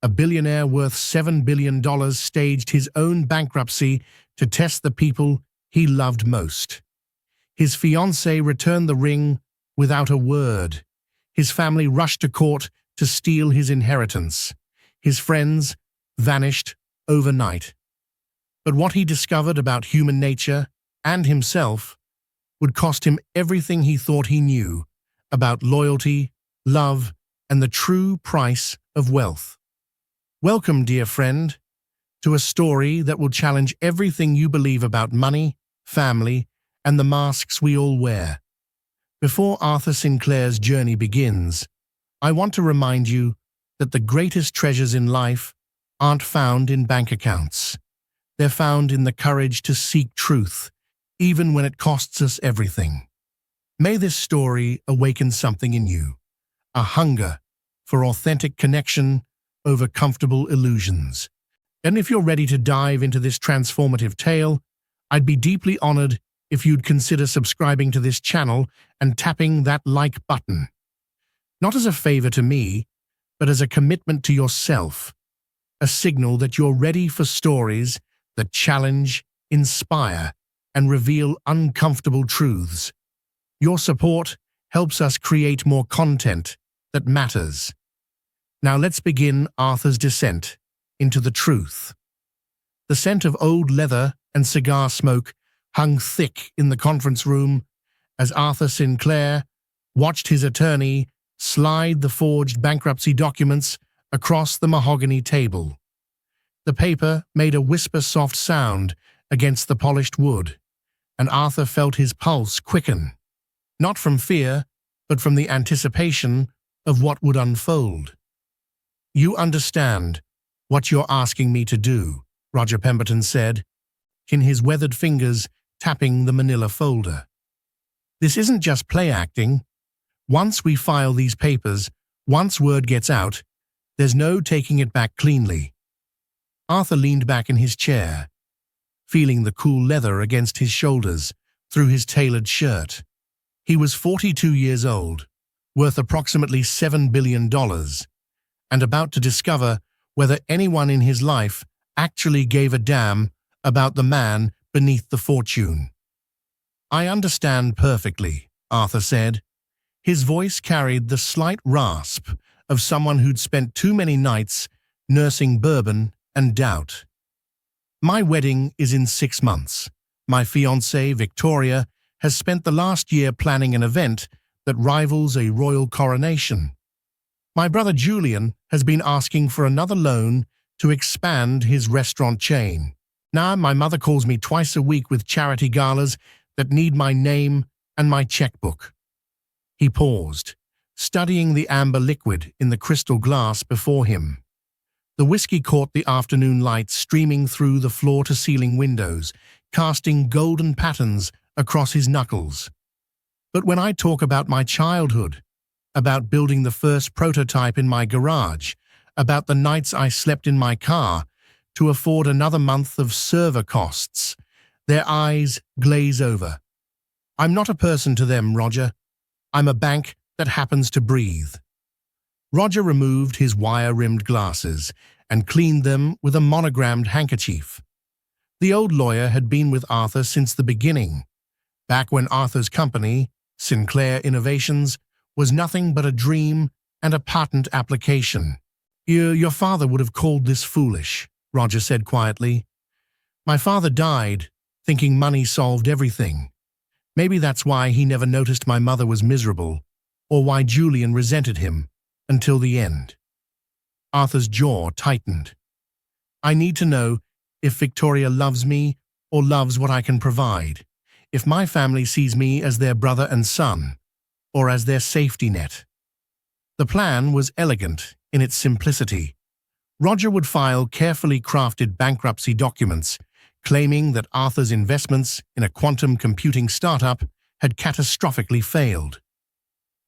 a billionaire worth $7 billion staged his own bankruptcy to test the people he loved most. His fiancée returned the ring without a word. His family rushed to court to steal his inheritance. His friends vanished overnight. But what he discovered about human nature and himself would cost him everything he thought he knew about loyalty, love, and the true price of wealth. Welcome, dear friend, to a story that will challenge everything you believe about money, family, and the masks we all wear. Before Arthur Sinclair's journey begins, I want to remind you that the greatest treasures in life aren't found in bank accounts. They're found in the courage to seek truth, even when it costs us everything. May this story awaken something in you, a hunger for authentic connection over comfortable illusions. And if you're ready to dive into this transformative tale, I'd be deeply honored if you'd consider subscribing to this channel and tapping that like button. Not as a favor to me, but as a commitment to yourself, a signal that you're ready for stories that challenge, inspire, and reveal uncomfortable truths. Your support helps us create more content that matters. Now let's begin Arthur's descent into the truth. The scent of old leather and cigar smoke hung thick in the conference room as Arthur Sinclair watched his attorney slide the forged bankruptcy documents across the mahogany table. The paper made a whisper-soft sound against the polished wood, and Arthur felt his pulse quicken, not from fear, but from the anticipation of what would unfold. "You understand what you're asking me to do," Roger Pemberton said, in his weathered fingers tapping the manila folder. "This isn't just play acting. Once we file these papers, once word gets out, there's no taking it back cleanly." Arthur leaned back in his chair, feeling the cool leather against his shoulders through his tailored shirt. He was 42 years old, worth approximately $7 billion, and about to discover whether anyone in his life actually gave a damn about the man beneath the fortune. "I understand perfectly," Arthur said. His voice carried the slight rasp of someone who'd spent too many nights nursing bourbon and doubt. "My wedding is in 6 months. My fiancée, Victoria, has spent the last year planning an event that rivals a royal coronation. My brother Julian has been asking for another loan to expand his restaurant chain. Now my mother calls me twice a week with charity galas that need my name and my checkbook." He paused, studying the amber liquid in the crystal glass before him. The whiskey caught the afternoon light streaming through the floor-to-ceiling windows, casting golden patterns across his knuckles. "But when I talk about my childhood, about building the first prototype in my garage, about the nights I slept in my car to afford another month of server costs, their eyes glaze over. I'm not a person to them, Roger. I'm a bank that happens to breathe." Roger removed his wire-rimmed glasses and cleaned them with a monogrammed handkerchief. The old lawyer had been with Arthur since the beginning, back when Arthur's company, Sinclair Innovations, was nothing but a dream and a patent application. Your father would have called this foolish," Roger said quietly. "My father died thinking money solved everything. Maybe that's why he never noticed my mother was miserable, or why Julian resented him, until the end." Arthur's jaw tightened. "I need to know if Victoria loves me or loves what I can provide, if my family sees me as their brother and son, or as their safety net." The plan was elegant in its simplicity. Roger would file carefully crafted bankruptcy documents, claiming that Arthur's investments in a quantum computing startup had catastrophically failed.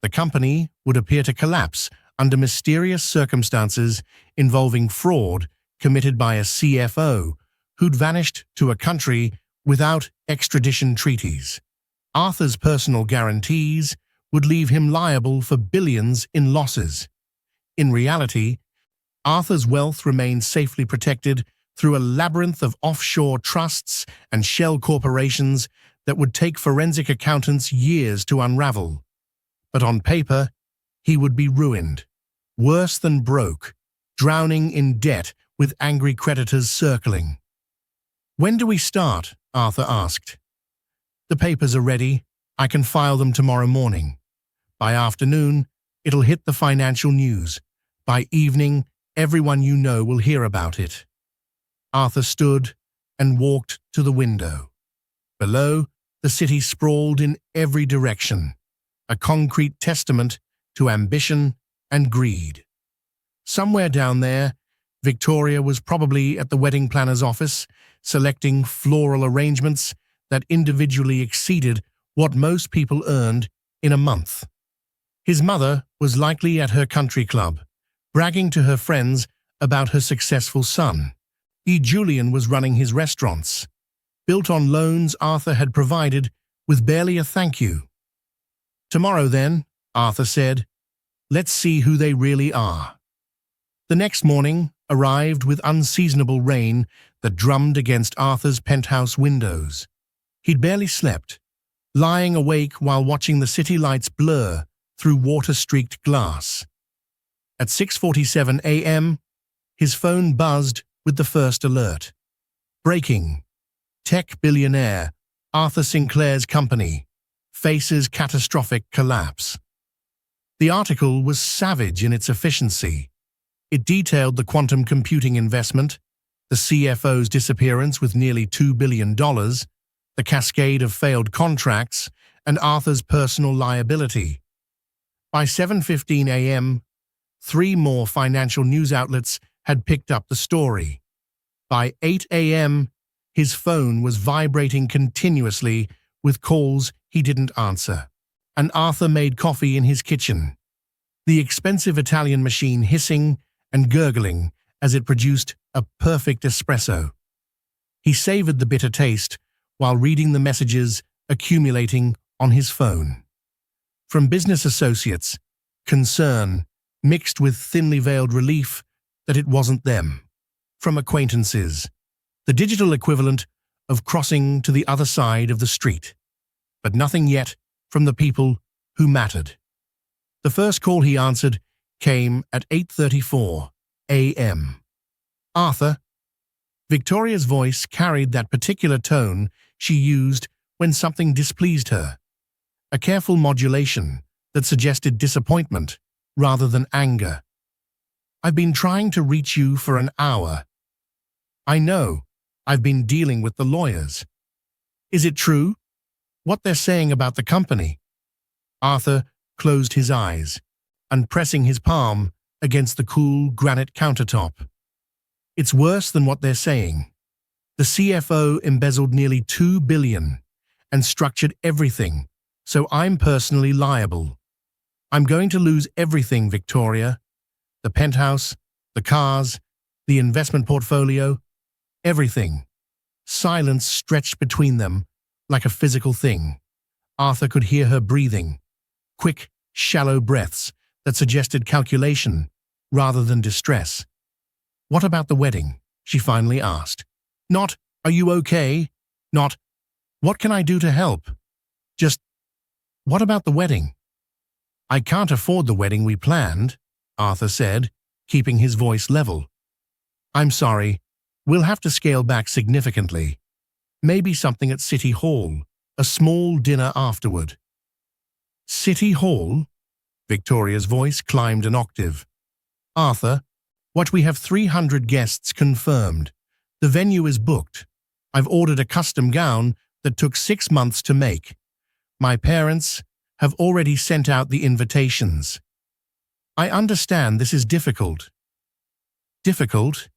The company would appear to collapse under mysterious circumstances involving fraud committed by a CFO who'd vanished to a country without extradition treaties. Arthur's personal guarantees would leave him liable for billions in losses. In reality, Arthur's wealth remained safely protected through a labyrinth of offshore trusts and shell corporations that would take forensic accountants years to unravel. But on paper, he would be ruined, worse than broke, drowning in debt with angry creditors circling. "When do we start?" Arthur asked. "The papers are ready. I can file them tomorrow morning. By afternoon, it'll hit the financial news. By evening, everyone you know will hear about it." Arthur stood and walked to the window. Below, the city sprawled in every direction, a concrete testament to ambition and greed. Somewhere down there, Victoria was probably at the wedding planner's office, selecting floral arrangements that individually exceeded what most people earned in a month. His mother was likely at her country club, bragging to her friends about her successful son. Julian was running his restaurants, built on loans Arthur had provided with barely a thank you. "Tomorrow then," Arthur said, "let's see who they really are." The next morning arrived with unseasonable rain that drummed against Arthur's penthouse windows. He'd barely slept, lying awake while watching the city lights blur through water-streaked glass. At 6:47 a.m., his phone buzzed with the first alert. "Breaking. Tech billionaire Arthur Sinclair's company faces catastrophic collapse." The article was savage in its efficiency. It detailed the quantum computing investment, the CFO's disappearance with nearly $2 billion, the cascade of failed contracts, and Arthur's personal liability. By 7:15 a.m., 3 more financial news outlets had picked up the story. By 8 a.m., his phone was vibrating continuously with calls he didn't answer, and Arthur made coffee in his kitchen, the expensive Italian machine hissing and gurgling as it produced a perfect espresso. He savored the bitter taste while reading the messages accumulating on his phone. From business associates, concern mixed with thinly veiled relief that it wasn't them. From acquaintances, the digital equivalent of crossing to the other side of the street. But nothing yet from the people who mattered. The first call he answered came at 8:34 a.m. "Arthur." Victoria's voice carried that particular tone she used when something displeased her, a careful modulation that suggested disappointment rather than anger. "I've been trying to reach you for an hour." "I know. I've been dealing with the lawyers." "Is it true? What they're saying about the company?" Arthur closed his eyes, and pressing his palm against the cool granite countertop. "It's worse than what they're saying. The CFO embezzled nearly $2 billion and structured everything, so I'm personally liable. I'm going to lose everything, Victoria. The penthouse, the cars, the investment portfolio, everything." Silence stretched between them like a physical thing. Arthur could hear her breathing, quick, shallow breaths that suggested calculation rather than distress. "What about the wedding?" she finally asked. Not, "Are you okay?" Not, "What can I do to help?" Just, "What about the wedding?" "I can't afford the wedding we planned," Arthur said, keeping his voice level. "I'm sorry. We'll have to scale back significantly. Maybe something at City Hall, a small dinner afterward." "City Hall?" Victoria's voice climbed an octave. "Arthur, what we have 300 guests confirmed. The venue is booked. I've ordered a custom gown that took 6 months to make. My parents have already sent out the invitations. I understand this is difficult." "Difficult?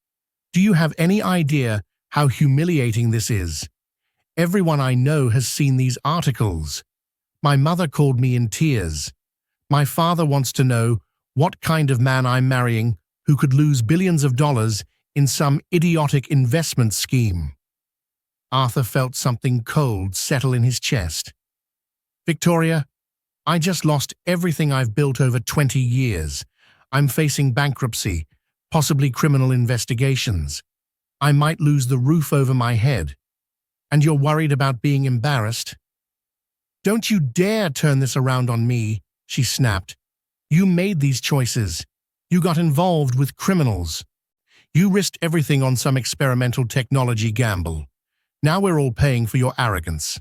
Do you have any idea how humiliating this is? Everyone I know has seen these articles. My mother called me in tears. My father wants to know what kind of man I'm marrying who could lose billions of dollars in some idiotic investment scheme." Arthur felt something cold settle in his chest. "Victoria, I just lost everything I've built over 20 years. I'm facing bankruptcy, possibly criminal investigations. I might lose the roof over my head. And you're worried about being embarrassed? Don't you dare turn this around on me, she snapped. You made these choices. You got involved with criminals. You risked everything on some experimental technology gamble. Now we're all paying for your arrogance.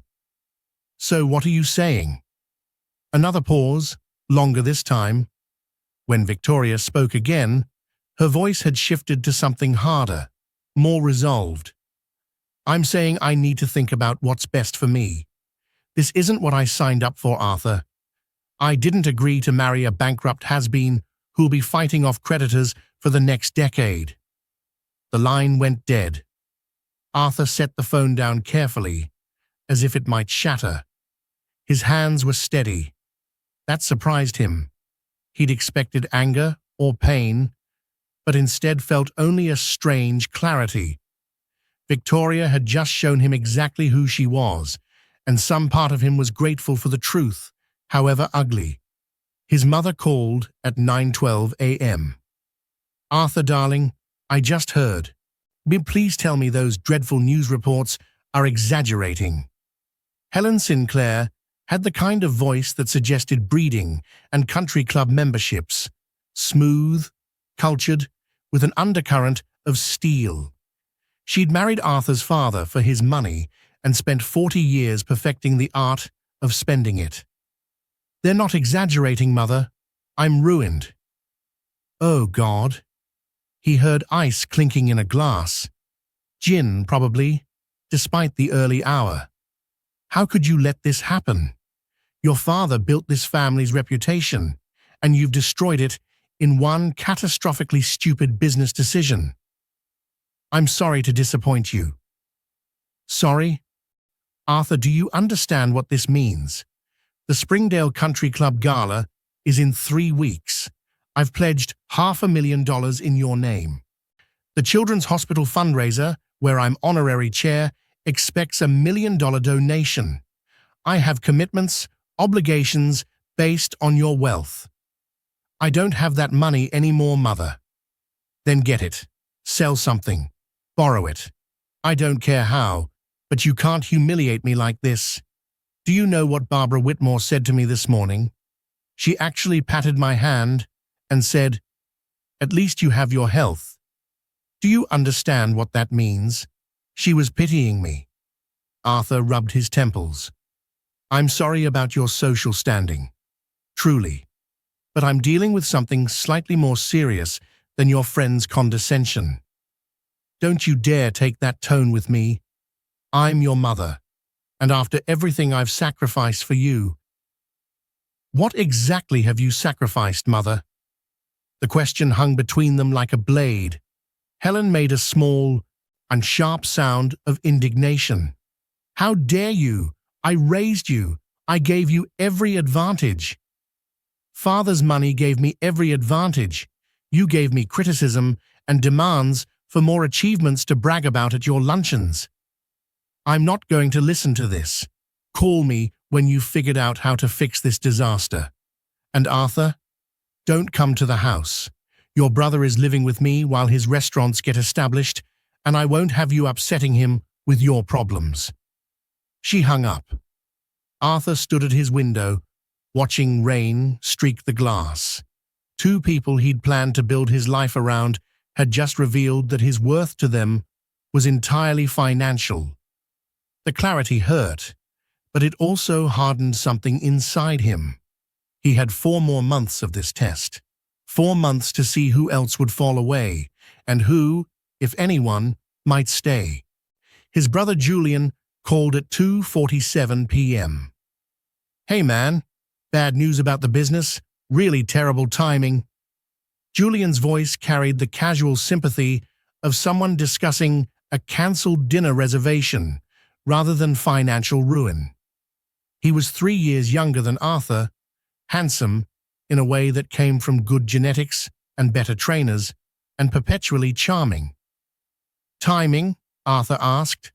So what are you saying? Another pause, longer this time. When Victoria spoke again, her voice had shifted to something harder, more resolved. I'm saying I need to think about what's best for me. This isn't what I signed up for, Arthur. I didn't agree to marry a bankrupt has-been who'll be fighting off creditors for the next decade. The line went dead. Arthur set the phone down carefully, as if it might shatter. His hands were steady. That surprised him. He'd expected anger or pain, but instead felt only a strange clarity. Victoria had just shown him exactly who she was, and some part of him was grateful for the truth, however ugly. His mother called at 9:12 a.m. Arthur, darling, I just heard. Please tell me those dreadful news reports are exaggerating. Helen Sinclair had the kind of voice that suggested breeding and country club memberships. Smooth, cultured, with an undercurrent of steel. She'd married Arthur's father for his money and spent 40 years perfecting the art of spending it. They're not exaggerating, Mother. I'm ruined. Oh, God. He heard ice clinking in a glass. Gin, probably, despite the early hour. How could you let this happen? Your father built this family's reputation, and you've destroyed it in one catastrophically stupid business decision. I'm sorry to disappoint you. Sorry? Arthur, do you understand what this means? The Springdale Country Club Gala is in 3 weeks. I've pledged $500,000 in your name. The Children's Hospital fundraiser, where I'm honorary chair, expects $1 million donation. I have commitments, obligations based on your wealth. I don't have that money anymore, Mother. Then get it. Sell something. Borrow it. I don't care how, but you can't humiliate me like this. Do you know what Barbara Whitmore said to me this morning? She actually patted my hand and said, "At least you have your health." Do you understand what that means? She was pitying me. Arthur rubbed his temples. I'm sorry about your social standing. Truly. But I'm dealing with something slightly more serious than your friend's condescension. Don't you dare take that tone with me. I'm your mother, and after everything I've sacrificed for you. What exactly have you sacrificed, Mother? The question hung between them like a blade. Helen made a small and sharp sound of indignation. How dare you? I raised you. I gave you every advantage. Father's money gave me every advantage. You gave me criticism and demands for more achievements to brag about at your luncheons. I'm not going to listen to this. Call me when you've figured out how to fix this disaster. And Arthur, don't come to the house. Your brother is living with me while his restaurants get established, and I won't have you upsetting him with your problems. She hung up. Arthur stood at his window, watching rain streak the glass. 2 people he'd planned to build his life around had just revealed that his worth to them was entirely financial. The clarity hurt, but it also hardened something inside him. He had 4 more months of this test. 4 months to see who else would fall away, and who, if anyone, might stay. His brother Julian called at 2:47 p.m. Hey man, bad news about the business, really terrible timing. Julian's voice carried the casual sympathy of someone discussing a cancelled dinner reservation rather than financial ruin. He was 3 years younger than Arthur, handsome in a way that came from good genetics and better trainers, and perpetually charming. Timing? Arthur asked.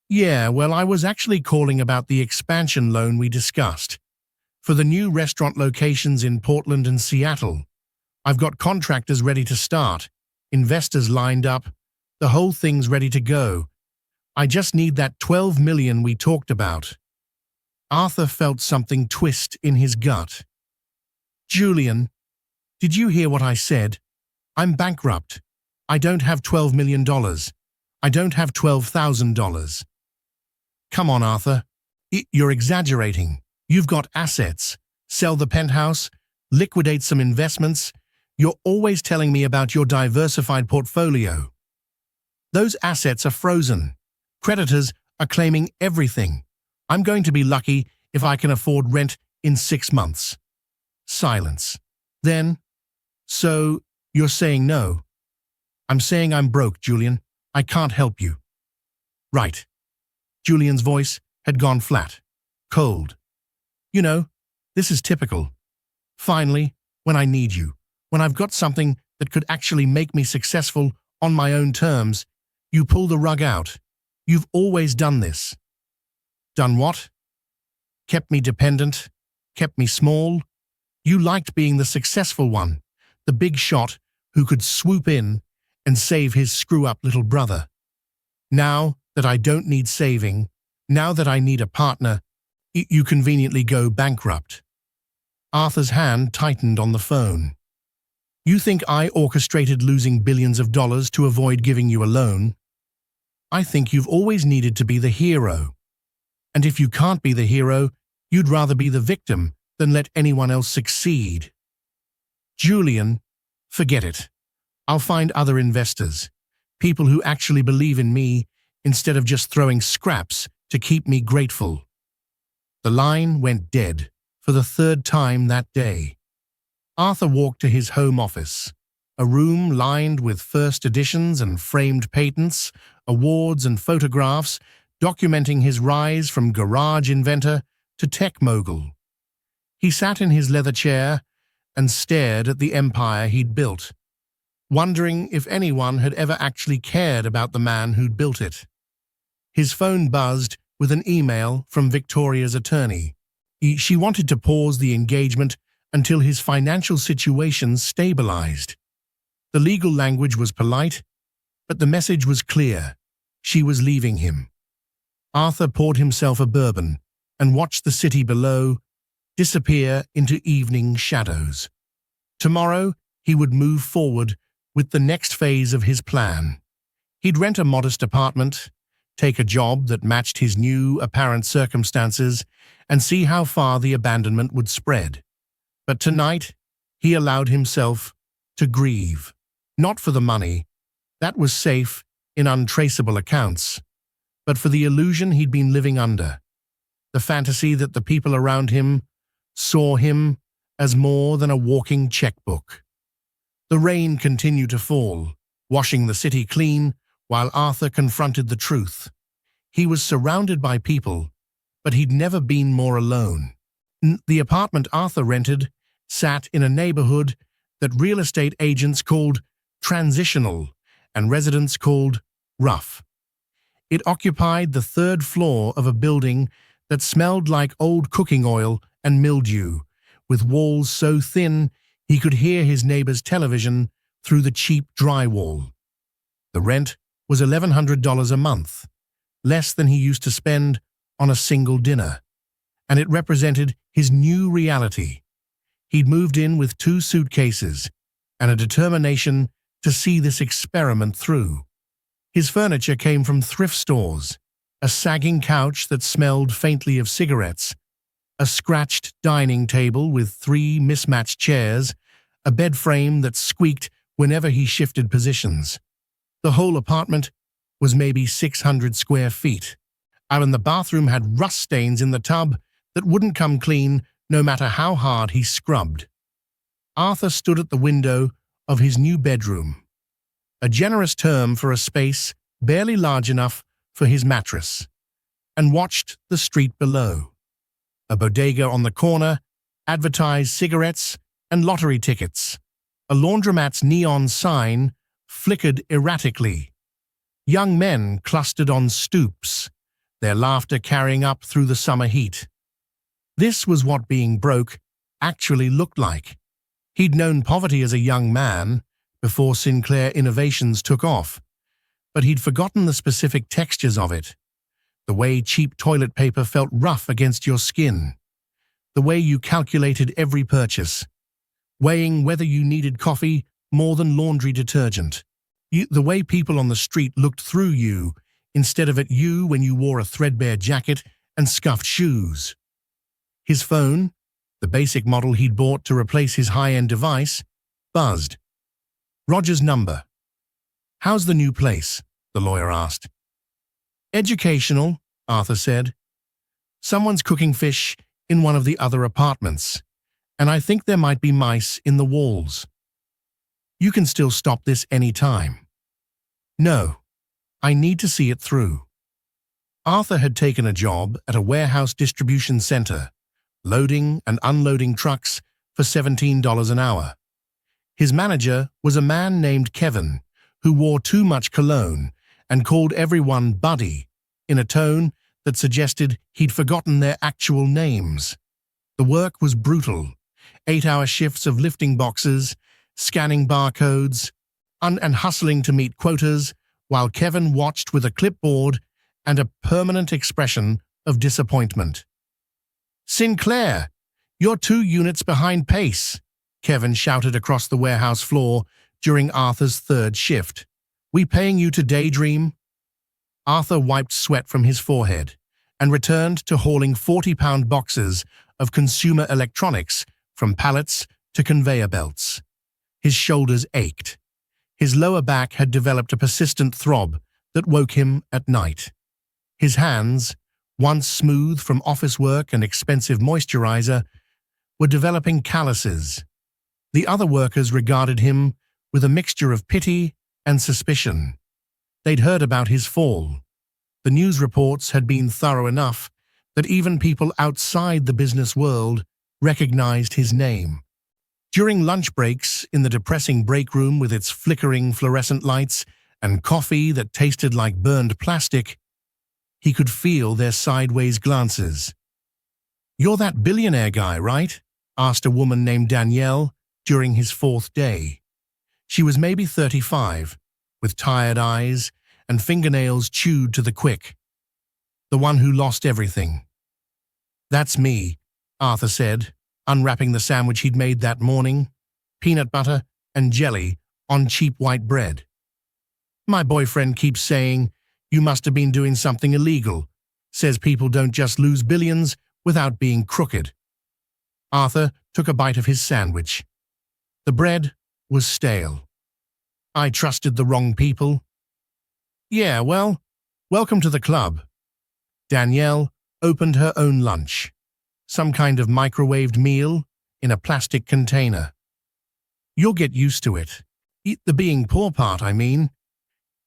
Yeah, well, I was actually calling about the expansion loan we discussed. For the new restaurant locations in Portland and Seattle. I've got contractors ready to start, investors lined up, the whole thing's ready to go. I just need that 12 million we talked about. Arthur felt something twist in his gut. Julian, did you hear what I said? I'm bankrupt. I don't have $12 million. I don't have $12,000. Come on, Arthur. You're exaggerating. You've got assets. Sell the penthouse, liquidate some investments. You're always telling me about your diversified portfolio. Those assets are frozen. Creditors are claiming everything. I'm going to be lucky if I can afford rent in 6 months. Silence. Then, so you're saying no? I'm saying I'm broke, Julian. I can't help you. Right. Julian's voice had gone flat, cold. You know, this is typical. Finally, when I need you, when I've got something that could actually make me successful on my own terms, you pull the rug out. You've always done this. Done what? Kept me dependent, kept me small. You liked being the successful one, the big shot who could swoop in and save his screw-up little brother. Now that I don't need saving, now that I need a partner, you conveniently go bankrupt. Arthur's hand tightened on the phone. You think I orchestrated losing billions of dollars to avoid giving you a loan? I think you've always needed to be the hero. And if you can't be the hero, you'd rather be the victim than let anyone else succeed. Julian, forget it. I'll find other investors, people who actually believe in me instead of just throwing scraps to keep me grateful. The line went dead for the 3rd time that day. Arthur walked to his home office, a room lined with first editions and framed patents, awards and photographs documenting his rise from garage inventor to tech mogul. He sat in his leather chair and stared at the empire he'd built, wondering if anyone had ever actually cared about the man who'd built it. His phone buzzed with an email from Victoria's attorney. She wanted to pause the engagement until his financial situation stabilized. The legal language was polite, but the message was clear. She was leaving him. Arthur poured himself a bourbon and watched the city below disappear into evening shadows. Tomorrow, he would move forward with the next phase of his plan. He'd rent a modest apartment, take a job that matched his new apparent circumstances, and see how far the abandonment would spread. But tonight, he allowed himself to grieve. Not for the money, that was safe in untraceable accounts, but for the illusion he'd been living under, the fantasy that the people around him saw him as more than a walking checkbook. The rain continued to fall, washing the city clean, while Arthur confronted the truth. He was surrounded by people, but he'd never been more alone. The apartment Arthur rented sat in a neighborhood that real estate agents called transitional and residents called rough. It occupied the 3rd floor of a building that smelled like old cooking oil and mildew, with walls so thin he could hear his neighbor's television through the cheap drywall. The rent was $1,100 a month, less than he used to spend on a single dinner, and it represented his new reality. He'd moved in with 2 suitcases and a determination to see this experiment through. His furniture came from thrift stores, a sagging couch that smelled faintly of cigarettes, a scratched dining table with 3 mismatched chairs, a bed frame that squeaked whenever he shifted positions. The whole apartment was maybe 600 square feet, and the bathroom had rust stains in the tub that wouldn't come clean no matter how hard he scrubbed. Arthur stood at the window of his new bedroom, a generous term for a space barely large enough for his mattress, and watched the street below. A bodega on the corner advertised cigarettes and lottery tickets. A laundromat's neon sign flickered erratically. Young men clustered on stoops, their laughter carrying up through the summer heat. This was what being broke actually looked like. He'd known poverty as a young man, before Sinclair innovations took off, but he'd forgotten the specific textures of it. The way cheap toilet paper felt rough against your skin. The way you calculated every purchase, weighing whether you needed coffee more than laundry detergent. The way people on the street looked through you instead of at you when you wore a threadbare jacket and scuffed shoes. His phone, the basic model he'd bought to replace his high-end device, buzzed. Roger's number. "How's the new place?" the lawyer asked. "Educational," Arthur said. "Someone's cooking fish in one of the other apartments, and I think there might be mice in the walls. You can still stop this any time." "No, I need to see it through." Arthur had taken a job at a warehouse distribution center, loading and unloading trucks for $17 an hour. His manager was a man named Kevin, who wore too much cologne and called everyone Buddy in a tone that suggested he'd forgotten their actual names. The work was brutal. 8-hour shifts of lifting boxes, scanning barcodes, and hustling to meet quotas, while Kevin watched with a clipboard and a permanent expression of disappointment. "Sinclair, you're 2 units behind pace," Kevin shouted across the warehouse floor during Arthur's 3rd shift. "We paying you to daydream?" Arthur wiped sweat from his forehead and returned to hauling 40-pound boxes of consumer electronics from pallets to conveyor belts. His shoulders ached. His lower back had developed a persistent throb that woke him at night. His hands, once smooth from office work and expensive moisturizer, were developing calluses. The other workers regarded him with a mixture of pity and suspicion. They'd heard about his fall. The news reports had been thorough enough that even people outside the business world recognized his name. During lunch breaks in the depressing break room with its flickering fluorescent lights and coffee that tasted like burned plastic, he could feel their sideways glances. "You're that billionaire guy, right?" asked a woman named Danielle during his 4th day. She was maybe 35, with tired eyes and fingernails chewed to the quick. "The one who lost everything." "That's me," Arthur said, unwrapping the sandwich he'd made that morning, peanut butter and jelly on cheap white bread. "My boyfriend keeps saying, you must have been doing something illegal. Says people don't just lose billions without being crooked." Arthur took a bite of his sandwich. The bread was stale. "I trusted the wrong people." "Yeah, well, welcome to the club." Danielle opened her own lunch. Some kind of microwaved meal in a plastic container. "You'll get used to it. Eat the being poor part, I mean.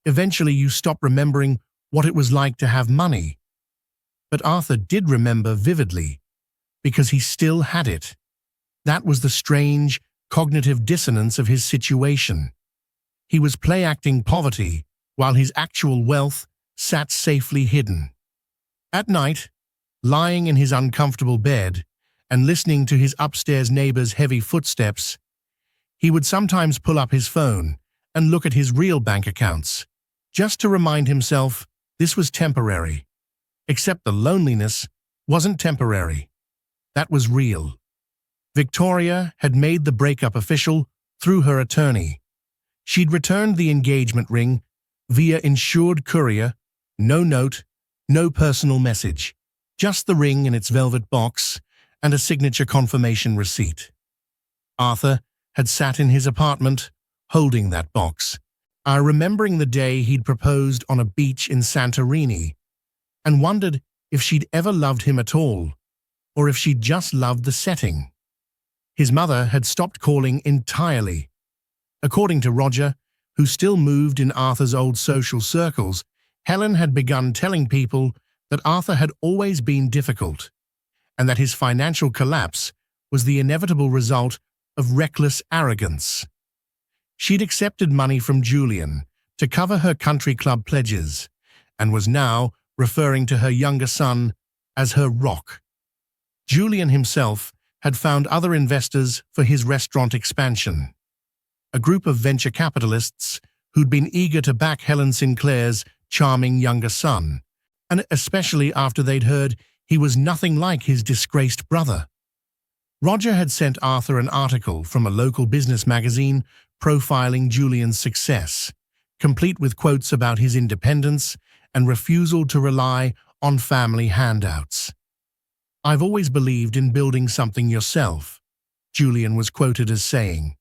Eventually you stop remembering what it was like to have money." But Arthur did remember vividly, because he still had it. That was the strange, cognitive dissonance of his situation. He was play-acting poverty while his actual wealth sat safely hidden. At night, lying in his uncomfortable bed and listening to his upstairs neighbor's heavy footsteps, he would sometimes pull up his phone and look at his real bank accounts, just to remind himself this was temporary. Except the loneliness wasn't temporary. That was real. Victoria had made the breakup official through her attorney. She'd returned the engagement ring via insured courier, no note, no personal message, just the ring in its velvet box and a signature confirmation receipt. Arthur had sat in his apartment, holding that box, remembering the day he'd proposed on a beach in Santorini, and wondered if she'd ever loved him at all, or if she'd just loved the setting. His mother had stopped calling entirely. According to Roger, who still moved in Arthur's old social circles, Helen had begun telling people that Arthur had always been difficult, and that his financial collapse was the inevitable result of reckless arrogance. She'd accepted money from Julian to cover her country club pledges, and was now referring to her younger son as her rock. Julian himself had found other investors for his restaurant expansion. a group of venture capitalists who'd been eager to back Helen Sinclair's charming younger son, and especially after they'd heard he was nothing like his disgraced brother. Roger had sent Arthur an article from a local business magazine profiling Julian's success, complete with quotes about his independence and refusal to rely on family handouts. "I've always believed in building something yourself," Julian was quoted as saying.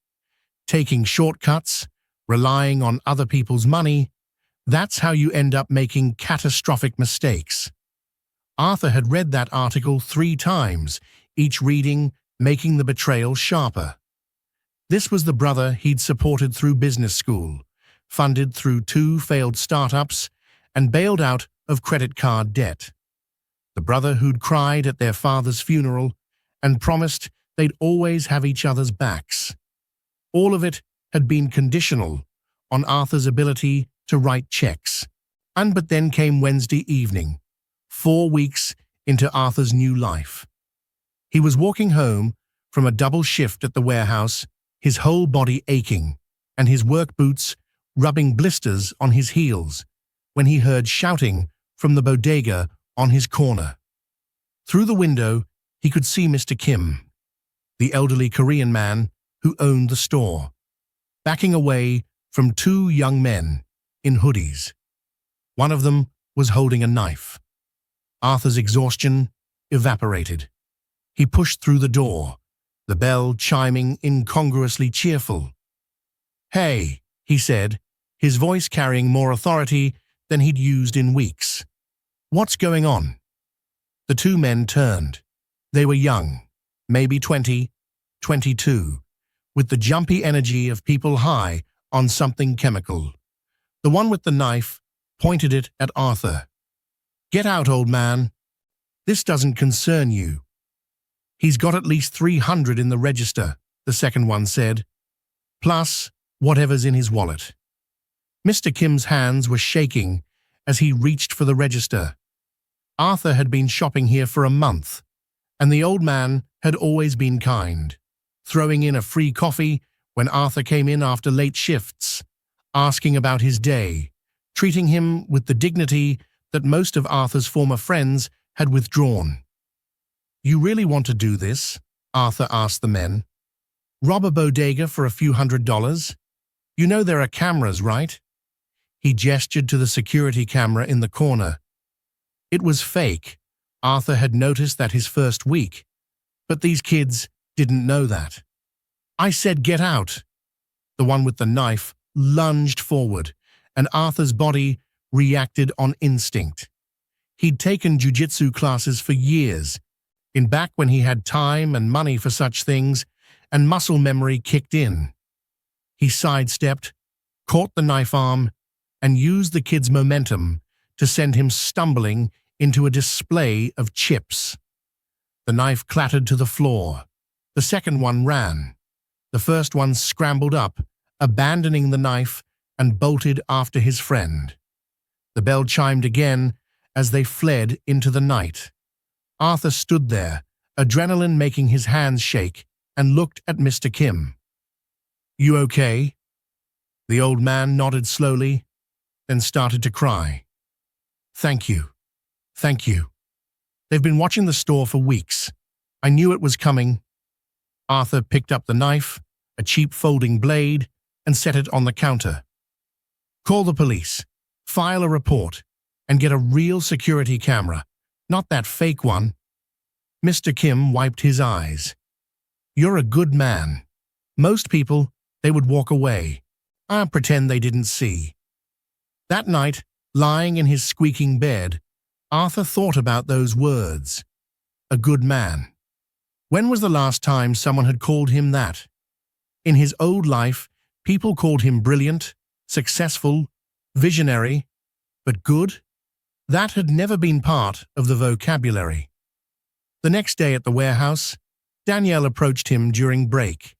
"Taking shortcuts, relying on other people's money, that's how you end up making catastrophic mistakes." Arthur had read that article 3 times, each reading making the betrayal sharper. This was the brother he'd supported through business school, funded through 2 failed startups, and bailed out of credit card debt. The brother who'd cried at their father's funeral and promised they'd always have each other's backs. All of it had been conditional on Arthur's ability to write checks. But then came Wednesday evening, 4 weeks into Arthur's new life. He was walking home from a double shift at the warehouse, his whole body aching, and his work boots rubbing blisters on his heels, when he heard shouting from the bodega on his corner. Through the window, he could see Mr. Kim, the elderly Korean man who owned the store, backing away from 2 young men in hoodies. One of them was holding a knife. Arthur's exhaustion evaporated. He pushed through the door, the bell chiming incongruously cheerful. "Hey," he said, his voice carrying more authority than he'd used in weeks. "What's going on?" The 2 men turned. They were young, maybe 20, 22, with the jumpy energy of people high on something chemical. The one with the knife pointed it at Arthur. "Get out, old man. This doesn't concern you." "He's got at least 300 in the register," the second one said, "plus whatever's in his wallet." Mr. Kim's hands were shaking as he reached for the register. Arthur had been shopping here for a month, and the old man had always been kind, throwing in a free coffee when Arthur came in after late shifts, asking about his day, treating him with the dignity that most of Arthur's former friends had withdrawn. "You really want to do this?" Arthur asked the men. "Rob a bodega for a few $100s? You know there are cameras, right?" He gestured to the security camera in the corner. It was fake. Arthur had noticed that his first week, but these kids didn't know that. "I said get out." The one with the knife lunged forward, and Arthur's body reacted on instinct. He'd taken jiu-jitsu classes for years, back when he had time and money for such things, and muscle memory kicked in. He sidestepped, caught the knife arm, and used the kid's momentum to send him stumbling into a display of chips. The knife clattered to the floor. The second one ran. The first one scrambled up, abandoning the knife, and bolted after his friend. The bell chimed again as they fled into the night. Arthur stood there, adrenaline making his hands shake, and looked at Mr. Kim. "You okay?" The old man nodded slowly, then started to cry. "Thank you. Thank you. They've been watching the store for weeks. I knew it was coming." Arthur picked up the knife, a cheap folding blade, and set it on the counter. "Call the police, file a report, and get a real security camera, not that fake one." Mr. Kim wiped his eyes. "You're a good man. Most people, they would walk away. I'll pretend they didn't see." That night, lying in his squeaking bed, Arthur thought about those words. A good man. When was the last time someone had called him that? In his old life, people called him brilliant, successful, visionary, but good? That had never been part of the vocabulary. The next day at the warehouse, Danielle approached him during break.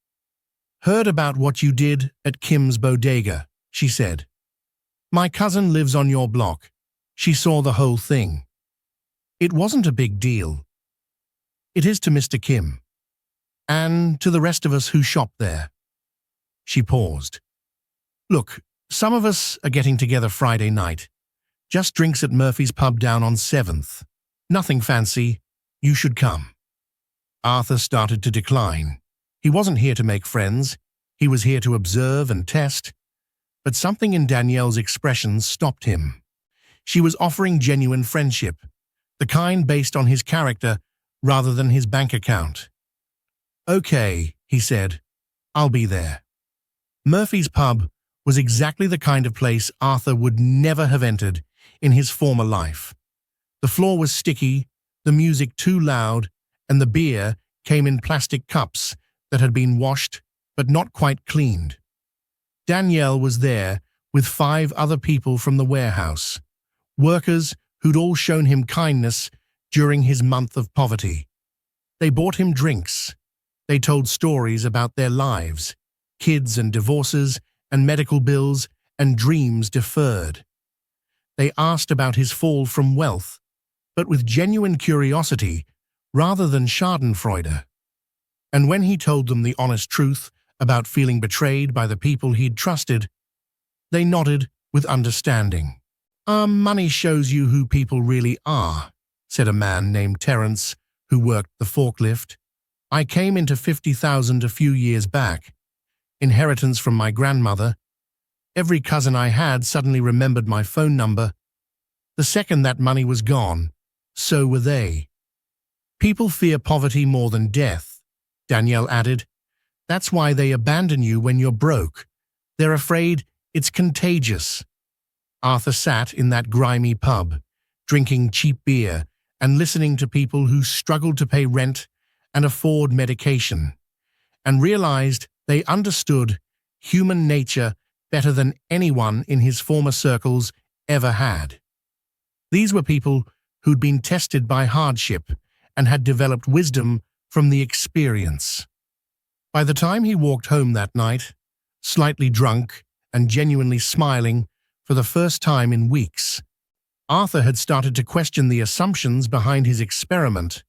"Heard about what you did at Kim's bodega," she said. "My cousin lives on your block. She saw the whole thing." It wasn't a big deal. It is to Mr. Kim, and to the rest of us who shop there. She paused. Look, some of us are getting together Friday night. Just drinks at Murphy's pub down on 7th. Nothing fancy. You should come. Arthur started to decline. He wasn't here to make friends. He was here to observe and test. But something in Danielle's expressions stopped him. She was offering genuine friendship, the kind based on his character rather than his bank account. Okay, he said. I'll be there. Murphy's pub was exactly the kind of place Arthur would never have entered in his former life. The floor was sticky, the music too loud, and the beer came in plastic cups that had been washed but not quite cleaned. Danielle was there with 5 other people from the warehouse, workers who'd all shown him kindness during his month of poverty. They bought him drinks. They told stories about their lives, kids and divorces and medical bills and dreams deferred. They asked about his fall from wealth, but with genuine curiosity rather than schadenfreude. And when he told them the honest truth about feeling betrayed by the people he'd trusted, they nodded with understanding. Money shows you who people really are, said a man named Terence who worked the forklift. I came into $50,000 a few years back. Inheritance from my grandmother. Every cousin I had suddenly remembered my phone number. The second that money was gone, so were they. People fear poverty more than death, Danielle added. That's why they abandon you when you're broke. They're afraid it's contagious. Arthur sat in that grimy pub, drinking cheap beer and listening to people who struggled to pay rent and afford medication, and realized they understood human nature better than anyone in his former circles ever had. These were people who'd been tested by hardship and had developed wisdom from the experience. By the time he walked home that night, slightly drunk and genuinely smiling for the first time in weeks, Arthur had started to question the assumptions behind his experiment.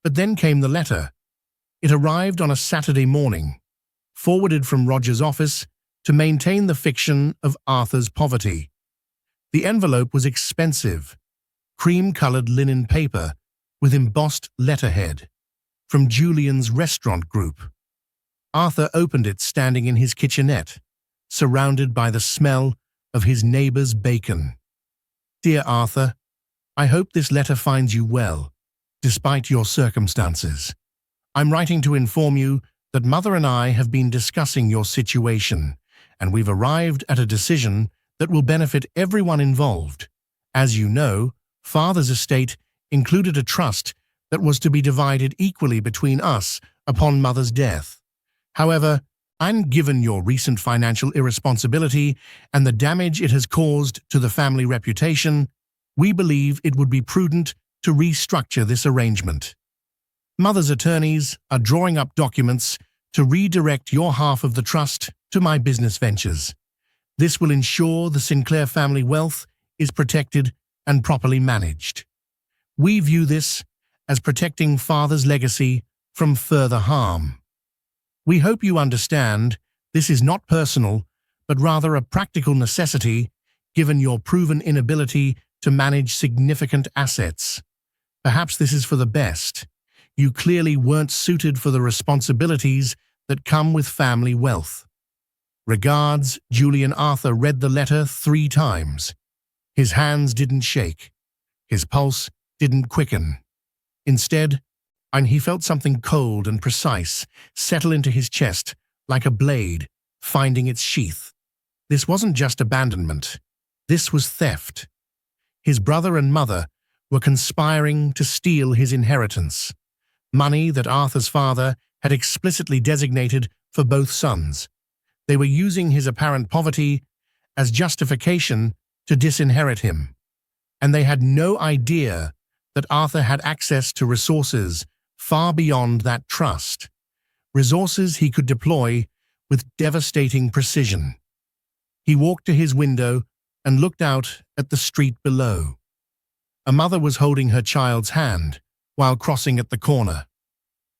But then came the letter. It arrived on a Saturday morning, forwarded from Roger's office to maintain the fiction of Arthur's poverty. The envelope was expensive, cream-colored linen paper with embossed letterhead, from Julian's restaurant group. Arthur opened it standing in his kitchenette, surrounded by the smell of his neighbor's bacon. Dear Arthur, I hope this letter finds you well, despite your circumstances. I'm writing to inform you that Mother and I have been discussing your situation, and we've arrived at a decision that will benefit everyone involved. As you know, Father's estate included a trust that was to be divided equally between us upon Mother's death. However, and given your recent financial irresponsibility and the damage it has caused to the family reputation, we believe it would be prudent to restructure this arrangement. Mother's attorneys are drawing up documents to redirect your half of the trust to my business ventures. This will ensure the Sinclair family wealth is protected and properly managed. We view this as protecting Father's legacy from further harm. We hope you understand this is not personal, but rather a practical necessity given your proven inability to manage significant assets. Perhaps this is for the best. You clearly weren't suited for the responsibilities that come with family wealth. Regards, Julian. Arthur read the letter 3 times. His hands didn't shake. His pulse didn't quicken. Instead, he felt something cold and precise settle into his chest like a blade finding its sheath. This wasn't just abandonment. This was theft. His brother and mother were conspiring to steal his inheritance, money that Arthur's father had explicitly designated for both sons. They were using his apparent poverty as justification to disinherit him, and they had no idea that Arthur had access to resources far beyond that trust, resources he could deploy with devastating precision. He walked to his window and looked out at the street below. A mother was holding her child's hand while crossing at the corner.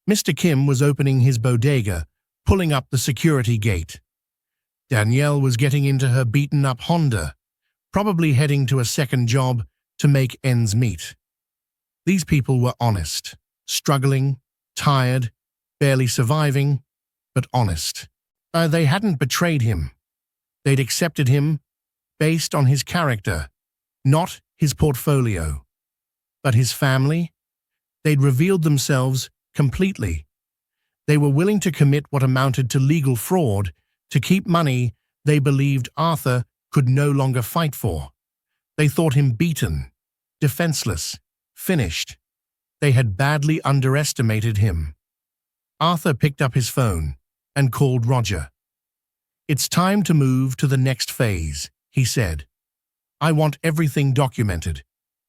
Mr. Kim was opening his bodega, pulling up the security gate. Danielle was getting into her beaten-up Honda, probably heading to a second job to make ends meet. These people were honest, struggling, tired, barely surviving, but honest. They hadn't betrayed him. They'd accepted him based on his character, not his portfolio. But his family? They'd revealed themselves completely. They were willing to commit what amounted to legal fraud to keep money they believed Arthur could no longer fight for. They thought him beaten, defenseless, finished. They had badly underestimated him. Arthur picked up his phone and called Roger. "It's time to move to the next phase," he said. "I want everything documented,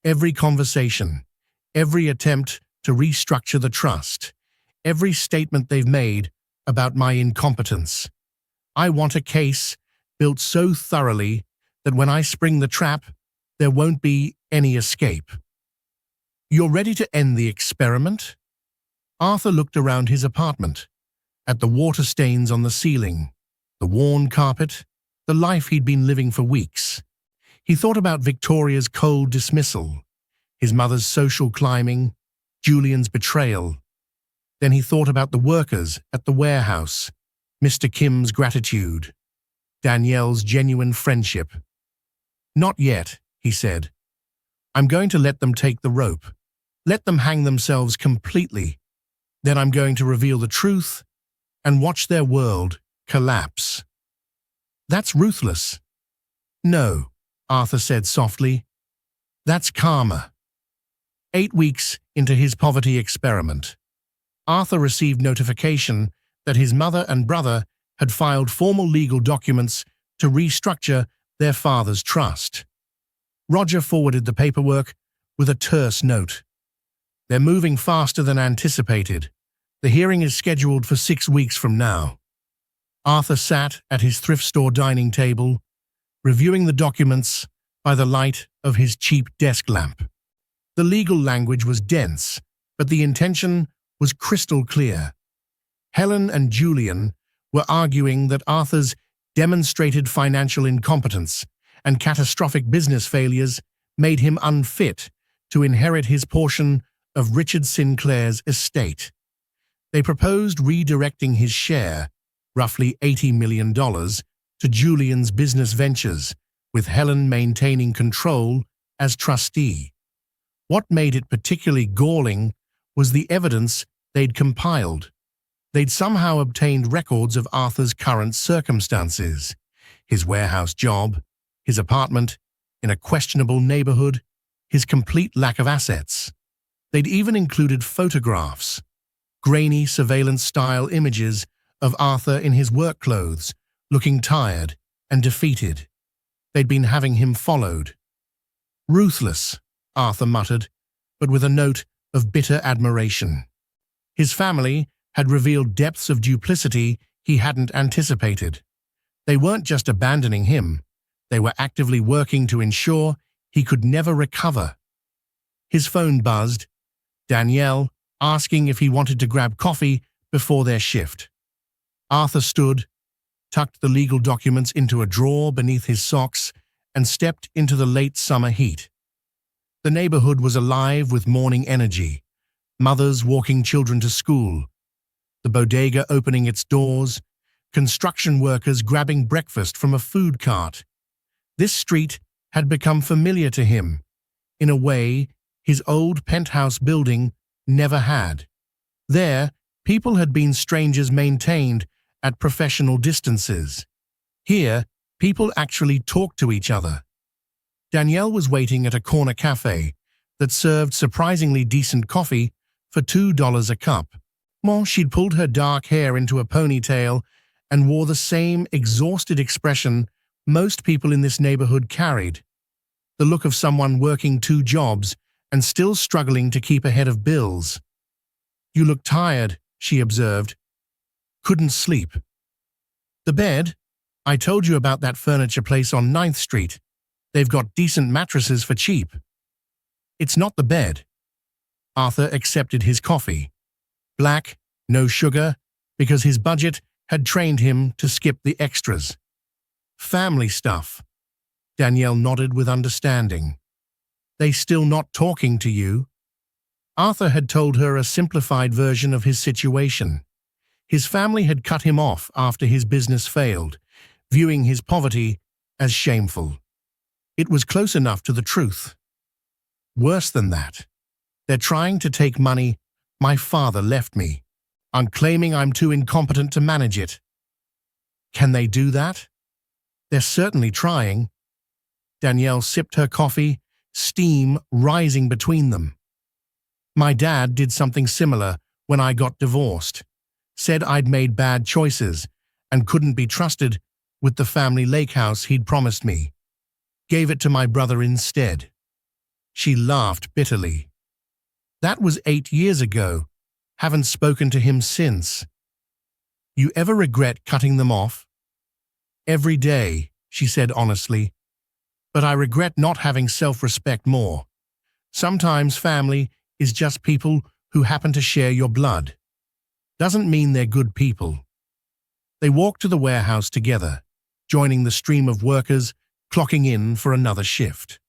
every conversation, every attempt to restructure the trust, every statement they've made about my incompetence. I want a case built so thoroughly that when I spring the trap, there won't be any escape." "You're ready to end the experiment?" Arthur looked around his apartment, at the water stains on the ceiling, the worn carpet, the life he'd been living for weeks. He thought about Victoria's cold dismissal, his mother's social climbing, Julian's betrayal. Then he thought about the workers at the warehouse, Mr. Kim's gratitude, Danielle's genuine friendship. "Not yet," he said. "I'm going to let them take the rope. Let them hang themselves completely. Then I'm going to reveal the truth and watch their world collapse." "That's ruthless." "No," Arthur said softly. "That's karma." 8 weeks into his poverty experiment, Arthur received notification that his mother and brother had filed formal legal documents to restructure their father's trust. Roger forwarded the paperwork with a terse note. "They're moving faster than anticipated. The hearing is scheduled for 6 weeks from now." Arthur sat at his thrift store dining table, reviewing the documents by the light of his cheap desk lamp. The legal language was dense, but the intention was crystal clear. Helen and Julian were arguing that Arthur's demonstrated financial incompetence and catastrophic business failures made him unfit to inherit his portion of Richard Sinclair's estate. They proposed redirecting his share, roughly $80 million, to Julian's business ventures, with Helen maintaining control as trustee. What made it particularly galling was the evidence they'd compiled. They'd somehow obtained records of Arthur's current circumstances, his warehouse job, his apartment in a questionable neighborhood, his complete lack of assets. They'd even included photographs, grainy surveillance-style images of Arthur in his work clothes, looking tired and defeated. They'd been having him followed. "Ruthless," Arthur muttered, but with a note of bitter admiration. His family had revealed depths of duplicity he hadn't anticipated. They weren't just abandoning him, they were actively working to ensure he could never recover. His phone buzzed, Danielle asking if he wanted to grab coffee before their shift. Arthur stood, tucked the legal documents into a drawer beneath his socks, and stepped into the late summer heat. The neighborhood was alive with morning energy, mothers walking children to school, the bodega opening its doors, construction workers grabbing breakfast from a food cart. This street had become familiar to him, in a way his old penthouse building never had. There, people had been strangers maintained at professional distances. Here, people actually talked to each other. Danielle was waiting at a corner cafe that served surprisingly decent coffee for $2 a cup. Well, she'd pulled her dark hair into a ponytail and wore the same exhausted expression most people in this neighborhood carried, the look of someone working 2 jobs and still struggling to keep ahead of bills. "You look tired," she observed. "Couldn't sleep." "The bed? I told you about that furniture place on 9th Street. They've got decent mattresses for cheap." "It's not the bed." Arthur accepted his coffee. Black, no sugar, because his budget had trained him to skip the extras. Family stuff. Danielle nodded with understanding. They still not talking to you? Arthur had told her a simplified version of his situation. His family had cut him off after his business failed, viewing his poverty as shameful. It was close enough to the truth. Worse than that. They're trying to take money my father left me, and claiming I'm too incompetent to manage it. Can they do that? They're certainly trying. Danielle sipped her coffee, steam rising between them. My dad did something similar when I got divorced. Said I'd made bad choices and couldn't be trusted with the family lake house he'd promised me. Gave it to my brother instead. She laughed bitterly. That was 8 years ago. Haven't spoken to him since. You ever regret cutting them off? Every day, she said honestly. But I regret not having self-respect more. Sometimes family is just people who happen to share your blood. Doesn't mean they're good people. They walked to the warehouse together, joining the stream of workers clocking in for another shift.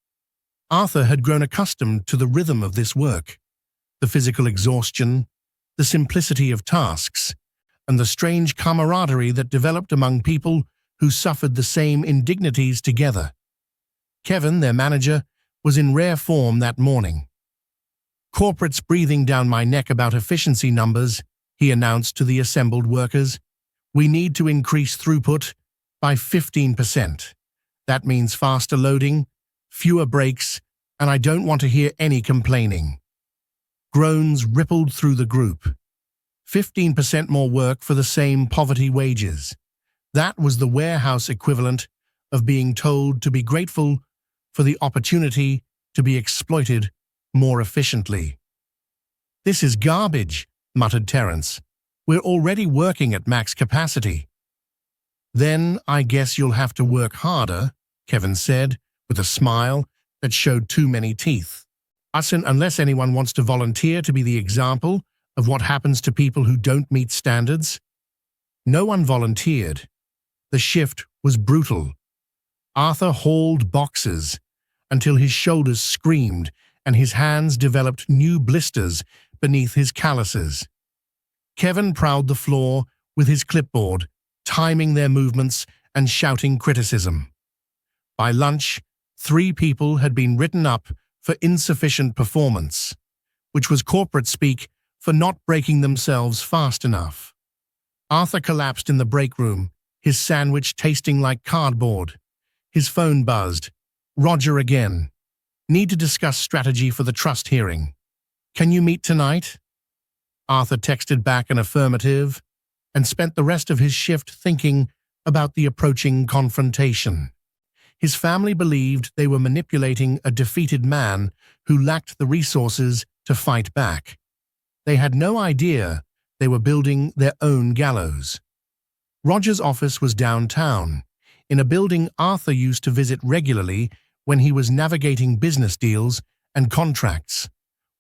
Arthur had grown accustomed to the rhythm of this work, the physical exhaustion, the simplicity of tasks, and the strange camaraderie that developed among people who suffered the same indignities together. Kevin, their manager, was in rare form that morning. Corporate's breathing down my neck about efficiency numbers, he announced to the assembled workers. We need to increase throughput by 15%. That means faster loading, fewer breaks, and I don't want to hear any complaining. Groans rippled through the group. 15% more work for the same poverty wages. That was the warehouse equivalent of being told to be grateful for the opportunity to be exploited more efficiently. This is garbage, muttered Terence. We're already working at max capacity. Then I guess you'll have to work harder, Kevin said, with a smile that showed too many teeth. Unless anyone wants to volunteer to be the example of what happens to people who don't meet standards. No one volunteered. The shift was brutal. Arthur hauled boxes until his shoulders screamed and his hands developed new blisters beneath his calluses. Kevin prowled the floor with his clipboard, timing their movements and shouting criticism. By lunch, 3 people had been written up for insufficient performance, which was corporate speak for not breaking themselves fast enough. Arthur collapsed in the break room, his sandwich tasting like cardboard. His phone buzzed. Roger again. Need to discuss strategy for the trust hearing. Can you meet tonight? Arthur texted back an affirmative and spent the rest of his shift thinking about the approaching confrontation. His family believed they were manipulating a defeated man who lacked the resources to fight back. They had no idea they were building their own gallows. Roger's office was downtown, in a building Arthur used to visit regularly when he was navigating business deals and contracts.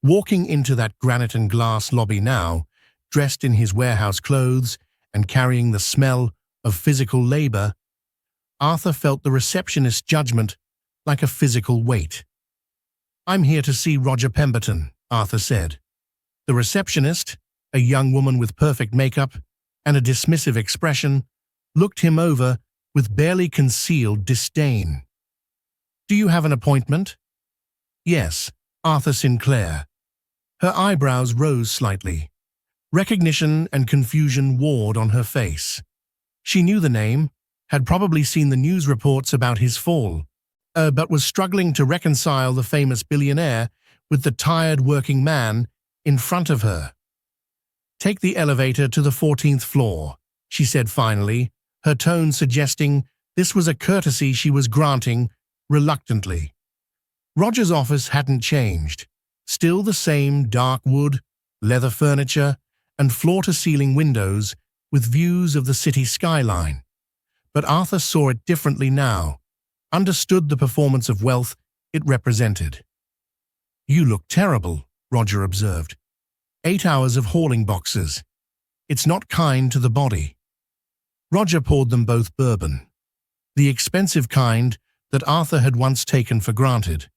Walking into that granite and glass lobby now, dressed in his warehouse clothes and carrying the smell of physical labor, Arthur felt the receptionist's judgment like a physical weight. I'm here to see Roger Pemberton, Arthur said. The receptionist, a young woman with perfect makeup and a dismissive expression, looked him over with barely concealed disdain. Do you have an appointment? Yes, Arthur Sinclair. Her eyebrows rose slightly. Recognition and confusion warred on her face. She knew the name, had probably seen the news reports about his fall, but was struggling to reconcile the famous billionaire with the tired working man in front of her. Take the elevator to the 14th floor, she said finally, her tone suggesting this was a courtesy she was granting reluctantly. Roger's office hadn't changed. Still the same dark wood, leather furniture, and floor-to-ceiling windows with views of the city skyline. But Arthur saw it differently now, understood the performance of wealth it represented. You look terrible, Roger observed. 8 hours of hauling boxes. It's not kind to the body. Roger poured them both bourbon. the expensive kind that Arthur had once taken for granted,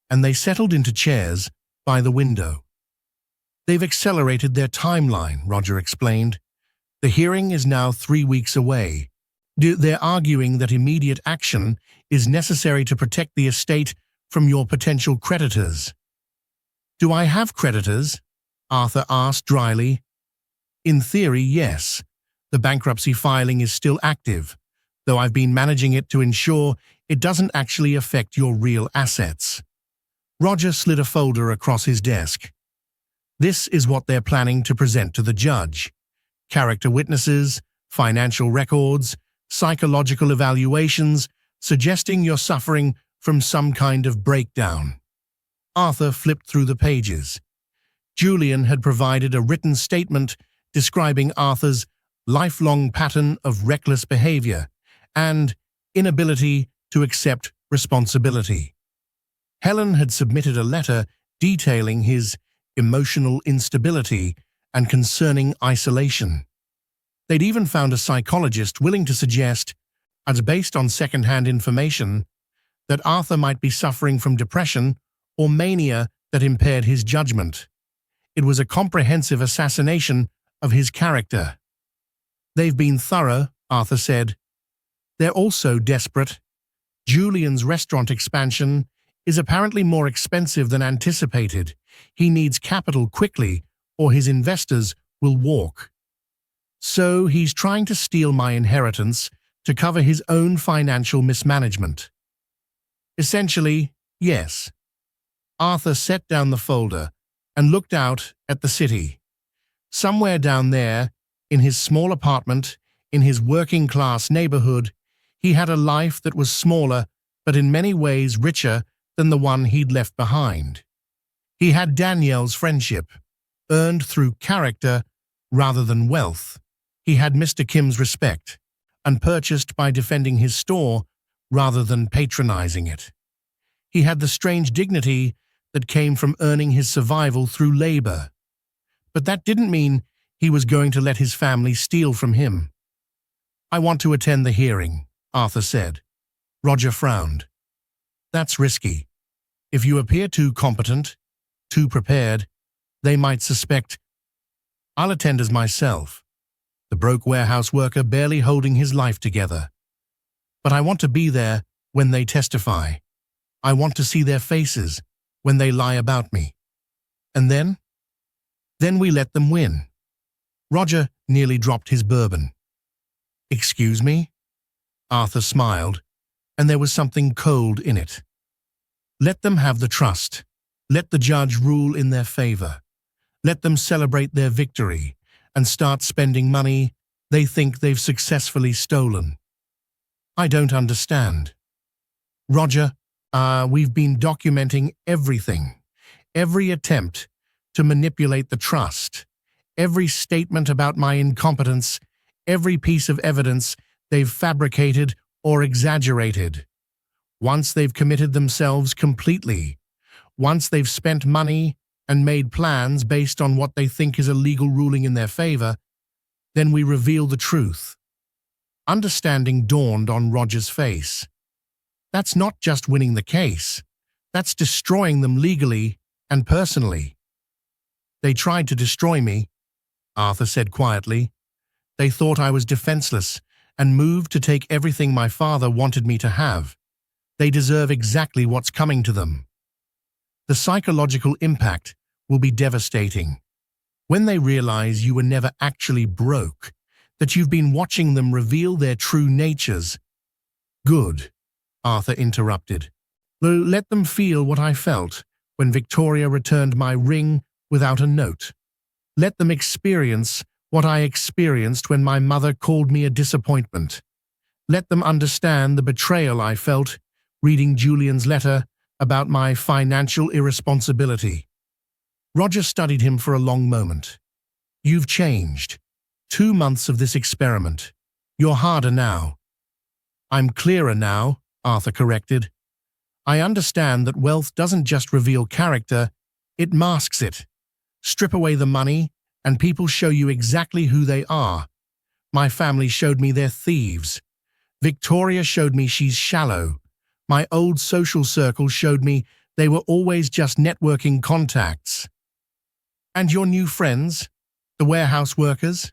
and they settled into chairs by the window. "They've accelerated their timeline," Roger explained. "The hearing is now 3 weeks away. They're arguing that immediate action is necessary to protect the estate from your potential creditors." "Do I have creditors?" Arthur asked dryly. "In theory, yes. The bankruptcy filing is still active, though I've been managing it to ensure it doesn't actually affect your real assets." Roger slid a folder across his desk. "This is what they're planning to present to the judge. Character witnesses, financial records, psychological evaluations, suggesting you're suffering from some kind of breakdown." Arthur flipped through the pages. Julian had provided a written statement describing Arthur's lifelong pattern of reckless behavior and inability to accept responsibility. Helen had submitted a letter detailing his emotional instability and concerning isolation. They'd even found a psychologist willing to suggest, as based on second-hand information, that Arthur might be suffering from depression or mania that impaired his judgment. It was a comprehensive assassination of his character. "They've been thorough," Arthur said. "They're also desperate. Julian's restaurant expansion is apparently more expensive than anticipated. He needs capital quickly, or his investors will walk. So he's trying to steal my inheritance to cover his own financial mismanagement." "Essentially, yes." Arthur set down the folder and looked out at the city. Somewhere down there, in his small apartment, in his working-class neighborhood, he had a life that was smaller but in many ways richer than the one he'd left behind. He had Danielle's friendship, earned through character rather than wealth. He had Mr. Kim's respect, and purchased by defending his store rather than patronizing it. He had the strange dignity that came from earning his survival through labor. But that didn't mean he was going to let his family steal from him. "I want to attend the hearing," Arthur said. Roger frowned. "That's risky. If you appear too competent, too prepared, they might suspect—" "I'll attend as myself, the broke warehouse worker barely holding his life together. But I want to be there when they testify. I want to see their faces when they lie about me. And then? Then we let them win." Roger nearly dropped his bourbon. "Excuse me?" Arthur smiled, and there was something cold in it. "Let them have the trust. Let the judge rule in their favor. Let them celebrate their victory and start spending money they think they've successfully stolen." "I don't understand." "Roger, we've been documenting everything. Every attempt to manipulate the trust. Every statement about my incompetence. Every piece of evidence they've fabricated or exaggerated. Once they've committed themselves completely. Once they've spent money and made plans based on what they think is a legal ruling in their favor, then we reveal the truth." Understanding dawned on Roger's face. "That's not just winning the case. That's destroying them legally and personally." "They tried to destroy me," Arthur said quietly. "They thought I was defenseless and moved to take everything my father wanted me to have. They deserve exactly what's coming to them. The psychological impact will be devastating. When they realize you were never actually broke, that you've been watching them reveal their true natures." "Good," Arthur interrupted. "Let them feel what I felt when Victoria returned my ring without a note. Let them experience what I experienced when my mother called me a disappointment. Let them understand the betrayal I felt reading Julian's letter about my financial irresponsibility." Roger studied him for a long moment. "You've changed. 2 months of this experiment. You're harder now." "I'm clearer now," Arthur corrected. "I understand that wealth doesn't just reveal character, it masks it. Strip away the money, and people show you exactly who they are. My family showed me they're thieves. Victoria showed me she's shallow. My old social circle showed me they were always just networking contacts. And your new friends? The warehouse workers?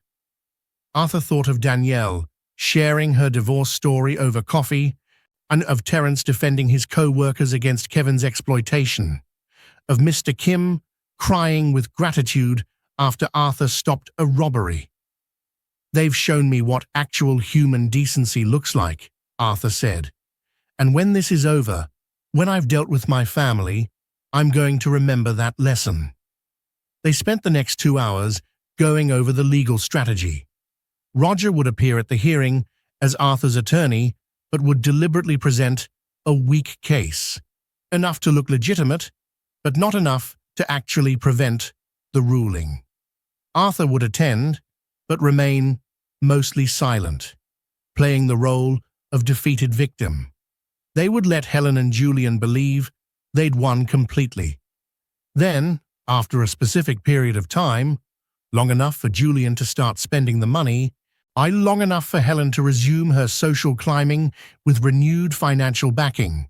Arthur thought of Danielle, sharing her divorce story over coffee, and of Terence defending his co-workers against Kevin's exploitation, of Mr. Kim crying with gratitude after Arthur stopped a robbery. They've shown me what actual human decency looks like, Arthur said. And when this is over, when I've dealt with my family, I'm going to remember that lesson. They spent the next 2 hours going over the legal strategy. Roger would appear at the hearing as Arthur's attorney, but would deliberately present a weak case, enough to look legitimate, but not enough to actually prevent the ruling. Arthur would attend, but remain mostly silent, playing the role of defeated victim. They would let Helen and Julian believe they'd won completely. Then, after a specific period of time, long enough for Julian to start spending the money, long enough for Helen to resume her social climbing with renewed financial backing,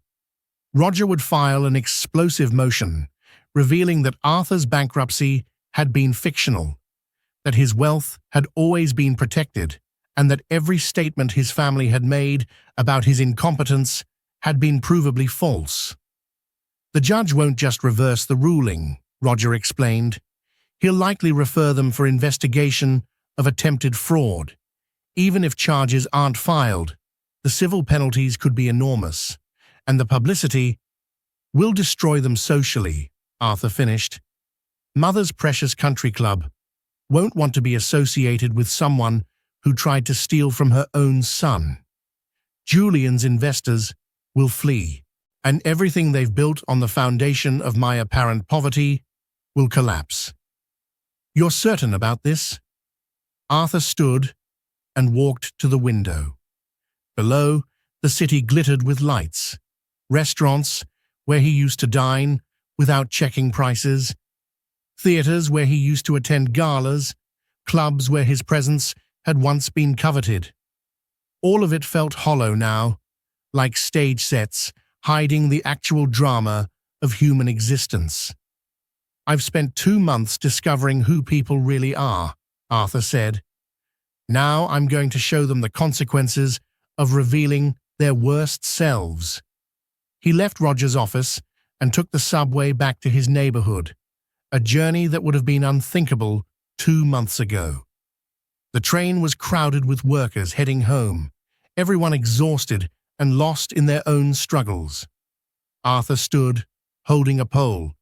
Roger would file an explosive motion, revealing that Arthur's bankruptcy had been fictional, that his wealth had always been protected, and that every statement his family had made about his incompetence had been provably false. The judge won't just reverse the ruling, Roger explained. He'll likely refer them for investigation of attempted fraud. Even if charges aren't filed, the civil penalties could be enormous, and the publicity will destroy them socially, Arthur finished. Mother's Precious Country Club won't want to be associated with someone who tried to steal from her own son. Julian's investors will flee, and everything they've built on the foundation of my apparent poverty will collapse. You're certain about this? Arthur stood and walked to the window. Below, the city glittered with lights. Restaurants where he used to dine without checking prices, theaters where he used to attend galas, clubs where his presence had once been coveted. All of it felt hollow now, like stage sets hiding the actual drama of human existence. I've spent 2 months discovering who people really are, Arthur said. Now I'm going to show them the consequences of revealing their worst selves. He left Roger's office and took the subway back to his neighborhood, a journey that would have been unthinkable 2 months ago. The train was crowded with workers heading home, everyone exhausted and lost in their own struggles. Arthur stood, holding a pole,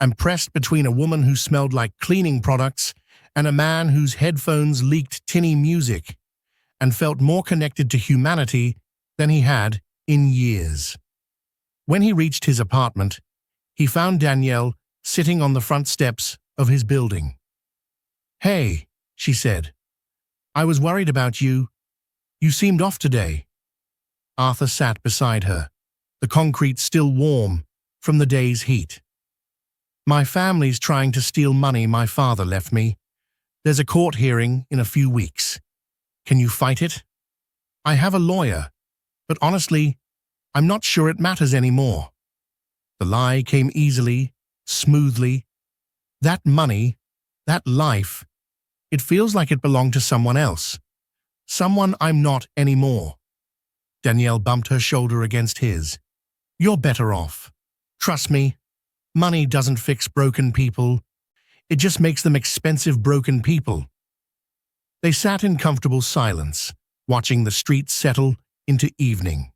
and pressed between a woman who smelled like cleaning products and a man whose headphones leaked tinny music, and felt more connected to humanity than he had in years. When he reached his apartment, he found Danielle sitting on the front steps of his building. "Hey," she said. "I was worried about you. You seemed off today." Arthur sat beside her, the concrete still warm from the day's heat. "My family's trying to steal money my father left me. There's a court hearing in a few weeks. Can you fight it? I have a lawyer, but honestly, I'm not sure it matters anymore." The lie came easily, smoothly. "That money, that life, it feels like it belonged to someone else. Someone I'm not anymore." Danielle bumped her shoulder against his. "You're better off. Trust me, money doesn't fix broken people. It just makes them expensive broken people." They sat in comfortable silence, watching the street settle into evening.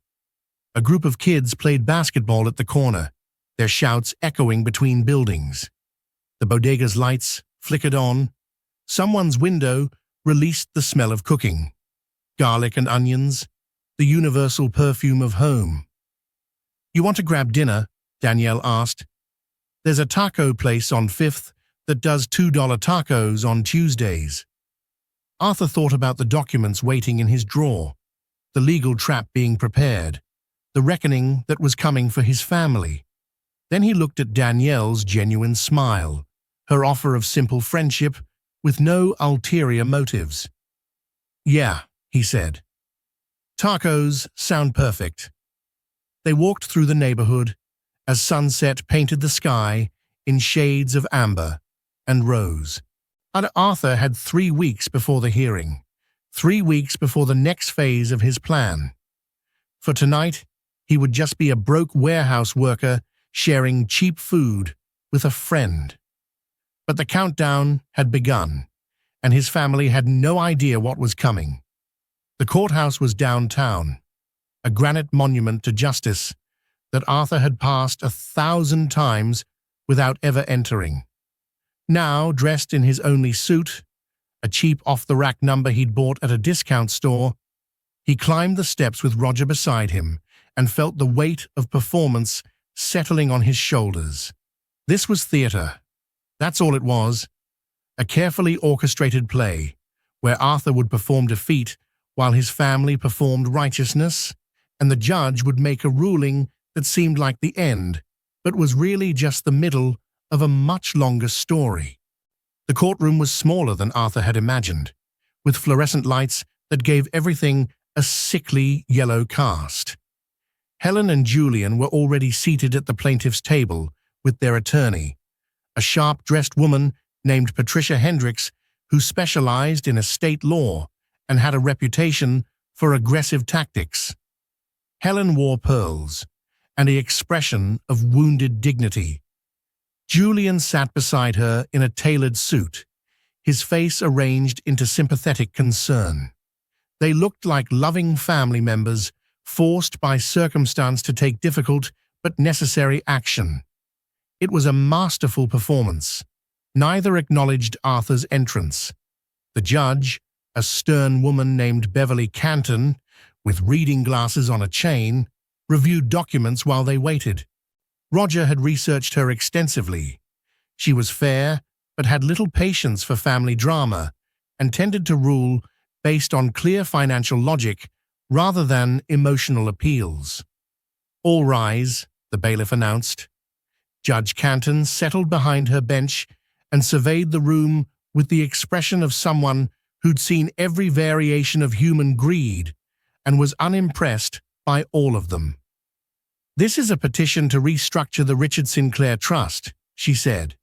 A group of kids played basketball at the corner, their shouts echoing between buildings. The bodega's lights flickered on. Someone's window released the smell of cooking. Garlic and onions, the universal perfume of home. "You want to grab dinner?" Danielle asked. "There's a taco place on 5th that does $2 tacos on Tuesdays." Arthur thought about the documents waiting in his drawer, the legal trap being prepared, the reckoning that was coming for his family. Then he looked at Danielle's genuine smile, her offer of simple friendship with no ulterior motives. "Yeah," he said. Tacos sound perfect. They walked through the neighborhood as sunset painted the sky in shades of amber and rose. And Arthur had 3 weeks before the hearing, 3 weeks before the next phase of his plan. For tonight, he would just be a broke warehouse worker sharing cheap food with a friend. But the countdown had begun, and his family had no idea what was coming. The courthouse was downtown, a granite monument to justice that Arthur had passed 1,000 times without ever entering. Now, dressed in his only suit, a cheap off-the-rack number he'd bought at a discount store, he climbed the steps with Roger beside him and felt the weight of performance settling on his shoulders. This was theater. That's all it was. A carefully orchestrated play, where Arthur would perform defeat while his family performed righteousness, and the judge would make a ruling that seemed like the end, but was really just the middle of a much longer story. The courtroom was smaller than Arthur had imagined, with fluorescent lights that gave everything a sickly yellow cast. Helen and Julian were already seated at the plaintiff's table with their attorney, a sharp-dressed woman named Patricia Hendricks who specialized in estate law and had a reputation for aggressive tactics. Helen wore pearls and an expression of wounded dignity. Julian sat beside her in a tailored suit, his face arranged into sympathetic concern. They looked like loving family members forced by circumstance to take difficult but necessary action. It was a masterful performance. Neither acknowledged Arthur's entrance. The judge, a stern woman named Beverly Canton, with reading glasses on a chain, reviewed documents while they waited. Roger had researched her extensively. She was fair, but had little patience for family drama and tended to rule based on clear financial logic rather than emotional appeals. "All rise," the bailiff announced. Judge Canton settled behind her bench and surveyed the room with the expression of someone who'd seen every variation of human greed and was unimpressed by all of them. "This is a petition to restructure the Richard Sinclair Trust," she said.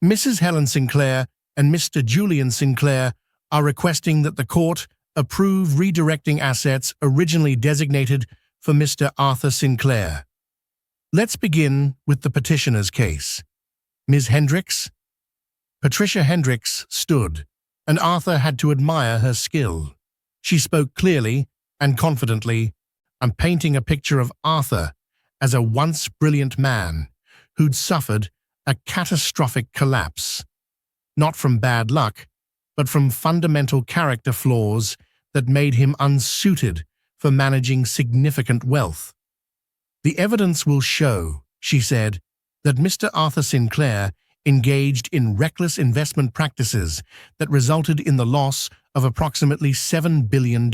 "Mrs. Helen Sinclair and Mr. Julian Sinclair are requesting that the court approve redirecting assets originally designated for Mr. Arthur Sinclair. Let's begin with the petitioner's case. Ms. Hendricks?" Patricia Hendricks stood, and Arthur had to admire her skill. She spoke clearly and confidently, and painting a picture of Arthur as a once brilliant man who'd suffered a catastrophic collapse, not from bad luck, but from fundamental character flaws that made him unsuited for managing significant wealth. "The evidence will show," she said, "that Mr. Arthur Sinclair engaged in reckless investment practices that resulted in the loss of approximately $7 billion.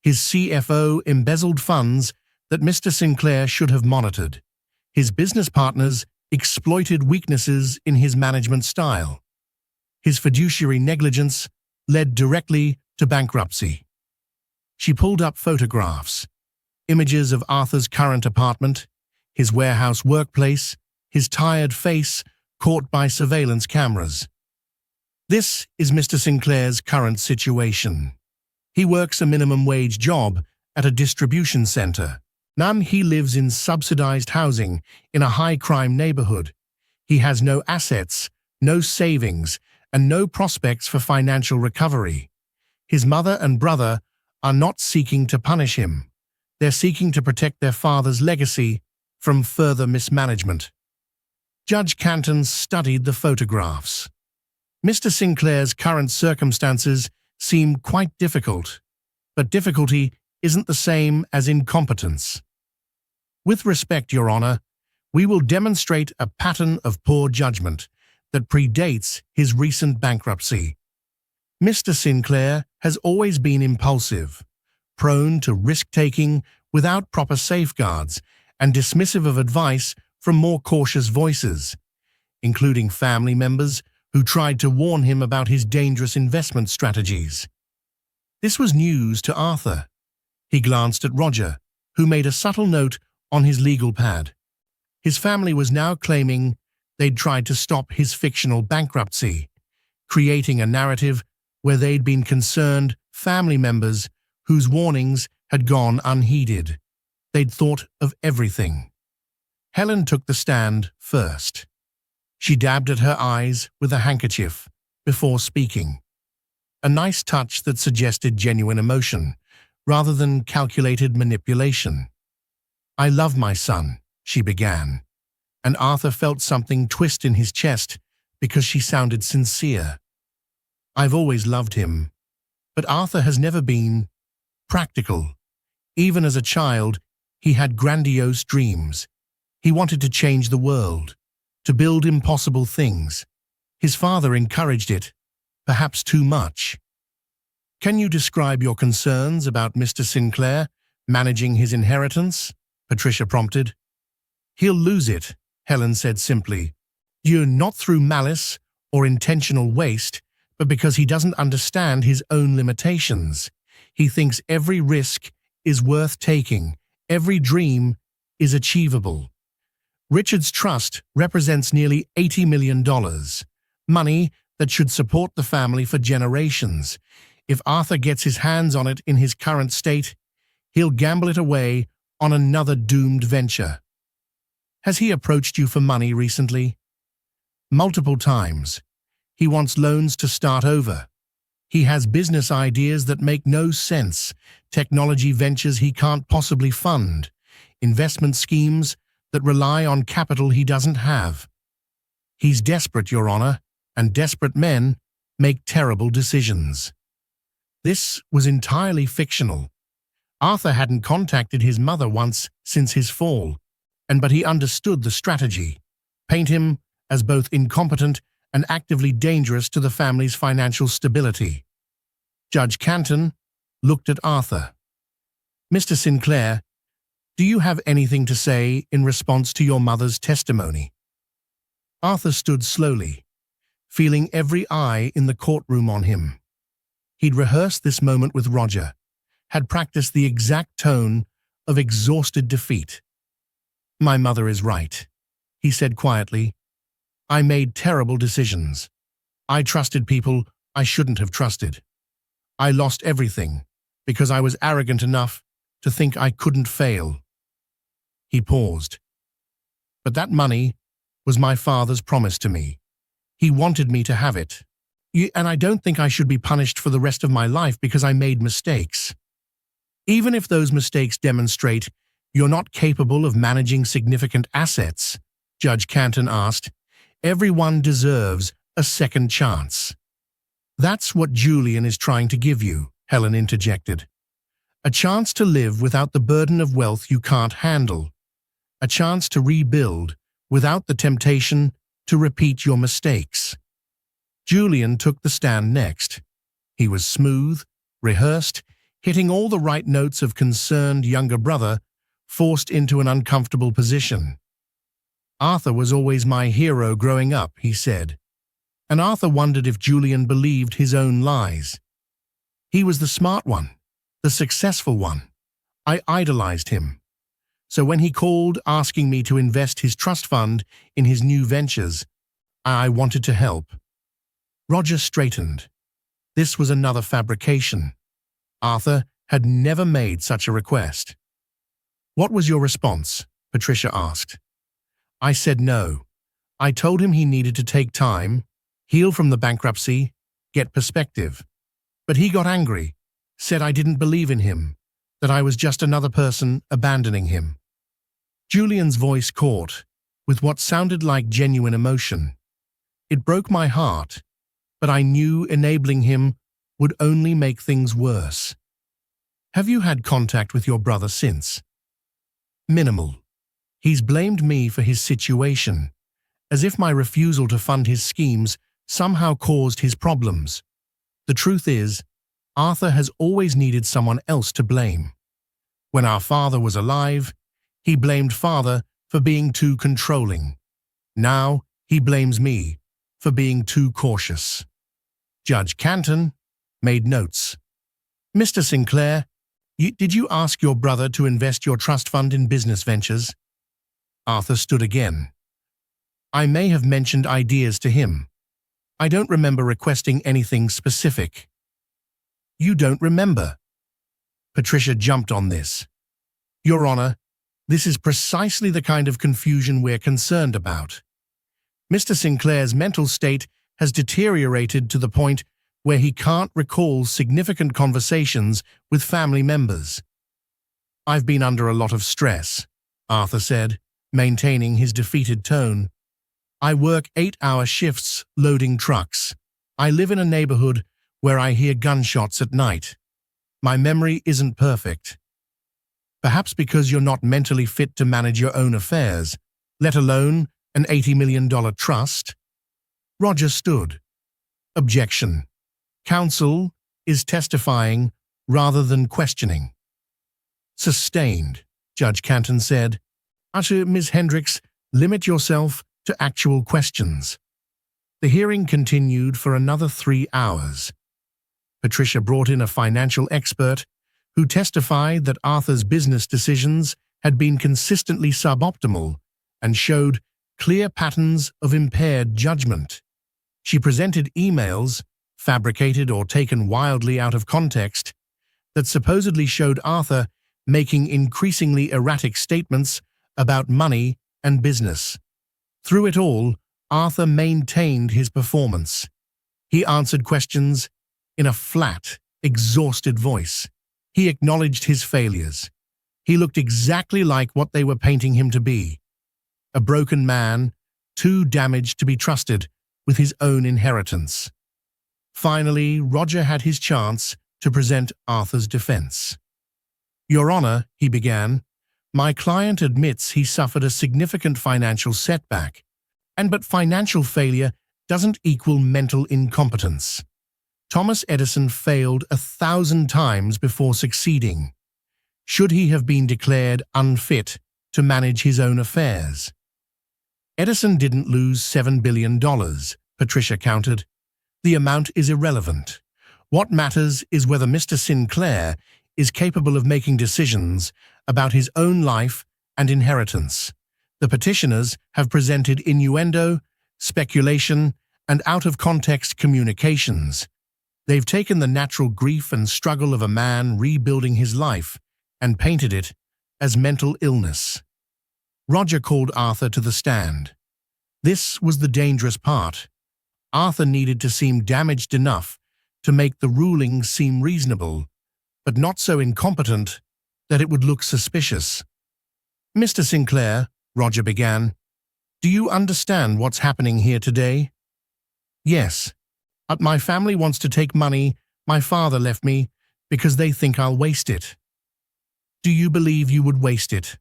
His CFO embezzled funds that Mr. Sinclair should have monitored. His business partners exploited weaknesses in his management style. His fiduciary negligence led directly to bankruptcy." She pulled up photographs, images of Arthur's current apartment, his warehouse workplace, his tired face caught by surveillance cameras. "This is Mr. Sinclair's current situation. He works a minimum wage job at a distribution center. He lives in subsidized housing in a high-crime neighborhood. He has no assets, no savings, and no prospects for financial recovery. His mother and brother are not seeking to punish him. They're seeking to protect their father's legacy from further mismanagement." Judge Canton studied the photographs. Mr. Sinclair's current circumstances seem quite difficult, but difficulty isn't the same as incompetence. "With respect, Your Honor, we will demonstrate a pattern of poor judgment that predates his recent bankruptcy. Mr. Sinclair has always been impulsive, prone to risk-taking without proper safeguards, and dismissive of advice from more cautious voices, including family members who tried to warn him about his dangerous investment strategies. This was news to Arthur. He glanced at Roger, who made a subtle note on his legal pad. His family was now claiming they'd tried to stop his fictional bankruptcy, creating a narrative where they'd been concerned family members whose warnings had gone unheeded. They'd thought of everything. Helen took the stand first. She dabbed at her eyes with a handkerchief before speaking, a nice touch that suggested genuine emotion rather than calculated manipulation. "I love my son," she began, and Arthur felt something twist in his chest because she sounded sincere. "I've always loved him, but Arthur has never been practical. Even as a child, he had grandiose dreams. He wanted to change the world, to build impossible things. His father encouraged it, perhaps too much." "Can you describe your concerns about Mr. Sinclair managing his inheritance?" Patricia prompted. "He'll lose it," Helen said simply. Not through malice or intentional waste, but because he doesn't understand his own limitations. He thinks every risk is worth taking, every dream is achievable. Richard's trust represents nearly $80 million, money that should support the family for generations. If Arthur gets his hands on it in his current state, he'll gamble it away on another doomed venture. "Has he approached you for money recently?" "Multiple times. He wants loans to start over. He has business ideas that make no sense, technology ventures he can't possibly fund, investment schemes that rely on capital he doesn't have. He's desperate, Your Honor, and desperate men make terrible decisions." This was entirely fictional. Arthur hadn't contacted his mother once since his fall, but he understood the strategy: paint him as both incompetent and actively dangerous to the family's financial stability. Judge Canton looked at Arthur. "Mr. Sinclair, do you have anything to say in response to your mother's testimony?" Arthur stood slowly, feeling every eye in the courtroom on him. He'd rehearsed this moment with Roger, had practiced the exact tone of exhausted defeat. "My mother is right," he said quietly. "I made terrible decisions. I trusted people I shouldn't have trusted. I lost everything because I was arrogant enough to think I couldn't fail." He paused. "But that money was my father's promise to me. He wanted me to have it. And I don't think I should be punished for the rest of my life because I made mistakes. Even if those mistakes demonstrate you're not capable of managing significant assets," Judge Canton asked, "everyone deserves a second chance." "That's what Julian is trying to give you," Helen interjected. "A chance to live without the burden of wealth you can't handle. A chance to rebuild without the temptation to repeat your mistakes." Julian took the stand next. He was smooth, rehearsed, hitting all the right notes of concerned younger brother forced into an uncomfortable position. "Arthur was always my hero growing up," he said, and Arthur wondered if Julian believed his own lies. "He was the smart one, the successful one. I idolized him. So when he called asking me to invest his trust fund in his new ventures, I wanted to help." Roger straightened. This was another fabrication. Arthur had never made such a request. "What was your response?" Patricia asked. "I said no. I told him he needed to take time, heal from the bankruptcy, get perspective. But he got angry, said I didn't believe in him, that I was just another person abandoning him." Julian's voice caught, with what sounded like genuine emotion. "It broke my heart, but I knew enabling him would only make things worse." "Have you had contact with your brother since?" "Minimal. He's blamed me for his situation, as if my refusal to fund his schemes somehow caused his problems. The truth is, Arthur has always needed someone else to blame. When our father was alive, he blamed father for being too controlling. Now he blames me for being too cautious." Judge Canton made notes. "Mr. Sinclair, Did you ask your brother to invest your trust fund in business ventures? Arthur stood again. I may have mentioned ideas to him. I don't remember requesting anything specific. You don't remember? Patricia jumped on this. Your Honor, this is precisely the kind of confusion we're concerned about. Mr. Sinclair's mental state has deteriorated to the point where he can't recall significant conversations with family members. I've been under a lot of stress, Arthur said, maintaining his defeated tone. I work 8-hour shifts loading trucks. I live in a neighborhood where I hear gunshots at night. My memory isn't perfect. Perhaps because you're not mentally fit to manage your own affairs, let alone an $80 million trust? Roger stood. Objection. Counsel is testifying rather than questioning. Sustained, Judge Canton said. Ms. Hendricks, limit yourself to actual questions. The hearing continued for another 3 hours. Patricia brought in a financial expert who testified that Arthur's business decisions had been consistently suboptimal and showed clear patterns of impaired judgment. She presented emails, fabricated or taken wildly out of context, that supposedly showed Arthur making increasingly erratic statements about money and business. Through it all, Arthur maintained his performance. He answered questions in a flat, exhausted voice. He acknowledged his failures. He looked exactly like what they were painting him to be. A broken man, too damaged to be trusted with his own inheritance. Finally, Roger had his chance to present Arthur's defense. Your Honor, he began, my client admits he suffered a significant financial setback, but financial failure doesn't equal mental incompetence. Thomas Edison failed 1,000 times before succeeding. Should he have been declared unfit to manage his own affairs? Edison didn't lose $7 billion, Patricia countered. The amount is irrelevant. What matters is whether Mr. Sinclair is capable of making decisions about his own life and inheritance. The petitioners have presented innuendo, speculation, and out-of-context communications. They've taken the natural grief and struggle of a man rebuilding his life and painted it as mental illness. Roger called Arthur to the stand. This was the dangerous part. Arthur needed to seem damaged enough to make the ruling seem reasonable, but not so incompetent that it would look suspicious. Mr. Sinclair, Roger began, do you understand what's happening here today? Yes. My family wants to take money my father left me because they think I'll waste it. Do you believe you would waste it?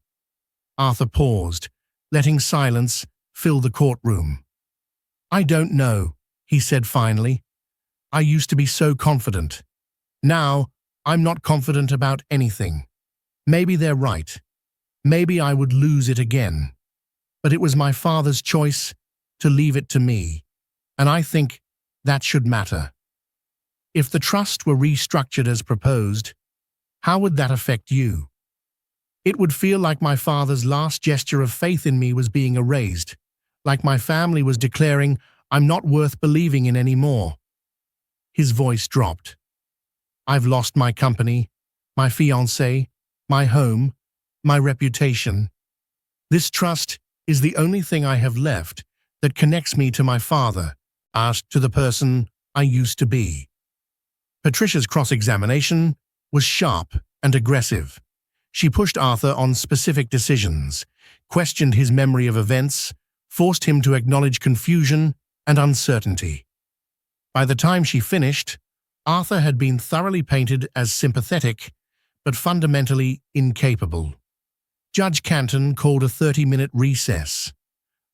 Arthur paused, letting silence fill the courtroom. I don't know, he said finally. I used to be so confident. Now, I'm not confident about anything. Maybe they're right. Maybe I would lose it again. But it was my father's choice to leave it to me, and I think that should matter. If the trust were restructured as proposed, how would that affect you? It would feel like my father's last gesture of faith in me was being erased, like my family was declaring I'm not worth believing in anymore. His voice dropped. I've lost my company, my fiancée, my home, my reputation. This trust is the only thing I have left that connects me to my father, to the person I used to be. Patricia's cross-examination was sharp and aggressive. She pushed Arthur on specific decisions, questioned his memory of events, forced him to acknowledge confusion and uncertainty. By the time she finished, Arthur had been thoroughly painted as sympathetic, but fundamentally incapable. Judge Canton called a 30-minute recess.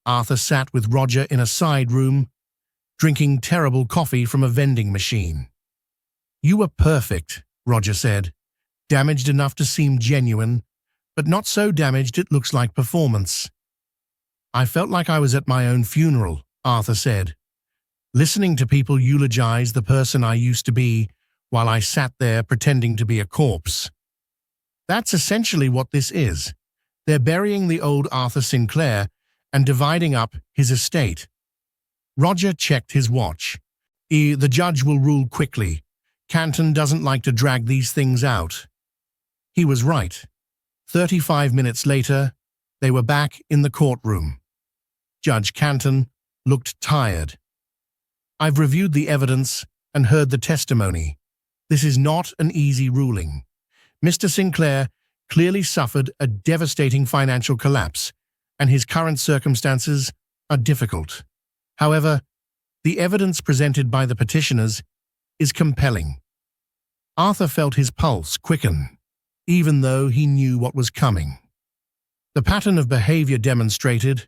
Arthur sat with Roger in a side room, drinking terrible coffee from a vending machine. You were perfect, Roger said. Damaged enough to seem genuine, but not so damaged it looks like performance. I felt like I was at my own funeral, Arthur said. Listening to people eulogize the person I used to be while I sat there pretending to be a corpse. That's essentially what this is. They're burying the old Arthur Sinclair and dividing up his estate. Roger checked his watch. The judge will rule quickly. Canton doesn't like to drag these things out. He was right. 35 minutes later, they were back in the courtroom. Judge Canton looked tired. I've reviewed the evidence and heard the testimony. This is not an easy ruling. Mr. Sinclair clearly suffered a devastating financial collapse, and his current circumstances are difficult. However, the evidence presented by the petitioners is compelling. Arthur felt his pulse quicken, even though he knew what was coming. The pattern of behavior demonstrated,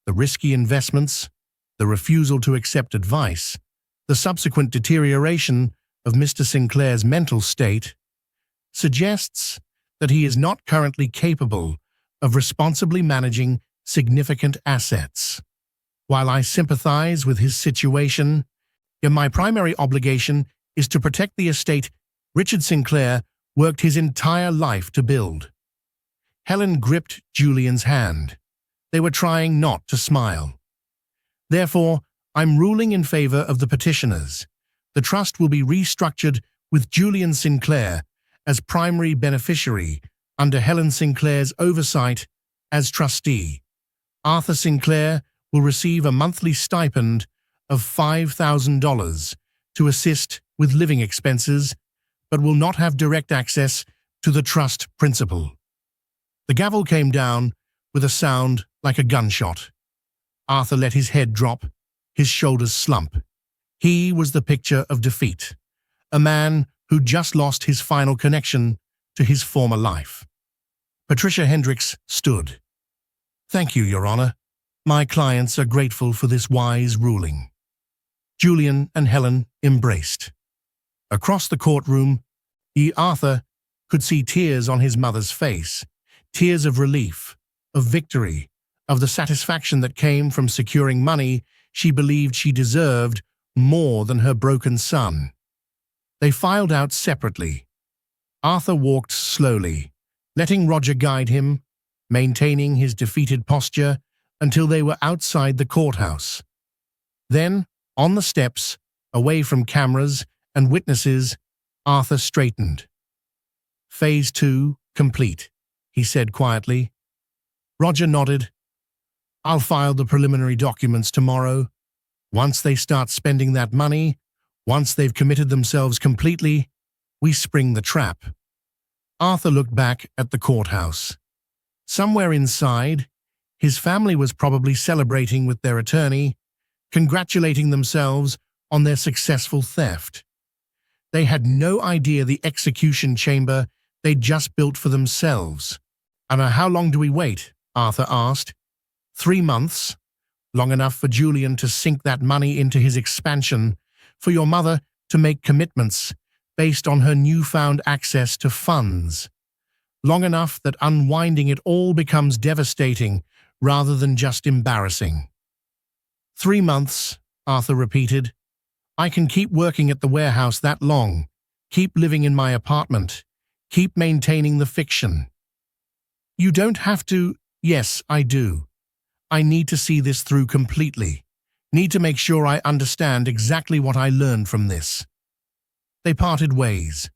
the risky investments, the refusal to accept advice, the subsequent deterioration of Mr. Sinclair's mental state, suggests that he is not currently capable of responsibly managing significant assets. While I sympathize with his situation, my primary obligation is to protect the estate Richard Sinclair worked his entire life to build. Helen gripped Julian's hand. They were trying not to smile. Therefore, I'm ruling in favor of the petitioners. The trust will be restructured with Julian Sinclair as primary beneficiary under Helen Sinclair's oversight as trustee. Arthur Sinclair will receive a monthly stipend of $5,000 to assist with living expenses, but will not have direct access to the trust principal. The gavel came down with a sound like a gunshot. Arthur let his head drop, his shoulders slump. He was the picture of defeat, a man who just lost his final connection to his former life. Patricia Hendricks stood. Thank you, Your Honor. My clients are grateful for this wise ruling. Julian and Helen embraced. Across the courtroom, Arthur could see tears on his mother's face, tears of relief, of victory, of the satisfaction that came from securing money she believed she deserved more than her broken son. They filed out separately. Arthur walked slowly, letting Roger guide him, maintaining his defeated posture until they were outside the courthouse. Then, on the steps, away from cameras and witnesses, Arthur straightened. Phase 2 complete, he said quietly. Roger nodded. I'll file the preliminary documents tomorrow. Once they start spending that money, once they've committed themselves completely, we spring the trap. Arthur looked back at the courthouse. Somewhere inside, his family was probably celebrating with their attorney, congratulating themselves on their successful theft. They had no idea the execution chamber they'd just built for themselves. And how long do we wait? Arthur asked. 3 months. Long enough for Julian to sink that money into his expansion, for your mother to make commitments based on her newfound access to funds. Long enough that unwinding it all becomes devastating rather than just embarrassing. 3 months, Arthur repeated. I can keep working at the warehouse that long, keep living in my apartment, keep maintaining the fiction. You don't have to. Yes, I do. I need to see this through completely. Need to make sure I understand exactly what I learned from this. They parted ways.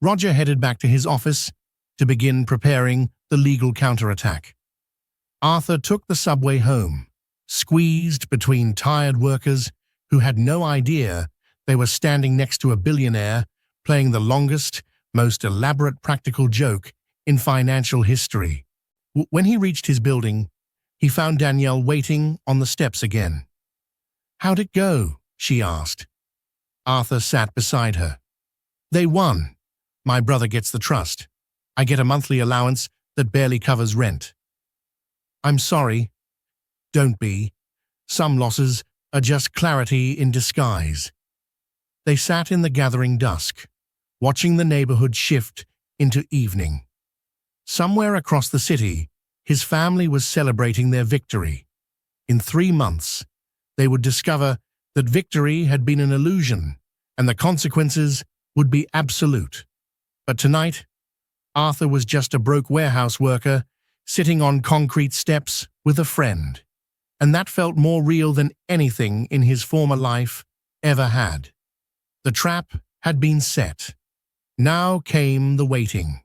Roger headed back to his office to begin preparing the legal counterattack. Arthur took the subway home, squeezed between tired workers who had no idea they were standing next to a billionaire playing the longest, most elaborate practical joke in financial history. When he reached his building, he found Danielle waiting on the steps again. How'd it go? She asked. Arthur sat beside her. They won. My brother gets the trust. I get a monthly allowance that barely covers rent. I'm sorry. Don't be. Some losses are just clarity in disguise. They sat in the gathering dusk, watching the neighborhood shift into evening. Somewhere across the city, his family was celebrating their victory. In 3 months, they would discover that victory had been an illusion, and the consequences would be absolute. But tonight, Arthur was just a broke warehouse worker, sitting on concrete steps with a friend. And that felt more real than anything in his former life ever had. The trap had been set. Now came the waiting.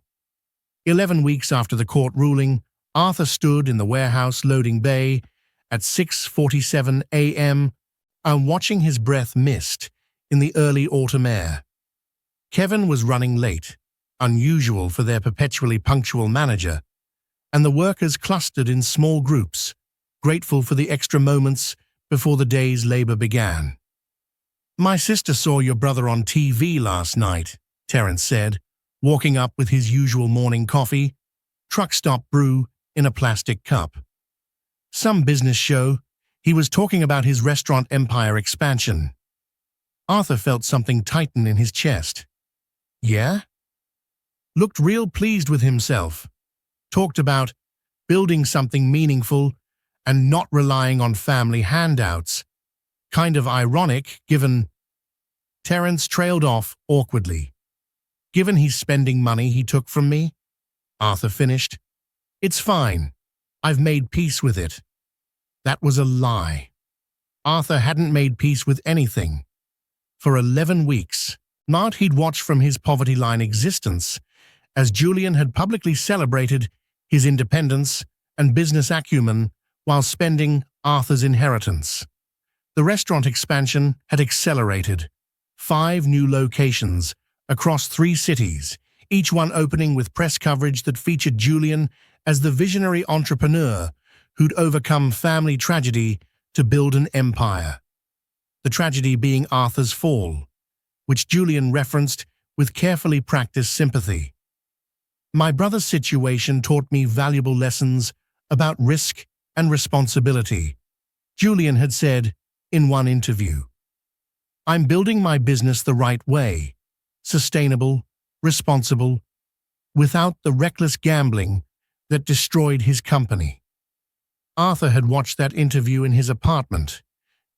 11 weeks after the court ruling, Arthur stood in the warehouse loading bay at 6:47 a.m. and watching his breath mist in the early autumn air. Kevin was running late, unusual for their perpetually punctual manager, and the workers clustered in small groups, grateful for the extra moments before the day's labor began. "My sister saw your brother on TV last night," Terence said, walking up with his usual morning coffee, truck stop brew in a plastic cup. "Some business show. He was talking about his restaurant empire expansion." Arthur felt something tighten in his chest. "Yeah?" Looked real pleased with himself. Talked about building something meaningful and not relying on family handouts. Kind of ironic, given... Terence trailed off awkwardly. "Given he's spending money he took from me?" Arthur finished. "It's fine. I've made peace with it." That was a lie. Arthur hadn't made peace with anything. For 11 weeks, not he'd watched from his poverty line existence, as Julian had publicly celebrated his independence and business acumen while spending Arthur's inheritance. The restaurant expansion had accelerated. 5 new locations across 3 cities, each one opening with press coverage that featured Julian as the visionary entrepreneur who'd overcome family tragedy to build an empire. The tragedy being Arthur's fall, which Julian referenced with carefully practiced sympathy. "My brother's situation taught me valuable lessons about risk and responsibility," Julian had said in one interview. "I'm building my business the right way, sustainable, responsible, without the reckless gambling that destroyed his company." Arthur had watched that interview in his apartment,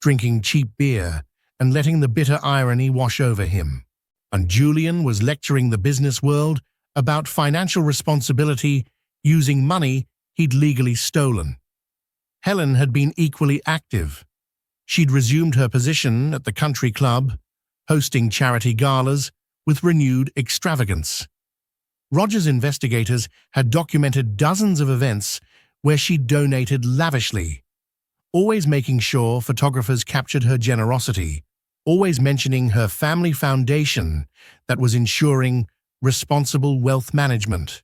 drinking cheap beer and letting the bitter irony wash over him. And Julian was lecturing the business world about financial responsibility using money he'd legally stolen. Helen had been equally active. She'd resumed her position at the country club, hosting charity galas with renewed extravagance. Roger's investigators had documented dozens of events where she donated lavishly, always making sure photographers captured her generosity, always mentioning her family foundation that was ensuring responsible wealth management.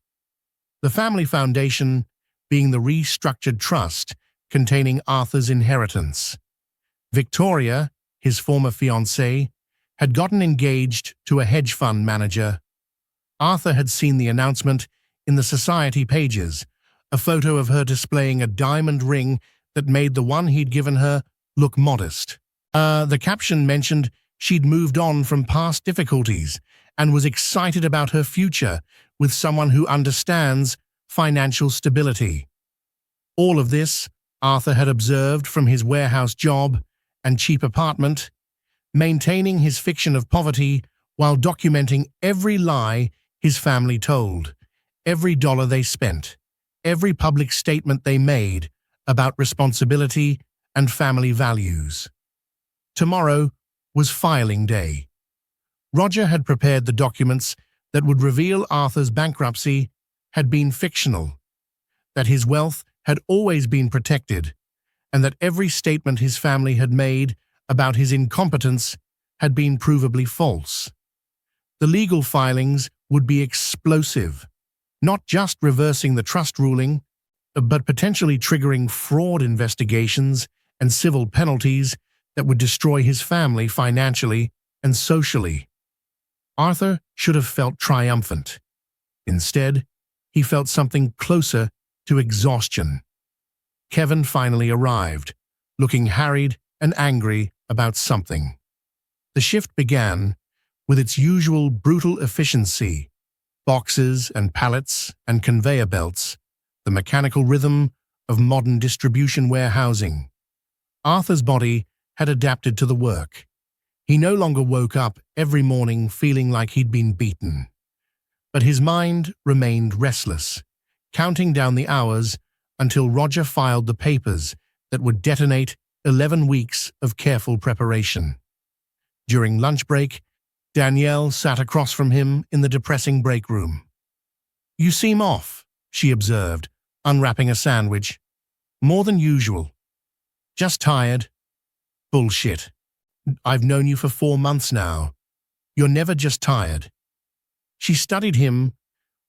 The family foundation being the restructured trust containing Arthur's inheritance. Victoria, his former fiancée, had gotten engaged to a hedge fund manager. Arthur had seen the announcement in the society pages, a photo of her displaying a diamond ring that made the one he'd given her look modest. The caption mentioned she'd moved on from past difficulties and was excited about her future with someone who understands financial stability. All of this Arthur had observed from his warehouse job and cheap apartment, maintaining his fiction of poverty while documenting every lie his family told, every dollar they spent, every public statement they made about responsibility and family values. Tomorrow was filing day. Roger had prepared the documents that would reveal Arthur's bankruptcy had been fictional, that his wealth had always been protected, and that every statement his family had made about his incompetence had been provably false. The legal filings would be explosive, not just reversing the trust ruling, but potentially triggering fraud investigations and civil penalties that would destroy his family financially and socially. Arthur should have felt triumphant. Instead, he felt something closer to exhaustion. Kevin finally arrived, looking harried and angry about something. The shift began with its usual brutal efficiency, boxes and pallets and conveyor belts, the mechanical rhythm of modern distribution warehousing. Arthur's body had adapted to the work. He no longer woke up every morning feeling like he'd been beaten. But his mind remained restless, counting down the hours until Roger filed the papers that would detonate 11 weeks of careful preparation. During lunch break, Danielle sat across from him in the depressing break room. "You seem off," she observed, unwrapping a sandwich. "More than usual." "Just tired." "Bullshit. I've known you for 4 months now. You're never just tired." She studied him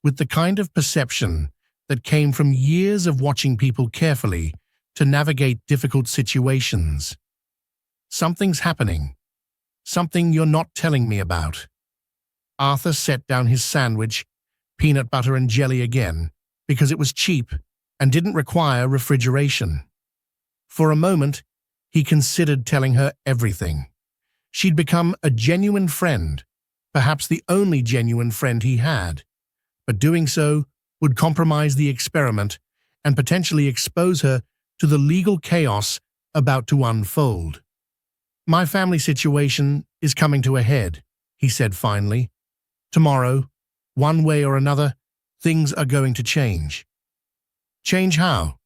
with the kind of perception that came from years of watching people carefully to navigate difficult situations. "Something's happening. Something you're not telling me about." Arthur set down his sandwich, peanut butter and jelly again, because it was cheap and didn't require refrigeration. For a moment, he considered telling her everything. She'd become a genuine friend, perhaps the only genuine friend he had, but doing so would compromise the experiment and potentially expose her to the legal chaos about to unfold. "My family situation is coming to a head," he said finally. "Tomorrow, one way or another, things are going to change." "Change how?"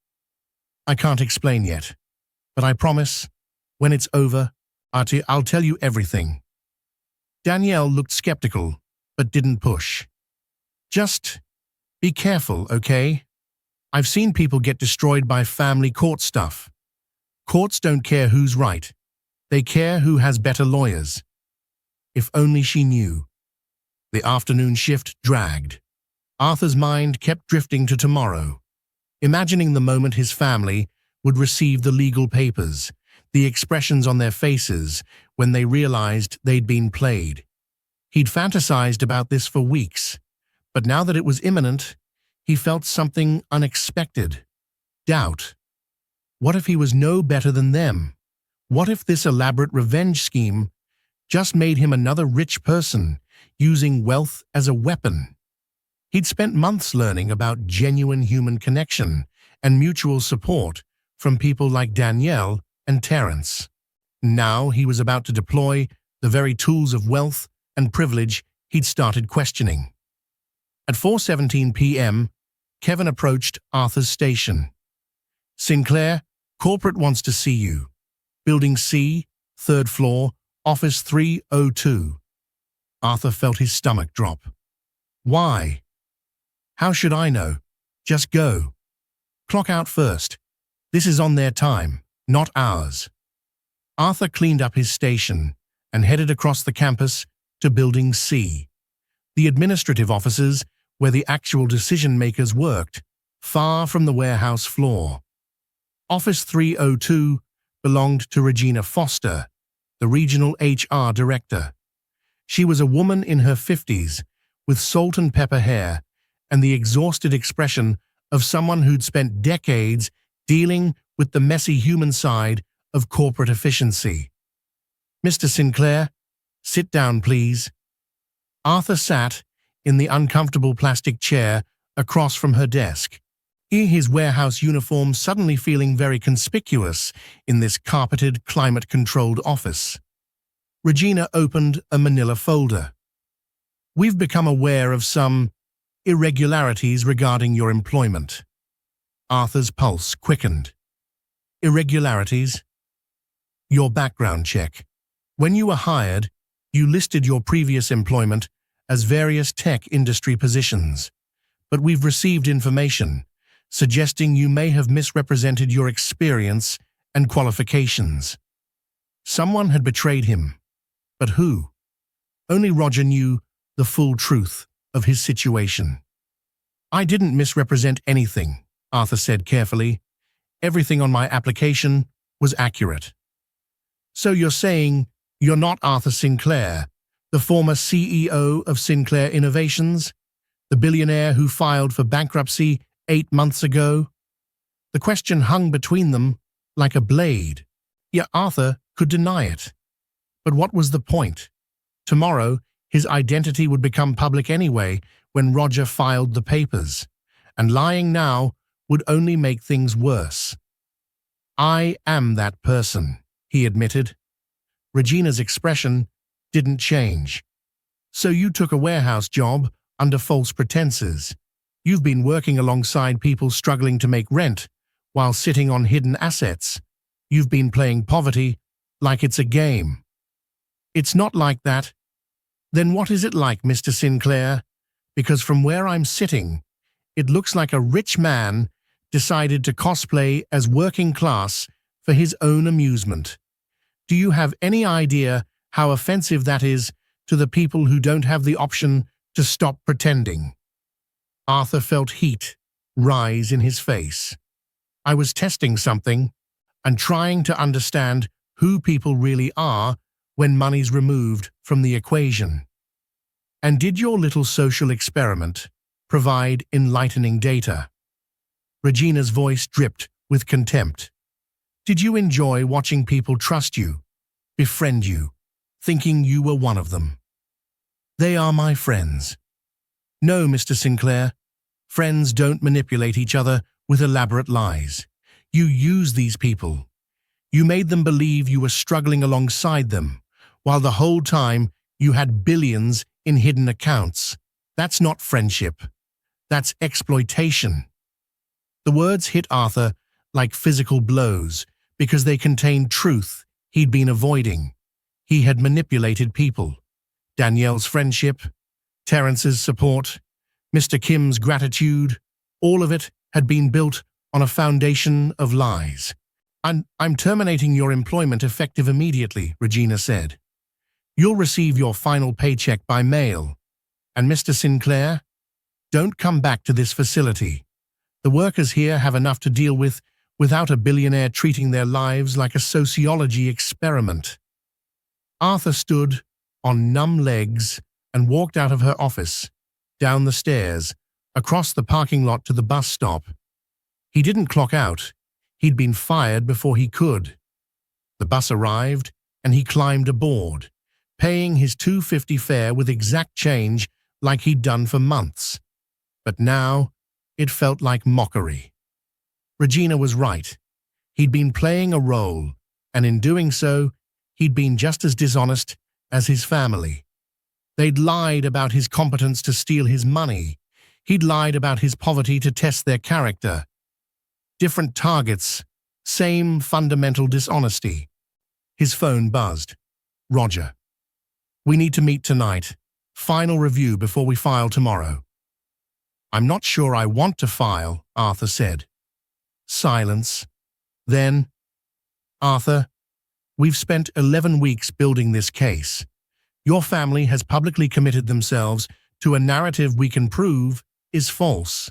"I can't explain yet, but I promise, when it's over, I'll tell you everything." Danielle looked skeptical, but didn't push. "Just be careful, okay? I've seen people get destroyed by family court stuff. Courts don't care who's right. They care who has better lawyers." If only she knew. The afternoon shift dragged. Arthur's mind kept drifting to tomorrow, imagining the moment his family would receive the legal papers, the expressions on their faces when they realized they'd been played. He'd fantasized about this for weeks, but now that it was imminent, he felt something unexpected. Doubt. What if he was no better than them? What if this elaborate revenge scheme just made him another rich person, using wealth as a weapon? He'd spent months learning about genuine human connection and mutual support from people like Danielle and Terence. Now he was about to deploy the very tools of wealth and privilege he'd started questioning. At 4:17 p.m., Kevin approached Arthur's station. "Sinclair, corporate wants to see you. Building C, 3rd floor, office 302. Arthur felt his stomach drop. "Why?" "How should I know? Just go. Clock out first. This is on their time, not ours." Arthur cleaned up his station and headed across the campus to Building C, the administrative offices where the actual decision-makers worked, far from the warehouse floor. Office 302 belonged to Regina Foster, the regional HR director. She was a woman in her 50s, with salt and pepper hair and the exhausted expression of someone who'd spent decades dealing with the messy human side of corporate efficiency. "Mr. Sinclair, sit down, please." Arthur sat in the uncomfortable plastic chair across from her desk, his warehouse uniform suddenly feeling very conspicuous in this carpeted, climate-controlled office. Regina opened a manila folder. "We've become aware of some irregularities regarding your employment." Arthur's pulse quickened. "Irregularities?" "Your background check. When you were hired, you listed your previous employment as various tech industry positions, but we've received information suggesting you may have misrepresented your experience and qualifications. Someone had betrayed him, but who? Only Roger knew the full truth of his situation. "I didn't misrepresent anything," Arthur said carefully. "Everything on my application was accurate." "So you're saying you're not Arthur Sinclair, the former CEO of Sinclair Innovations, the billionaire who filed for bankruptcy 8 months ago?" The question hung between them like a blade. Yet Arthur could deny it. But what was the point? Tomorrow, his identity would become public anyway when Roger filed the papers, and lying now would only make things worse. "I am that person," he admitted. Regina's expression didn't change. "So you took a warehouse job under false pretenses. You've been working alongside people struggling to make rent while sitting on hidden assets. You've been playing poverty like it's a game. It's not like that. Then what is it like, Mr. Sinclair? Because from where I'm sitting, it looks like a rich man decided to cosplay as working class for his own amusement. Do you have any idea how offensive that is to the people who don't have the option to stop pretending? Arthur felt heat rise in his face. I was testing something and trying to understand who people really are when money's removed from the equation. And did your little social experiment provide enlightening data? Regina's voice dripped with contempt. Did you enjoy watching people trust you, befriend you, thinking you were one of them? They are my friends. No, Mr. Sinclair, friends don't manipulate each other with elaborate lies. You use these people. You made them believe you were struggling alongside them, while the whole time you had billions in hidden accounts. That's not friendship. That's exploitation. The words hit Arthur like physical blows because they contained truth he'd been avoiding. He had manipulated people. Danielle's friendship, Terrence's support, Mr. Kim's gratitude, all of it had been built on a foundation of lies. I'm terminating your employment effective immediately, Regina said. You'll receive your final paycheck by mail. And Mr. Sinclair, don't come back to this facility. The workers here have enough to deal with without a billionaire treating their lives like a sociology experiment. Arthur stood on numb legs and walked out of her office, down the stairs, across the parking lot to the bus stop. He didn't clock out. He'd been fired before he could. The bus arrived, and he climbed aboard, paying his $2.50 fare with exact change like he'd done for months. But now, it felt like mockery. Regina was right. He'd been playing a role, and in doing so, he'd been just as dishonest as his family. They'd lied about his competence to steal his money. He'd lied about his poverty to test their character. Different targets, same fundamental dishonesty. His phone buzzed. Roger. We need to meet tonight. Final review before we file tomorrow. I'm not sure I want to file, Arthur said. Silence. Then, Arthur, we've spent 11 weeks building this case. Your family has publicly committed themselves to a narrative we can prove is false.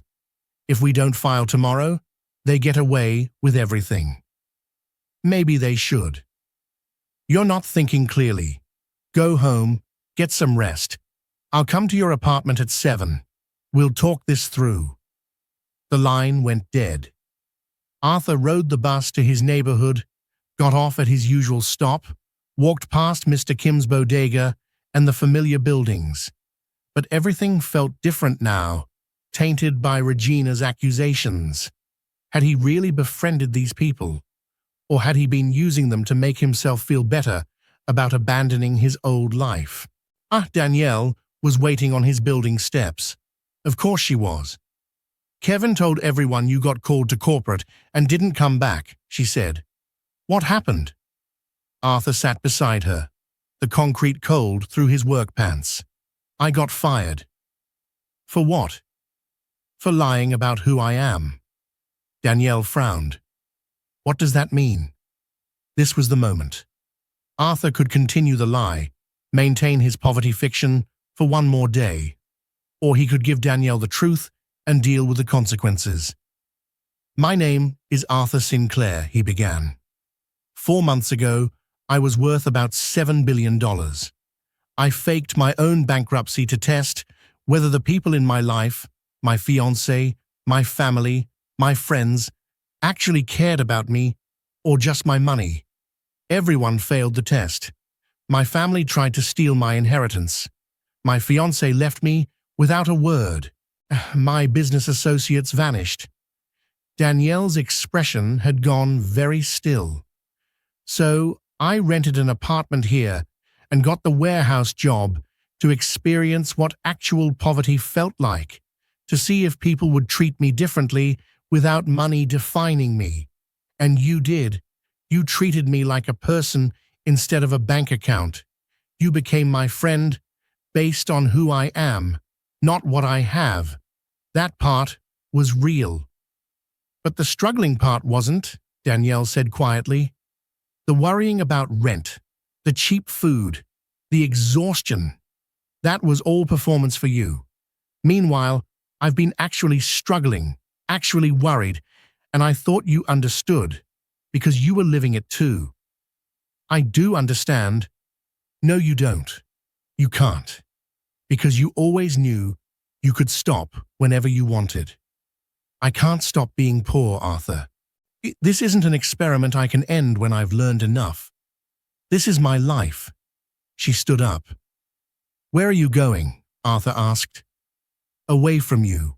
If we don't file tomorrow, they get away with everything. Maybe they should. You're not thinking clearly. Go home, get some rest. I'll come to your apartment at 7. We'll talk this through. The line went dead. Arthur rode the bus to his neighborhood, got off at his usual stop, walked past Mr. Kim's bodega and the familiar buildings. But everything felt different now, tainted by Regina's accusations. Had he really befriended these people? Or had he been using them to make himself feel better about abandoning his old life? Danielle was waiting on his building steps. Of course she was. Kevin told everyone you got called to corporate and didn't come back, she said. What happened? Arthur sat beside her, the concrete cold through his work pants. I got fired. For what? For lying about who I am. Danielle frowned. What does that mean? This was the moment. Arthur could continue the lie, maintain his poverty fiction for one more day, or he could give Danielle the truth and deal with the consequences. My name is Arthur Sinclair, he began. 4 months ago, I was worth about $7 billion. I faked my own bankruptcy to test whether the people in my life, my fiancée, my family, my friends, actually cared about me or just my money. Everyone failed the test. My family tried to steal my inheritance. My fiancée left me without a word. My business associates vanished. Danielle's expression had gone very still. So I rented an apartment here and got the warehouse job to experience what actual poverty felt like, to see if people would treat me differently without money defining me. And you did. You treated me like a person instead of a bank account. You became my friend based on who I am, not what I have. That part was real. But the struggling part wasn't, Danielle said quietly. The worrying about rent, the cheap food, the exhaustion. That was all performance for you. Meanwhile, I've been actually struggling, actually worried, and I thought you understood, because you were living it too. I do understand. No, you don't. You can't. Because you always knew you could stop whenever you wanted. I can't stop being poor, Arthur. This isn't an experiment I can end when I've learned enough. This is my life. She stood up. Where are you going? Arthur asked. Away from you.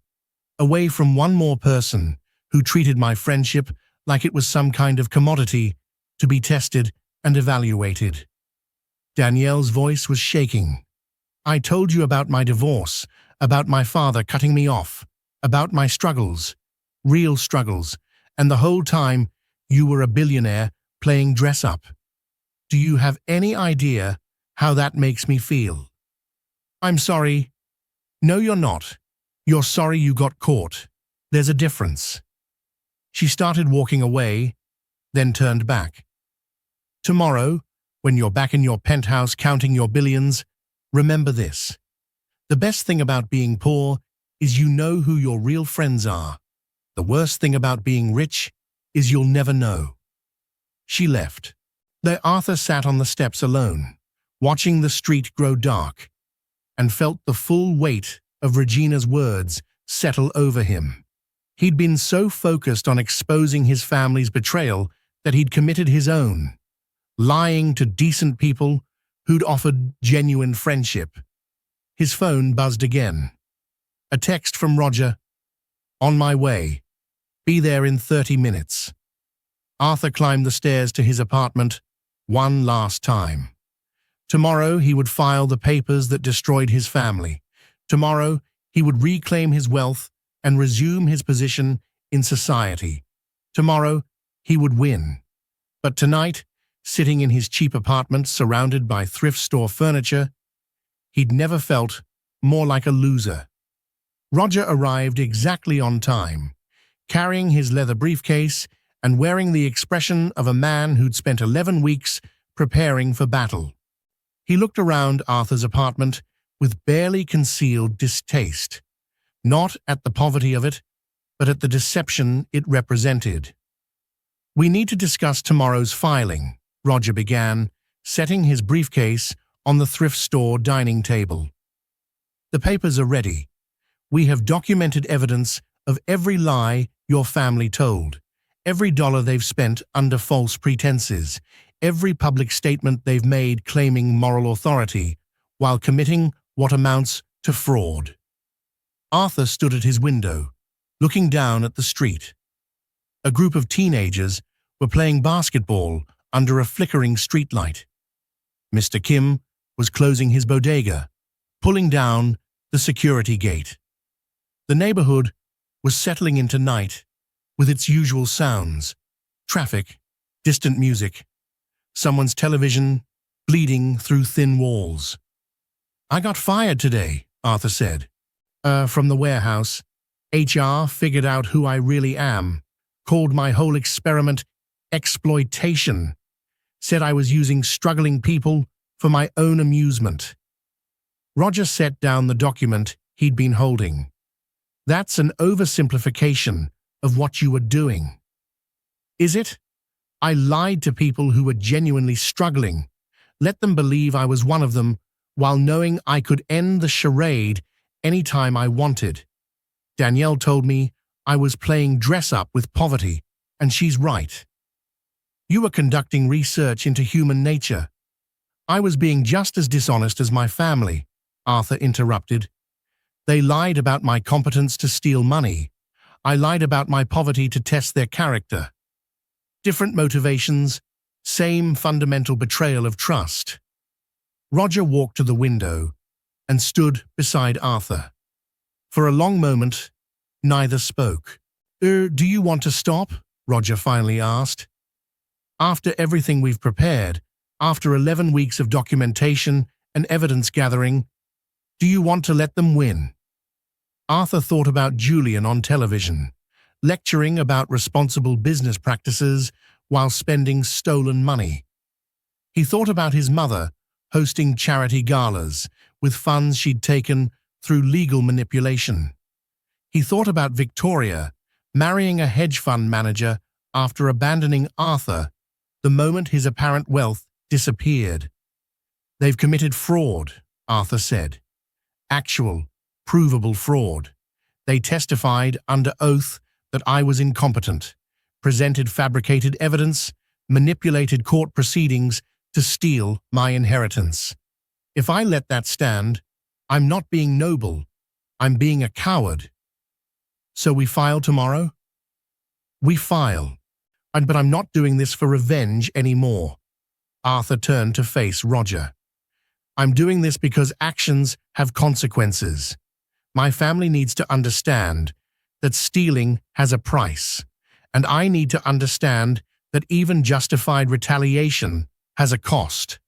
Away from one more person who treated my friendship like it was some kind of commodity to be tested and evaluated. Danielle's voice was shaking. I told you about my divorce, about my father cutting me off, about my struggles, real struggles, and the whole time you were a billionaire playing dress-up. Do you have any idea how that makes me feel? I'm sorry. No, you're not. You're sorry you got caught. There's a difference. She started walking away, then turned back. Tomorrow, when you're back in your penthouse counting your billions, remember this. The best thing about being poor is you know who your real friends are. The worst thing about being rich is you'll never know. She left. Arthur sat on the steps alone, watching the street grow dark, and felt the full weight of Regina's words settle over him. He'd been so focused on exposing his family's betrayal that he'd committed his own, lying to decent people who'd offered genuine friendship. His phone buzzed again. A text from Roger. On my way. Be there in 30 minutes. Arthur climbed the stairs to his apartment one last time. Tomorrow he would file the papers that destroyed his family. Tomorrow he would reclaim his wealth and resume his position in society. Tomorrow he would win. But tonight, sitting in his cheap apartment surrounded by thrift store furniture, he'd never felt more like a loser. Roger arrived exactly on time, carrying his leather briefcase and wearing the expression of a man who'd spent 11 weeks preparing for battle. He looked around Arthur's apartment with barely concealed distaste, not at the poverty of it, but at the deception it represented. We need to discuss tomorrow's filing, Roger began, setting his briefcase on the thrift store dining table. The papers are ready. We have documented evidence of every lie your family told, every dollar they've spent under false pretenses, every public statement they've made claiming moral authority, while committing what amounts to fraud. Arthur stood at his window, looking down at the street. A group of teenagers were playing basketball under a flickering streetlight. Mr. Kim was closing his bodega, pulling down the security gate. The neighborhood was settling into night with its usual sounds: traffic, distant music, someone's television bleeding through thin walls. I got fired today, Arthur said. From the warehouse. HR figured out who I really am, called my whole experiment exploitation, said I was using struggling people for my own amusement. Roger set down the document he'd been holding. That's an oversimplification of what you were doing. Is it? I lied to people who were genuinely struggling, let them believe I was one of them, while knowing I could end the charade anytime I wanted. Danielle told me I was playing dress-up with poverty, and she's right. You were conducting research into human nature. I was being just as dishonest as my family, Arthur interrupted. They lied about my competence to steal money. I lied about my poverty to test their character. Different motivations, same fundamental betrayal of trust. Roger walked to the window, and stood beside Arthur. For a long moment, neither spoke. Do you want to stop?" Roger finally asked. "After everything we've prepared, after 11 weeks of documentation and evidence gathering, do you want to let them win?" Arthur thought about Julian on television, lecturing about responsible business practices while spending stolen money. He thought about his mother hosting charity galas with funds she'd taken through legal manipulation. He thought about Victoria marrying a hedge fund manager after abandoning Arthur the moment his apparent wealth disappeared. "They've committed fraud," Arthur said. "Actual, provable fraud. They testified under oath that I was incompetent, presented fabricated evidence, manipulated court proceedings to steal my inheritance. If I let that stand, I'm not being noble, I'm being a coward. So we file tomorrow?" "We file. But I'm not doing this for revenge anymore." Arthur turned to face Roger. "I'm doing this because actions have consequences. My family needs to understand that stealing has a price, and I need to understand that even justified retaliation has a cost."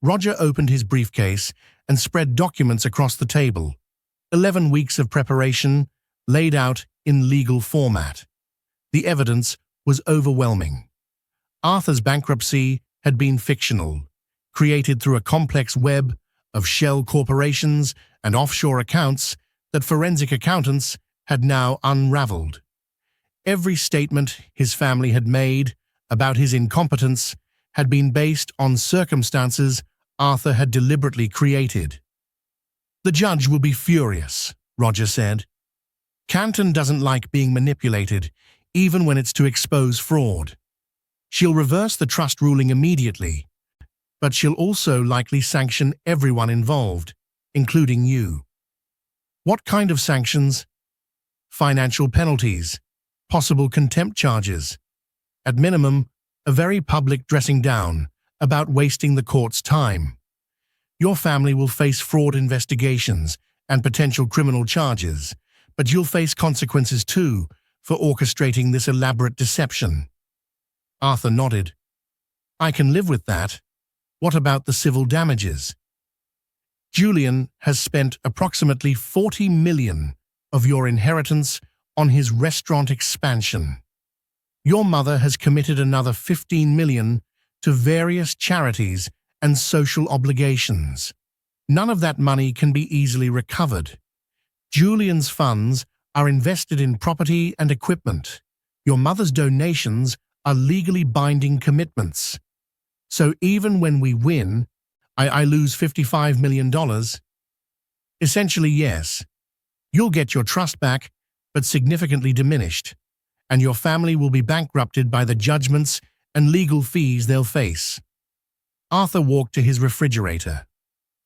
Roger opened his briefcase and spread documents across the table. 11 weeks of preparation laid out in legal format. The evidence was overwhelming. Arthur's bankruptcy had been fictional, created through a complex web of shell corporations and offshore accounts that forensic accountants had now unraveled. Every statement his family had made about his incompetence had been based on circumstances Arthur had deliberately created. "The judge will be furious," Roger said. "Canton doesn't like being manipulated, even when it's to expose fraud. She'll reverse the trust ruling immediately, but she'll also likely sanction everyone involved, including you." "What kind of sanctions?" "Financial penalties, possible contempt charges. At minimum, a very public dressing down about wasting the court's time. Your family will face fraud investigations and potential criminal charges, but you'll face consequences too for orchestrating this elaborate deception." Arthur nodded. "I can live with that. What about the civil damages?" "Julian has spent approximately $40 million of your inheritance on his restaurant expansion. Your mother has committed another $15 million to various charities and social obligations. None of that money can be easily recovered. Julian's funds are invested in property and equipment. Your mother's donations are legally binding commitments. So even when we win, I lose $55 million? Essentially, yes. You'll get your trust back, but significantly diminished, and your family will be bankrupted by the judgments and legal fees they'll face." Arthur walked to his refrigerator,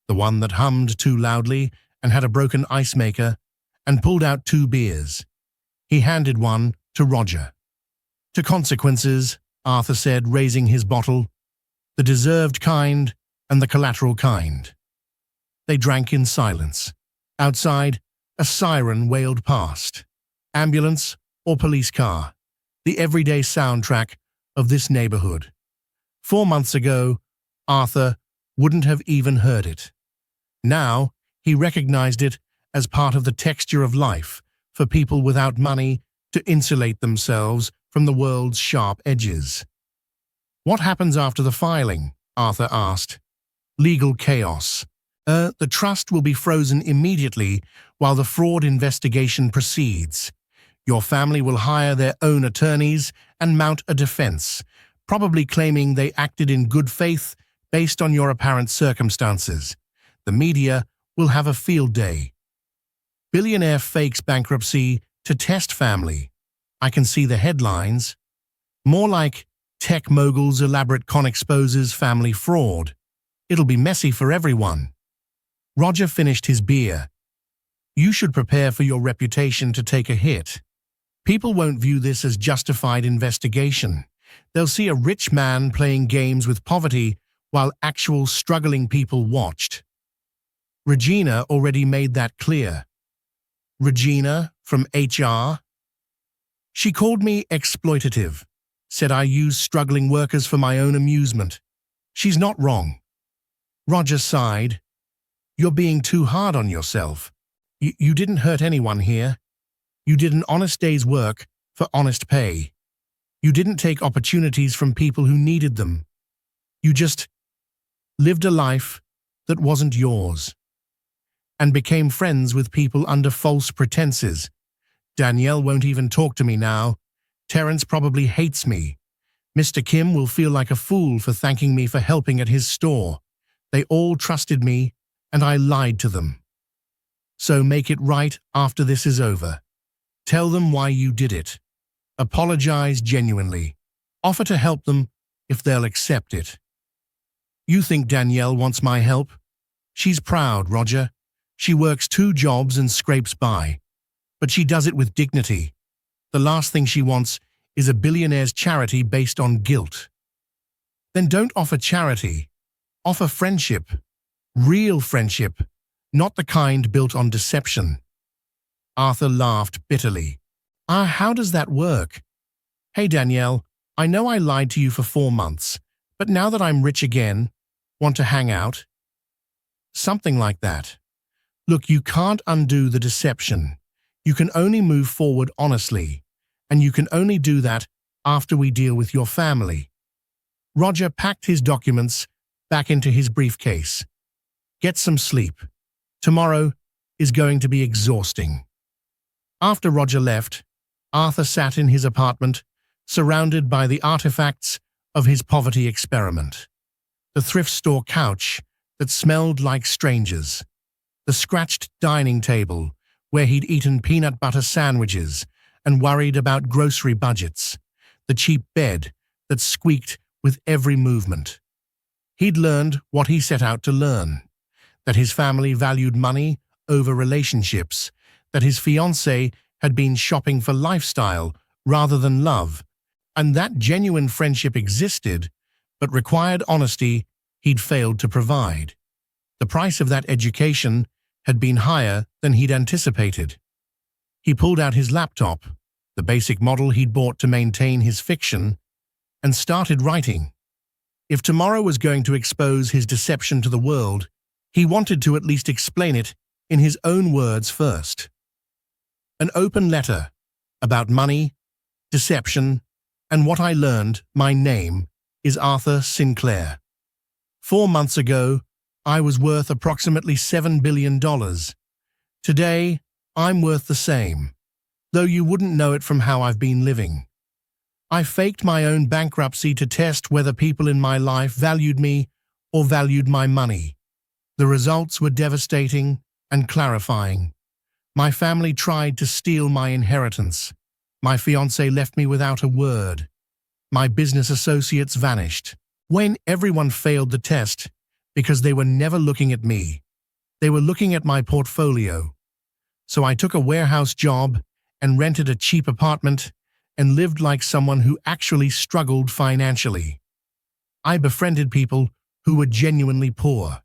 the one that hummed too loudly and had a broken ice maker, and pulled out 2 beers. He handed one to Roger. "To consequences," Arthur said, raising his bottle. "The deserved kind and the collateral kind." They drank in silence. Outside, a siren wailed past. Ambulance or police car, the everyday soundtrack of this neighborhood. 4 months ago, Arthur wouldn't have even heard it. Now, he recognized it as part of the texture of life for people without money to insulate themselves from the world's sharp edges. "What happens after the filing?" Arthur asked. "Legal chaos. The trust will be frozen immediately while the fraud investigation proceeds. Your family will hire their own attorneys and mount a defense, probably claiming they acted in good faith based on your apparent circumstances. The media will have a field day. Billionaire fakes bankruptcy to test family. I can see the headlines. More like tech mogul's elaborate con exposes family fraud. It'll be messy for everyone." Roger finished his beer. "You should prepare for your reputation to take a hit. People won't view this as justified investigation. They'll see a rich man playing games with poverty while actual struggling people watched." Regina already made that clear. Regina from HR? She called me exploitative, said I use struggling workers for my own amusement. She's not wrong. Roger sighed. You're being too hard on yourself. You didn't hurt anyone here. You did an honest day's work for honest pay. You didn't take opportunities from people who needed them. You just lived a life that wasn't yours and became friends with people under false pretenses. Danielle won't even talk to me now. Terrence probably hates me. Mr. Kim will feel like a fool for thanking me for helping at his store. They all trusted me, and I lied to them. So make it right after this is over. Tell them why you did it. Apologize genuinely. Offer to help them if they'll accept it. You think Danielle wants my help? She's proud, Roger. She works 2 jobs and scrapes by. But she does it with dignity. The last thing she wants is a billionaire's charity based on guilt. Then don't offer charity. Offer friendship. Real friendship, not the kind built on deception. Arthur laughed bitterly. How does that work? Hey Danielle, I know I lied to you for 4 months, but now that I'm rich again, want to hang out? Something like that. Look, you can't undo the deception. You can only move forward honestly, and you can only do that after we deal with your family. Roger packed his documents back into his briefcase. Get some sleep. Tomorrow is going to be exhausting. After Roger left, Arthur sat in his apartment, surrounded by the artifacts of his poverty experiment. The thrift store couch that smelled like strangers. The scratched dining table where he'd eaten peanut butter sandwiches and worried about grocery budgets. The cheap bed that squeaked with every movement. He'd learned what he set out to learn. That his family valued money over relationships. That his fiancée had been shopping for lifestyle rather than love. And that genuine friendship existed, but required honesty he'd failed to provide. The price of that education had been higher than he'd anticipated. He pulled out his laptop, the basic model he'd bought to maintain his fiction, and started writing. If tomorrow was going to expose his deception to the world, he wanted to at least explain it in his own words first. An open letter about money, deception, and what I learned. My name is Arthur Sinclair. 4 months ago, I was worth approximately $7 billion. Today, I'm worth the same, though you wouldn't know it from how I've been living. I faked my own bankruptcy to test whether people in my life valued me or valued my money. The results were devastating and clarifying. My family tried to steal my inheritance. My fiancé left me without a word. My business associates vanished. When everyone failed the test, because they were never looking at me. They were looking at my portfolio. So I took a warehouse job and rented a cheap apartment and lived like someone who actually struggled financially. I befriended people who were genuinely poor.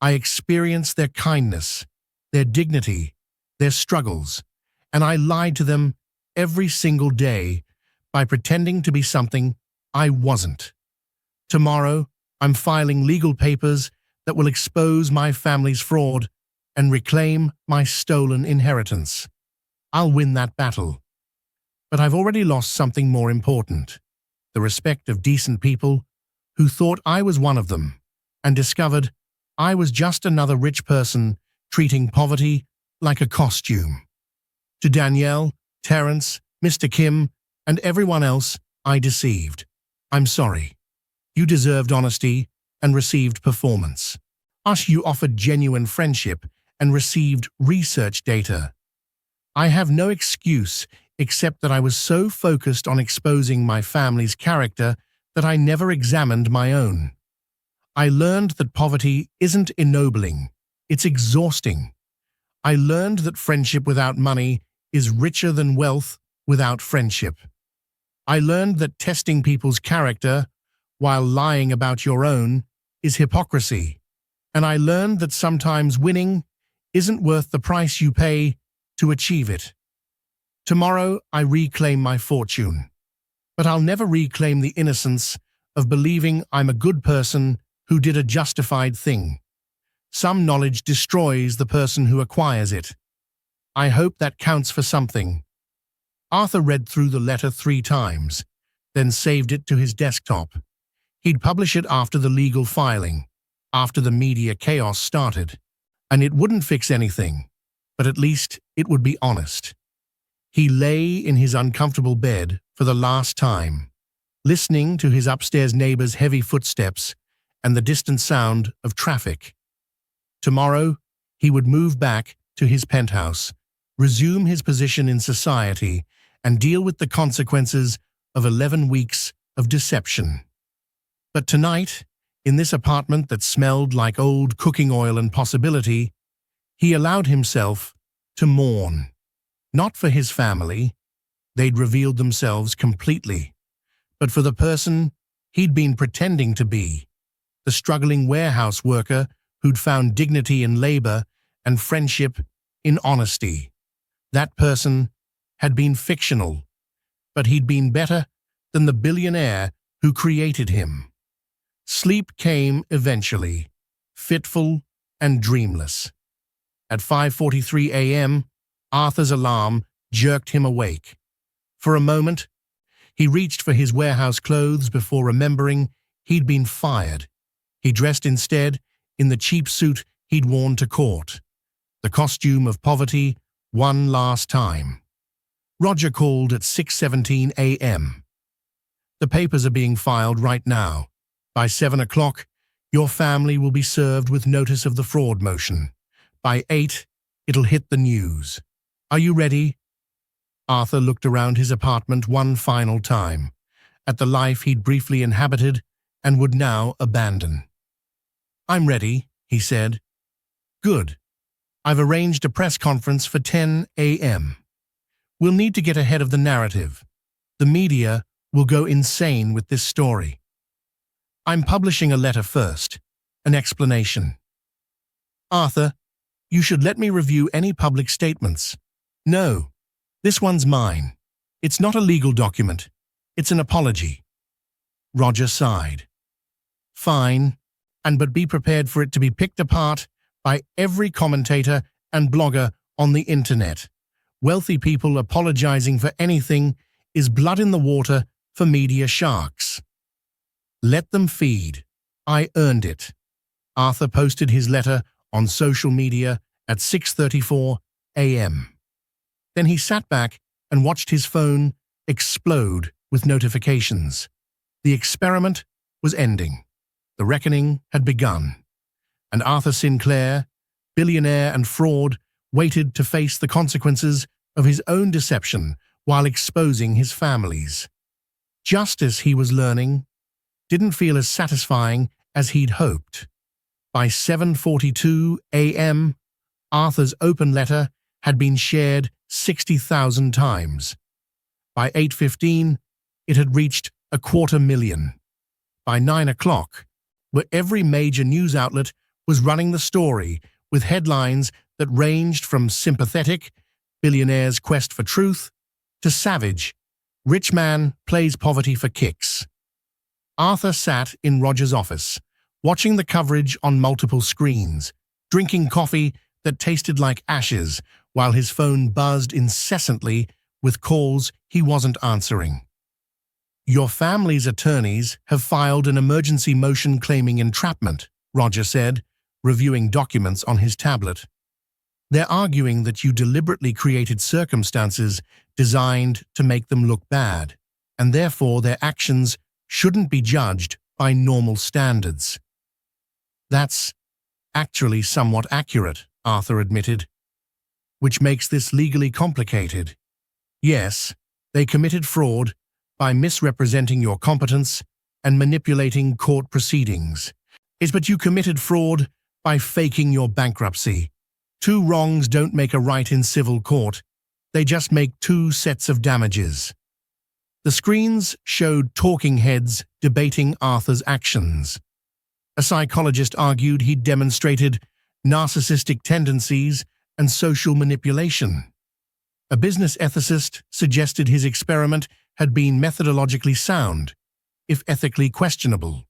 I experienced their kindness, their dignity, their struggles, and I lied to them every single day by pretending to be something I wasn't. Tomorrow, I'm filing legal papers that will expose my family's fraud and reclaim my stolen inheritance. I'll win that battle. But I've already lost something more important, the respect of decent people who thought I was one of them and discovered I was just another rich person treating poverty like a costume. To Danielle, Terrence, Mr. Kim, and everyone else I deceived, I'm sorry. You deserved honesty and received performance. You offered genuine friendship and received research data. I have no excuse except that I was so focused on exposing my family's character that I never examined my own. I learned that poverty isn't ennobling, it's exhausting. I learned that friendship without money is richer than wealth without friendship. I learned that testing people's character while lying about your own is hypocrisy. and I learned that sometimes winning isn't worth the price you pay to achieve it. Tomorrow I reclaim my fortune, but I'll never reclaim the innocence of believing I'm a good person who did a justified thing. Some knowledge destroys the person who acquires it. I hope that counts for something. Arthur read through the letter 3 times, then saved it to his desktop. He'd publish it after the legal filing, after the media chaos started. And it wouldn't fix anything, but at least it would be honest. He lay in his uncomfortable bed for the last time, listening to his upstairs neighbor's heavy footsteps and the distant sound of traffic. Tomorrow, he would move back to his penthouse, resume his position in society, and deal with the consequences of 11 weeks of deception. But tonight, in this apartment that smelled like old cooking oil and possibility, he allowed himself to mourn. Not for his family, they'd revealed themselves completely, but for the person he'd been pretending to be, the struggling warehouse worker who'd found dignity in labor and friendship in honesty. That person had been fictional, but he'd been better than the billionaire who created him. Sleep came eventually, fitful and dreamless. At 5:43 a.m., Arthur's alarm jerked him awake. For a moment, he reached for his warehouse clothes before remembering he'd been fired. He dressed instead in the cheap suit he'd worn to court, the costume of poverty one last time. Roger called at 6:17 a.m. The papers are being filed right now. By 7 o'clock, your family will be served with notice of the fraud motion. By 8, it'll hit the news. Are you ready? Arthur looked around his apartment one final time, at the life he'd briefly inhabited and would now abandon. I'm ready, he said. Good. I've arranged a press conference for 10 a.m. We'll need to get ahead of the narrative. The media will go insane with this story. I'm publishing a letter first, an explanation. Arthur, you should let me review any public statements. No, this one's mine. It's not a legal document. It's an apology. Roger sighed. Fine, but be prepared for it to be picked apart by every commentator and blogger on the internet. Wealthy people apologizing for anything is blood in the water for media sharks. Let them feed. I earned it. Arthur posted his letter on social media at 6:34 a.m. Then he sat back and watched his phone explode with notifications. The experiment was ending. The reckoning had begun. And Arthur Sinclair, billionaire and fraud, waited to face the consequences of his own deception while exposing his family's. Justice, he was learning, didn't feel as satisfying as he'd hoped. By 7:42 a.m., Arthur's open letter had been shared 60,000 times. By 8:15, it had reached 250,000. By 9 o'clock, where every major news outlet was running the story with headlines that ranged from sympathetic, billionaire's quest for truth, to savage, rich man plays poverty for kicks. Arthur sat in Roger's office, watching the coverage on multiple screens, drinking coffee that tasted like ashes while his phone buzzed incessantly with calls he wasn't answering. Your family's attorneys have filed an emergency motion claiming entrapment, Roger said, reviewing documents on his tablet. They're arguing that you deliberately created circumstances designed to make them look bad, and therefore their actions shouldn't be judged by normal standards. That's actually somewhat accurate, Arthur admitted, which makes this legally complicated. Yes, they committed fraud by misrepresenting your competence and manipulating court proceedings. But you committed fraud by faking your bankruptcy. 2 wrongs don't make a right in civil court. They just make 2 sets of damages. The screens showed talking heads debating Arthur's actions. A psychologist argued he'd demonstrated narcissistic tendencies and social manipulation. A business ethicist suggested his experiment had been methodologically sound, if ethically questionable.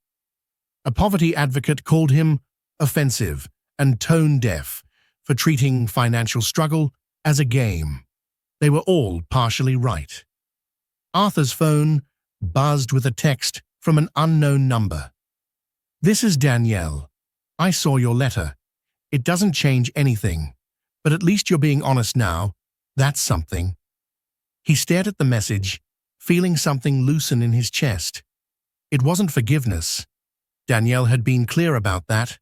A poverty advocate called him offensive and tone-deaf for treating financial struggle as a game. They were all partially right. Arthur's phone buzzed with a text from an unknown number. "This is Danielle. I saw your letter. It doesn't change anything, but at least you're being honest now. That's something." He stared at the message, feeling something loosen in his chest. It wasn't forgiveness. Danielle had been clear about that.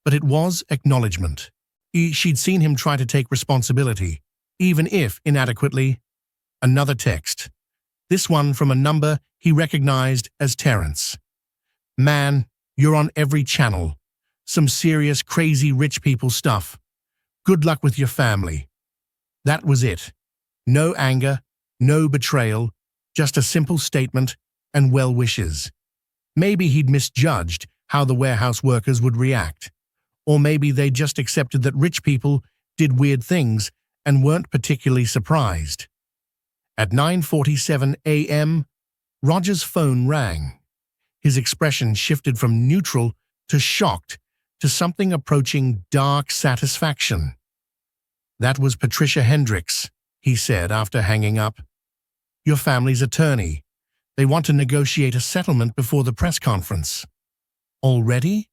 But it was acknowledgement. She'd seen him try to take responsibility, even if inadequately. Another text. This one from a number he recognized as Terrence. "Man, you're on every channel. Some serious, crazy rich people stuff. Good luck with your family." That was it. No anger, no betrayal, just a simple statement and well wishes. Maybe he'd misjudged how the warehouse workers would react. Or maybe they just accepted that rich people did weird things and weren't particularly surprised. At 9:47 a.m., Roger's phone rang. His expression shifted from neutral to shocked to something approaching dark satisfaction. "That was Patricia Hendricks," he said after hanging up. "Your family's attorney. They want to negotiate a settlement before the press conference." "Already?"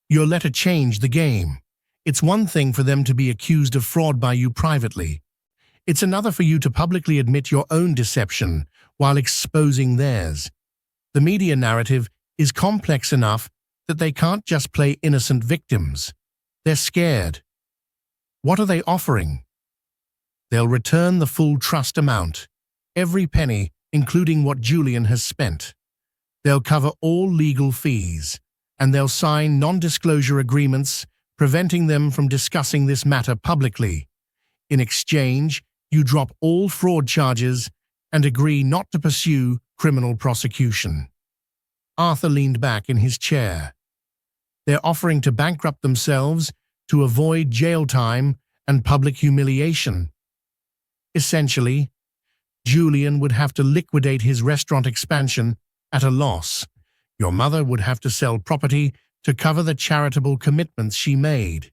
"Your letter changed the game. It's one thing for them to be accused of fraud by you privately. It's another for you to publicly admit your own deception while exposing theirs. The media narrative is complex enough that they can't just play innocent victims. They're scared." "What are they offering?" "They'll return the full trust amount, every penny, including what Julian has spent. They'll cover all legal fees, and they'll sign non-disclosure agreements preventing them from discussing this matter publicly. In exchange, you drop all fraud charges and agree not to pursue criminal prosecution." Arthur leaned back in his chair. "They're offering to bankrupt themselves to avoid jail time and public humiliation. Essentially, Julian would have to liquidate his restaurant expansion at a loss. Your mother would have to sell property to cover the charitable commitments she made.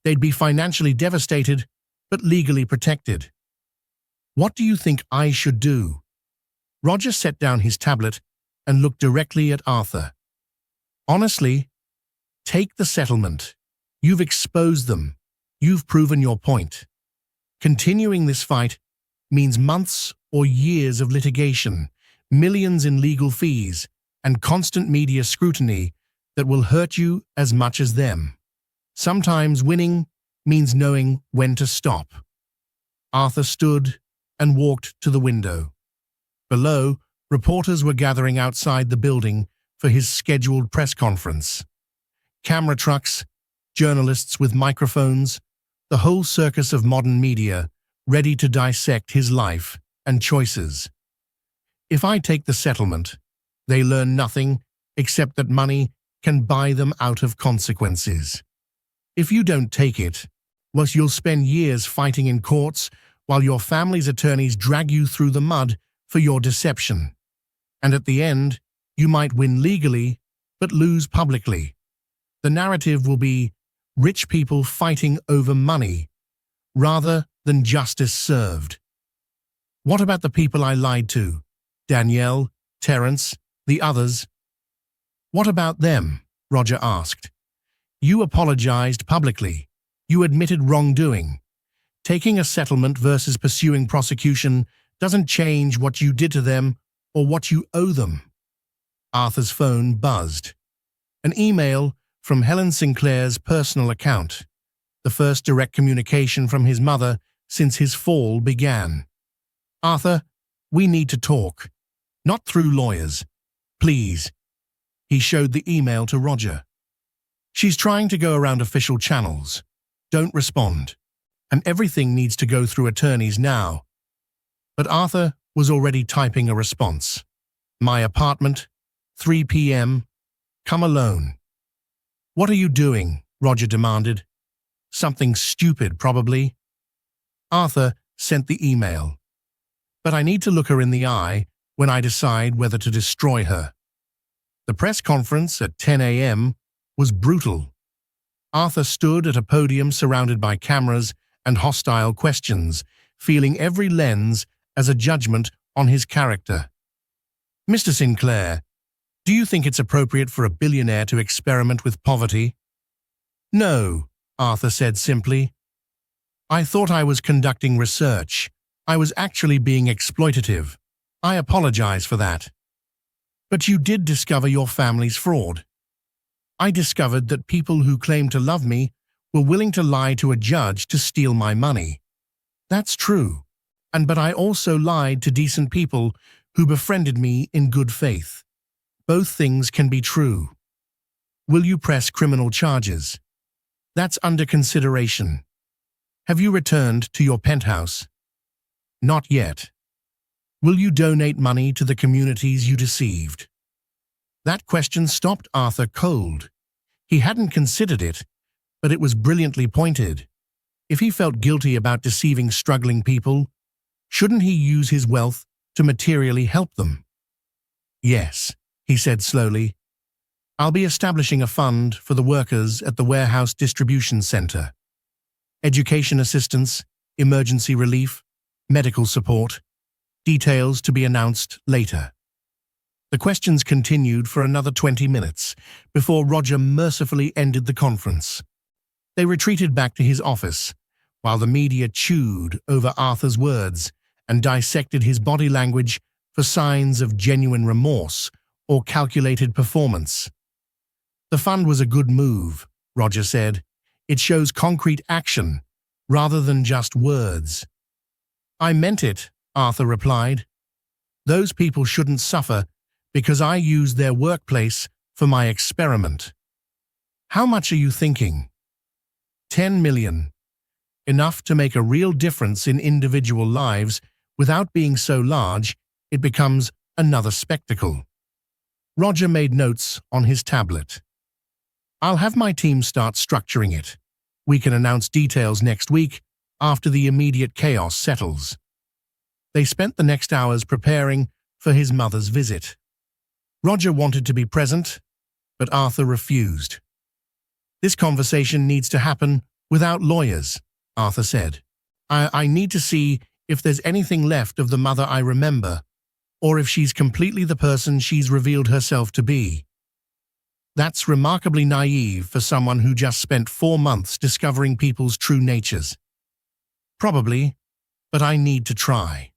They'd be financially devastated, but legally protected. What do you think I should do?" Roger set down his tablet and looked directly at Arthur. "Honestly, take the settlement. You've exposed them. You've proven your point. Continuing this fight means months or years of litigation, millions in legal fees, and constant media scrutiny that will hurt you as much as them. Sometimes winning means knowing when to stop." Arthur stood and walked to the window. Below, reporters were gathering outside the building for his scheduled press conference. Camera trucks, journalists with microphones, the whole circus of modern media ready to dissect his life and choices. If I take the settlement, they learn nothing except that money can buy them out of consequences. If you don't take it, well, you'll spend years fighting in courts while your family's attorneys drag you through the mud for your deception. And at the end, you might win legally, but lose publicly. The narrative will be rich people fighting over money, rather than justice served. What about the people I lied to? Danielle, Terrence, the others? What about them? Roger asked. You apologized publicly. You admitted wrongdoing. Taking a settlement versus pursuing prosecution doesn't change what you did to them or what you owe them. Arthur's phone buzzed. An email from Helen Sinclair's personal account, the first direct communication from his mother since his fall began. Arthur, we need to talk. Not through lawyers. Please. He showed the email to Roger. She's trying to go around official channels. Don't respond. And everything needs to go through attorneys now. But Arthur was already typing a response. My apartment, 3 p.m. Come alone. "What are you doing?" Roger demanded. "Something stupid, probably." Arthur sent the email. "But I need to look her in the eye when I decide whether to destroy her." The press conference at 10 a.m. was brutal. Arthur stood at a podium surrounded by cameras and hostile questions, feeling every lens as a judgment on his character. "Mr. Sinclair, do you think it's appropriate for a billionaire to experiment with poverty?" "No," Arthur said simply. "I thought I was conducting research. I was actually being exploitative. I apologize for that." "But you did discover your family's fraud." "I discovered that people who claimed to love me were willing to lie to a judge to steal my money." "That's true. But I also lied to decent people who befriended me in good faith. Both things can be true." "Will you press criminal charges?" "That's under consideration." "Have you returned to your penthouse?" "Not yet." "Will you donate money to the communities you deceived?" That question stopped Arthur cold. He hadn't considered it, but it was brilliantly pointed. If he felt guilty about deceiving struggling people, shouldn't he use his wealth to materially help them? "Yes," he said slowly. "I'll be establishing a fund for the workers at the warehouse distribution center. Education assistance, emergency relief, medical support. Details to be announced later." The questions continued for another 20 minutes before Roger mercifully ended the conference. They retreated back to his office, while the media chewed over Arthur's words and dissected his body language for signs of genuine remorse or calculated performance. "The fund was a good move," Roger said. "It shows concrete action, rather than just words." "I meant it," Arthur replied. "Those people shouldn't suffer because I used their workplace for my experiment." "How much are you thinking?" $10 million. Enough to make a real difference in individual lives without being so large it becomes another spectacle. Roger made notes on his tablet. "I'll have my team start structuring it. We can announce details next week after the immediate chaos settles." They spent the next hours preparing for his mother's visit. Roger wanted to be present, but Arthur refused. "This conversation needs to happen without lawyers," Arthur said. I need to see if there's anything left of the mother I remember, or if she's completely the person she's revealed herself to be." That's remarkably naive for someone who just spent 4 months discovering people's true natures. "Probably, but I need to try."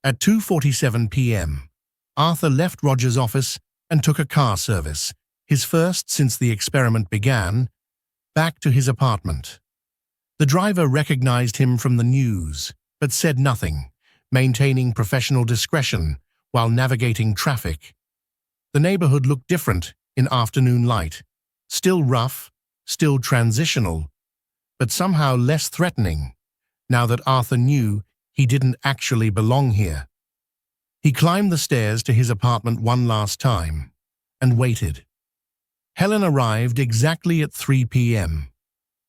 At 2:47 p.m., Arthur left Roger's office and took a car service, his first since the experiment began, back to his apartment. The driver recognized him from the news, but said nothing, maintaining professional discretion while navigating traffic. The neighborhood looked different in afternoon light, still rough, still transitional, but somehow less threatening, now that Arthur knew he didn't actually belong here. He climbed the stairs to his apartment one last time and waited. Helen arrived exactly at 3 p.m.,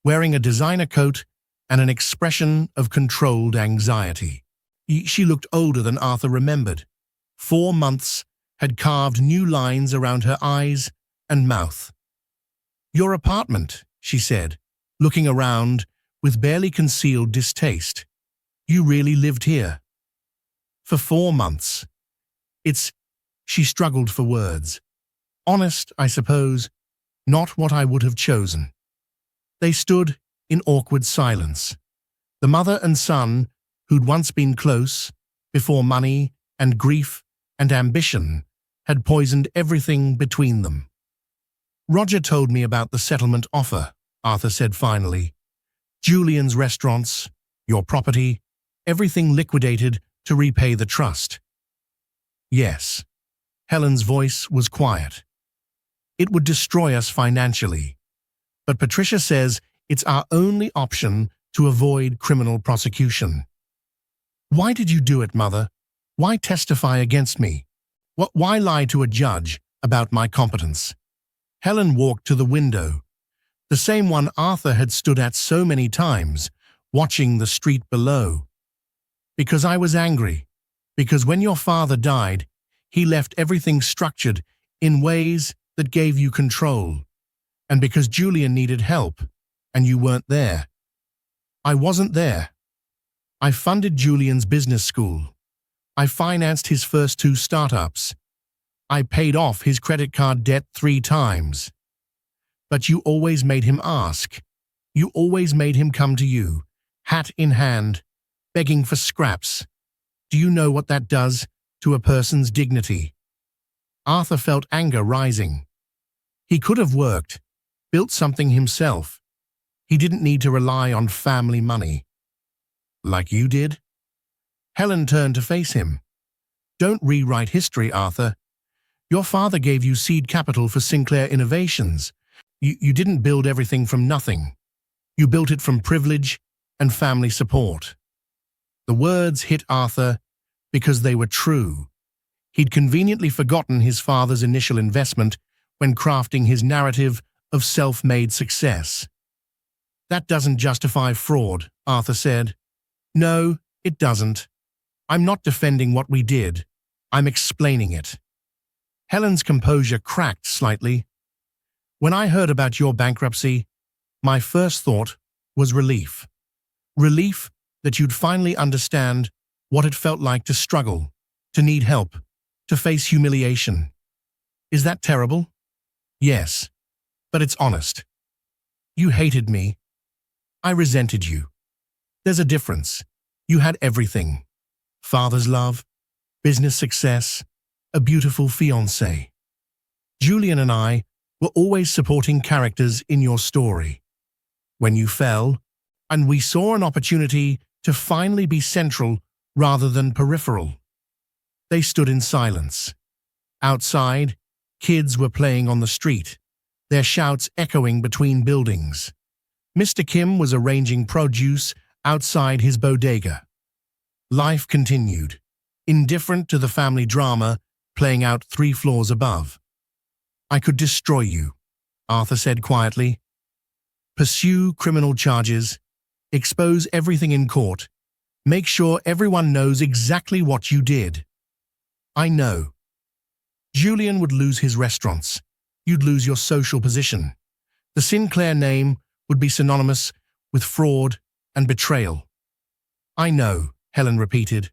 wearing a designer coat and an expression of controlled anxiety. She looked older than Arthur remembered. 4 months had carved new lines around her eyes and mouth. "Your apartment," she said, looking around with barely concealed distaste. "You really lived here?" "For 4 months. She struggled for words. "Honest, I suppose. Not what I would have chosen." They stood in awkward silence. The mother and son, who'd once been close, before money and grief and ambition had poisoned everything between them. "Roger told me about the settlement offer," Arthur said finally. "Julian's restaurants, your property, everything liquidated to repay the trust." "Yes." Helen's voice was quiet. "It would destroy us financially. But Patricia says it's our only option to avoid criminal prosecution." "Why did you do it, Mother? Why testify against me? Why lie to a judge about my competence?" Helen walked to the window, the same one Arthur had stood at so many times, watching the street below. Because I was angry. Because when your father died, he left everything structured in ways that gave you control. And because Julian needed help, and you weren't there. I wasn't there. I funded Julian's business school. I financed his first 2 startups. I paid off his credit card debt 3 times. But you always made him ask. You always made him come to you, hat in hand, begging for scraps. Do you know what that does to a person's dignity? Arthur felt anger rising. He could have worked, built something himself. He didn't need to rely on family money. Like you did? Helen turned to face him. Don't rewrite history, Arthur. Your father gave you seed capital for Sinclair Innovations. You didn't build everything from nothing. You built it from privilege and family support. The words hit Arthur because they were true. He'd conveniently forgotten his father's initial investment when crafting his narrative of self-made success. That doesn't justify fraud, Arthur said. No, it doesn't. I'm not defending what we did. I'm explaining it. Helen's composure cracked slightly. When I heard about your bankruptcy, my first thought was relief. Relief that you'd finally understand what it felt like to struggle, to need help, to face humiliation. Is that terrible? Yes, but it's honest. You hated me. I resented you. There's a difference. You had everything. Father's love, business success, a beautiful fiancée. Julian and I were always supporting characters in your story. When you fell, and we saw an opportunity to finally be central rather than peripheral. They stood in silence. Outside, kids were playing on the street, their shouts echoing between buildings. Mr. Kim was arranging produce outside his bodega. Life continued, indifferent to the family drama playing out 3 floors above. I could destroy you, Arthur said quietly. Pursue criminal charges, expose everything in court, make sure everyone knows exactly what you did. I know. Julian would lose his restaurants. You'd lose your social position. The Sinclair name would be synonymous with fraud and betrayal. I know, Helen repeated.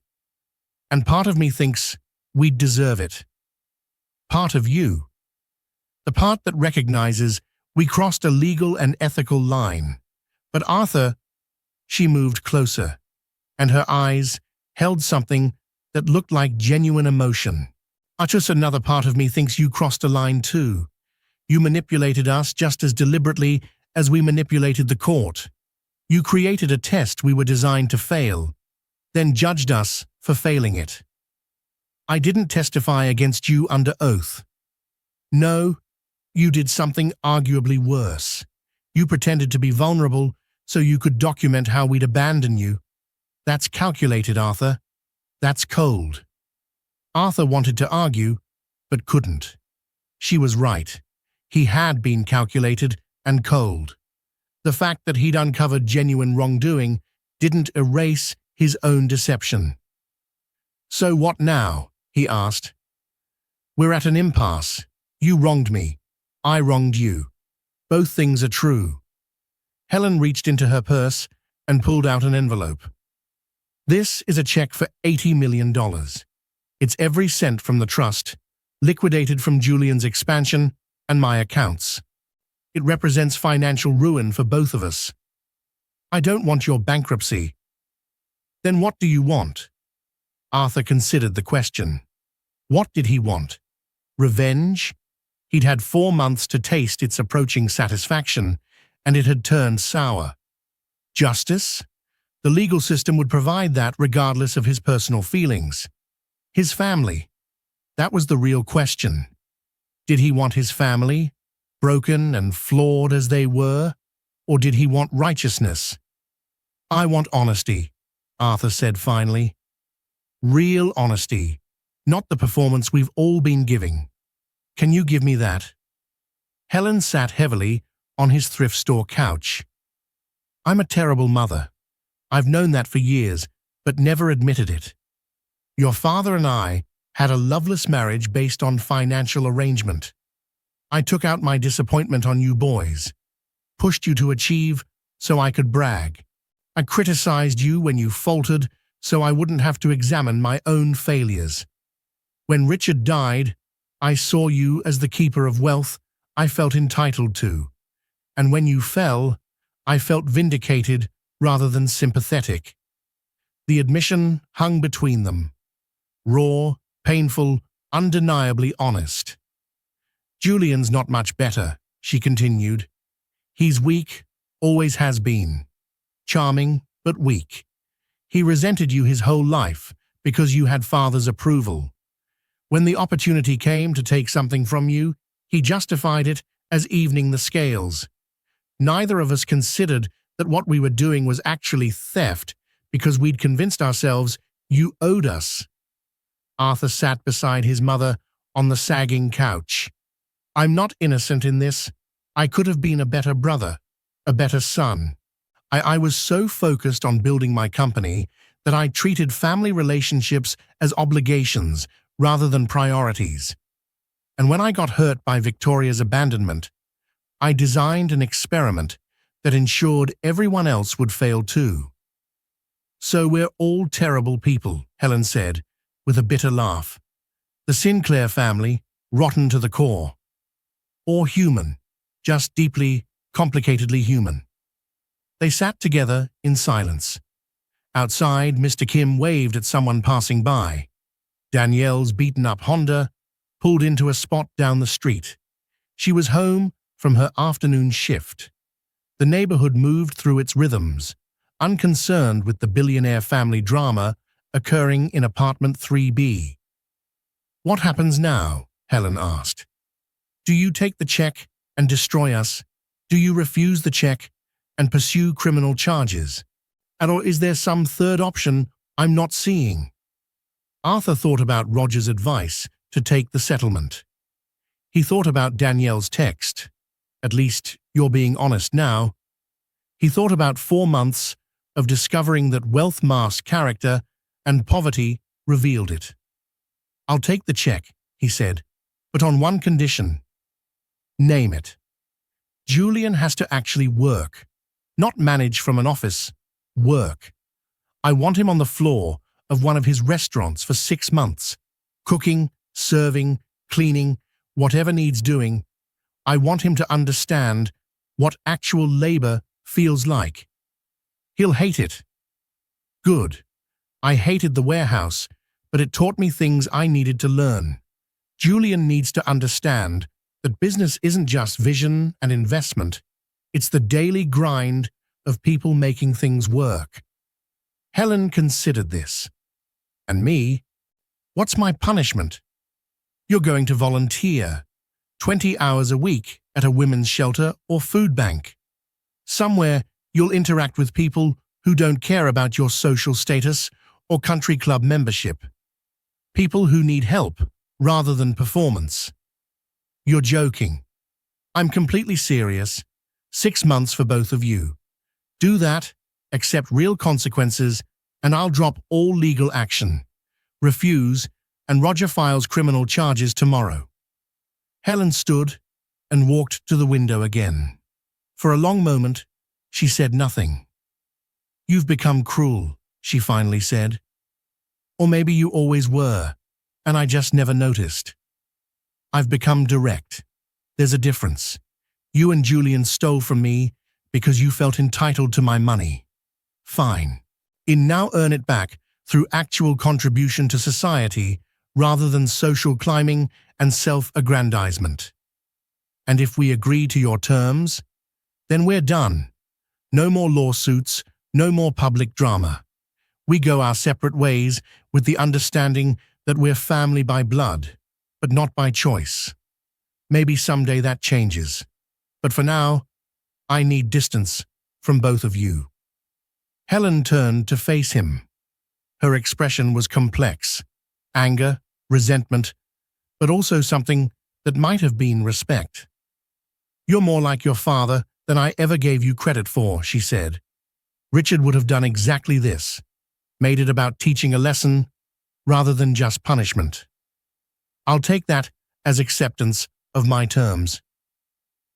And part of me thinks we'd deserve it. Part of you. The part that recognizes we crossed a legal and ethical line. But Arthur, she moved closer, and her eyes held something that looked like genuine emotion. Just another part of me thinks you crossed a line too. You manipulated us just as deliberately as we manipulated the court. You created a test we were designed to fail, then judged us for failing it. I didn't testify against you under oath. No, you did something arguably worse. You pretended to be vulnerable so you could document how we'd abandon you. That's calculated, Arthur. That's cold. Arthur wanted to argue, but couldn't. She was right. He had been calculated and cold. The fact that he'd uncovered genuine wrongdoing didn't erase his own deception. So what now? He asked. We're at an impasse. You wronged me. I wronged you. Both things are true. Helen reached into her purse and pulled out an envelope. This is a check for $80 million. It's every cent from the trust, liquidated from Julian's expansion and my accounts. It represents financial ruin for both of us. I don't want your bankruptcy. Then what do you want? Arthur considered the question. What did he want? Revenge? He'd had 4 months to taste its approaching satisfaction, and it had turned sour. Justice? The legal system would provide that regardless of his personal feelings. His family? That was the real question. Did he want his family, broken and flawed as they were, or did he want righteousness? I want honesty, Arthur said finally. Real honesty, not the performance we've all been giving. Can you give me that? Helen sat heavily on his thrift store couch. I'm a terrible mother. I've known that for years, but never admitted it. Your father and I had a loveless marriage based on financial arrangement. I took out my disappointment on you boys, pushed you to achieve so I could brag. I criticized you when you faltered so I wouldn't have to examine my own failures. When Richard died, I saw you as the keeper of wealth I felt entitled to. And when you fell, I felt vindicated rather than sympathetic. The admission hung between them. Raw, painful, undeniably honest. Julian's not much better, she continued. He's weak, always has been. Charming, but weak. He resented you his whole life because you had father's approval. When the opportunity came to take something from you, he justified it as evening the scales. Neither of us considered that what we were doing was actually theft because we'd convinced ourselves you owed us. Arthur sat beside his mother on the sagging couch. I'm not innocent in this. I could have been a better brother, a better son. I was so focused on building my company that I treated family relationships as obligations rather than priorities. And when I got hurt by Victoria's abandonment, I designed an experiment that ensured everyone else would fail too. So we're all terrible people, Helen said, with a bitter laugh. The Sinclair family, rotten to the core. Or human, just deeply, complicatedly human. They sat together in silence. Outside, Mr. Kim waved at someone passing by. Danielle's beaten-up Honda pulled into a spot down the street. She was home from her afternoon shift. The neighborhood moved through its rhythms, unconcerned with the billionaire family drama occurring in apartment 3B. What happens now? Helen asked. Do you take the check and destroy us? Do you refuse the check and pursue criminal charges? Or is there some third option I'm not seeing? Arthur thought about Roger's advice to take the settlement. He thought about Danielle's text. At least you're being honest now. He thought about 4 months of discovering that wealth masked character and poverty revealed it. I'll take the check, he said, but on one condition. Name it. Julian has to actually work, not manage from an office. Work. I want him on the floor of one of his restaurants for 6 months, cooking, serving, cleaning, whatever needs doing. I want him to understand what actual labor feels like. He'll hate it. Good. I hated the warehouse, but it taught me things I needed to learn. Julian needs to understand that business isn't just vision and investment. It's the daily grind of people making things work. Helen considered this. And me? What's my punishment? You're going to volunteer 20 hours a week at a women's shelter or food bank. Somewhere you'll interact with people who don't care about your social status or country club membership. People who need help rather than performance. You're joking. I'm completely serious. 6 months for both of you. Do that, accept real consequences, and I'll drop all legal action. Refuse, and Roger files criminal charges tomorrow. Helen stood and walked to the window again. For a long moment, she said nothing. You've become cruel, she finally said. Or maybe you always were, and I just never noticed. I've become direct. There's a difference. You and Julian stole from me because you felt entitled to my money. Fine. Now earn it back through actual contribution to society rather than social climbing and self-aggrandizement. And if we agree to your terms, then we're done. No more lawsuits, no more public drama. We go our separate ways with the understanding that we're family by blood, but not by choice. Maybe someday that changes. But for now, I need distance from both of you. Helen turned to face him. Her expression was complex. Anger, resentment, but also something that might have been respect. "You're more like your father than I ever gave you credit for," she said. "Richard would have done exactly this, made it about teaching a lesson rather than just punishment. I'll take that as acceptance of my terms.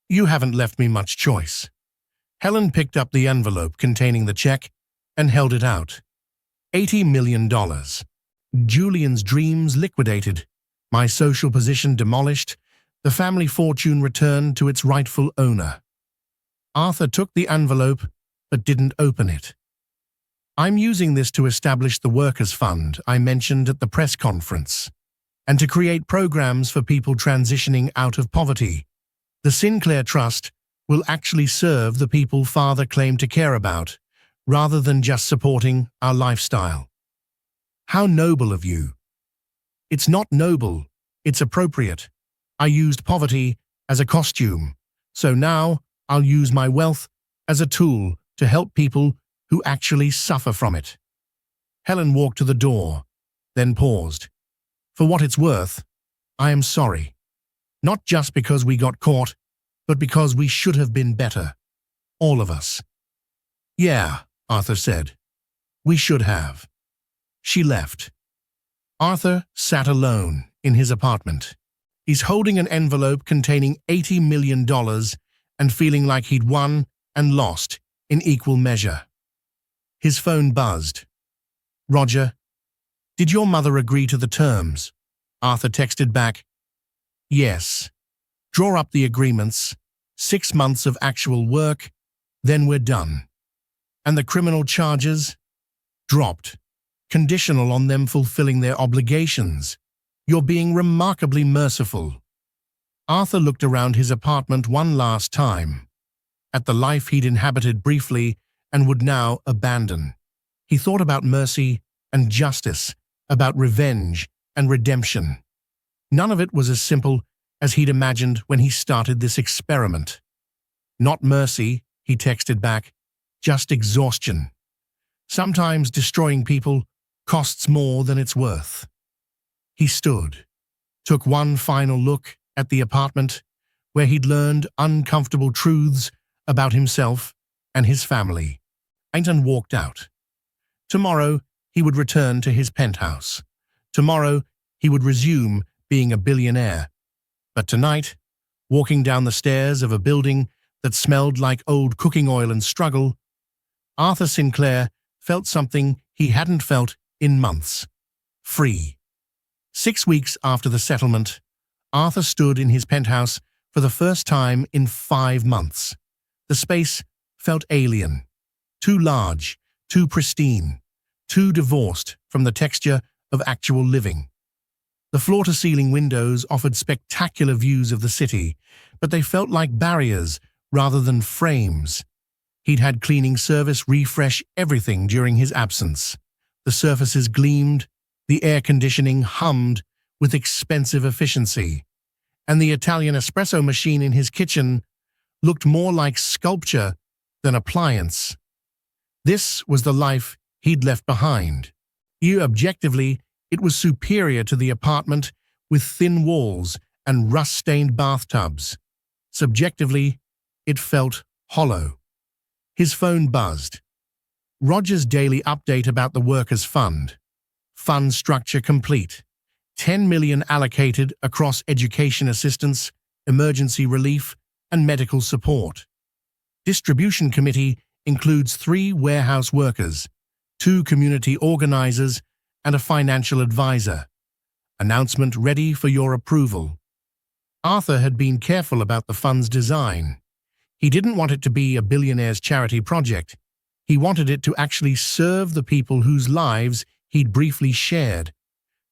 You haven't left me much choice." Helen picked up the envelope containing the check and held it out. $80 million. Julian's dreams liquidated, my social position demolished, the family fortune returned to its rightful owner. Arthur took the envelope but didn't open it. "I'm using this to establish the Workers' Fund I mentioned at the press conference, and to create programs for people transitioning out of poverty. The Sinclair Trust will actually serve the people Father claimed to care about, rather than just supporting our lifestyle." "How noble of you." "It's not noble, it's appropriate. I used poverty as a costume, so now I'll use my wealth as a tool to help people who actually suffer from it." Helen walked to the door, then paused. "For what it's worth, I am sorry. Not just because we got caught, but because we should have been better. All of us." "Yeah," Arthur said. "We should have." She left. Arthur sat alone in his apartment. He's holding an envelope containing $80 million and feeling like he'd won and lost in equal measure. His phone buzzed. "Roger, did your mother agree to the terms?" Arthur texted back. "Yes. Draw up the agreements, 6 months of actual work, then we're done. And the criminal charges? Dropped. Conditional on them fulfilling their obligations. You're being remarkably merciful." Arthur looked around his apartment one last time, at the life he'd inhabited briefly and would now abandon. He thought about mercy and justice, about revenge and redemption. None of it was as simple as he'd imagined when he started this experiment. "Not mercy," he texted back, "just exhaustion. Sometimes destroying people costs more than it's worth." He stood, took one final look at the apartment, where he'd learned uncomfortable truths about himself and his family, and walked out. Tomorrow, he would return to his penthouse. Tomorrow, he would resume being a billionaire. But tonight, walking down the stairs of a building that smelled like old cooking oil and struggle, Arthur Sinclair felt something he hadn't felt in months. Free. 6 weeks after the settlement, Arthur stood in his penthouse for the first time in 5 months. The space felt alien. Too large, too pristine, too divorced from the texture of actual living. The floor-to-ceiling windows offered spectacular views of the city, but they felt like barriers rather than frames. He'd had cleaning service refresh everything during his absence. The surfaces gleamed, the air conditioning hummed with expensive efficiency, and the Italian espresso machine in his kitchen looked more like sculpture than appliance. This was the life he'd left behind. Objectively, it was superior to the apartment with thin walls and rust-stained bathtubs. Subjectively, it felt hollow. His phone buzzed. Roger's daily update about the Workers' Fund. Fund structure complete. $10 million allocated across education assistance, emergency relief, and medical support. Distribution committee includes 3 warehouse workers, 2 community organizers, and a financial advisor. Announcement ready for your approval. Arthur had been careful about the fund's design. He didn't want it to be a billionaire's charity project. He wanted it to actually serve the people whose lives he'd briefly shared.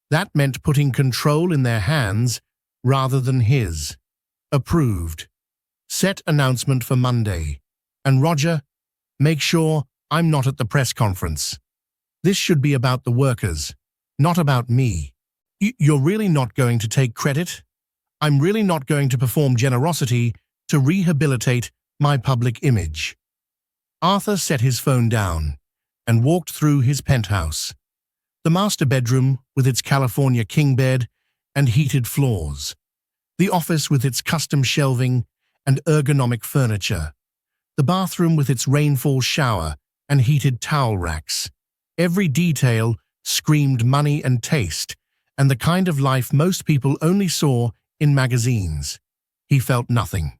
That meant putting control in their hands rather than his. Approved. Set announcement for Monday. And Roger, make sure I'm not at the press conference. This should be about the workers, not about me. You're really not going to take credit? I'm really not going to perform generosity to rehabilitate my public image. Arthur set his phone down and walked through his penthouse. The master bedroom with its California king bed and heated floors. The office with its custom shelving and ergonomic furniture. The bathroom with its rainfall shower and heated towel racks. Every detail screamed money and taste, and the kind of life most people only saw in magazines. He felt nothing.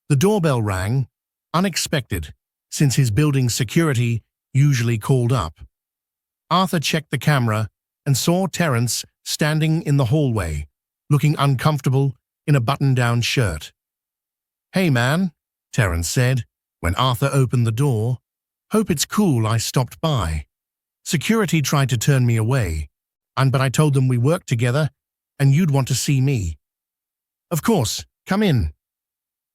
The doorbell rang, unexpected, since his building's security usually called up. Arthur checked the camera and saw Terence standing in the hallway, looking uncomfortable in a button-down shirt. "Hey, man," Terence said, when Arthur opened the door. "Hope it's cool I stopped by. Security tried to turn me away, but I told them we worked together and you'd want to see me." "Of course, come in."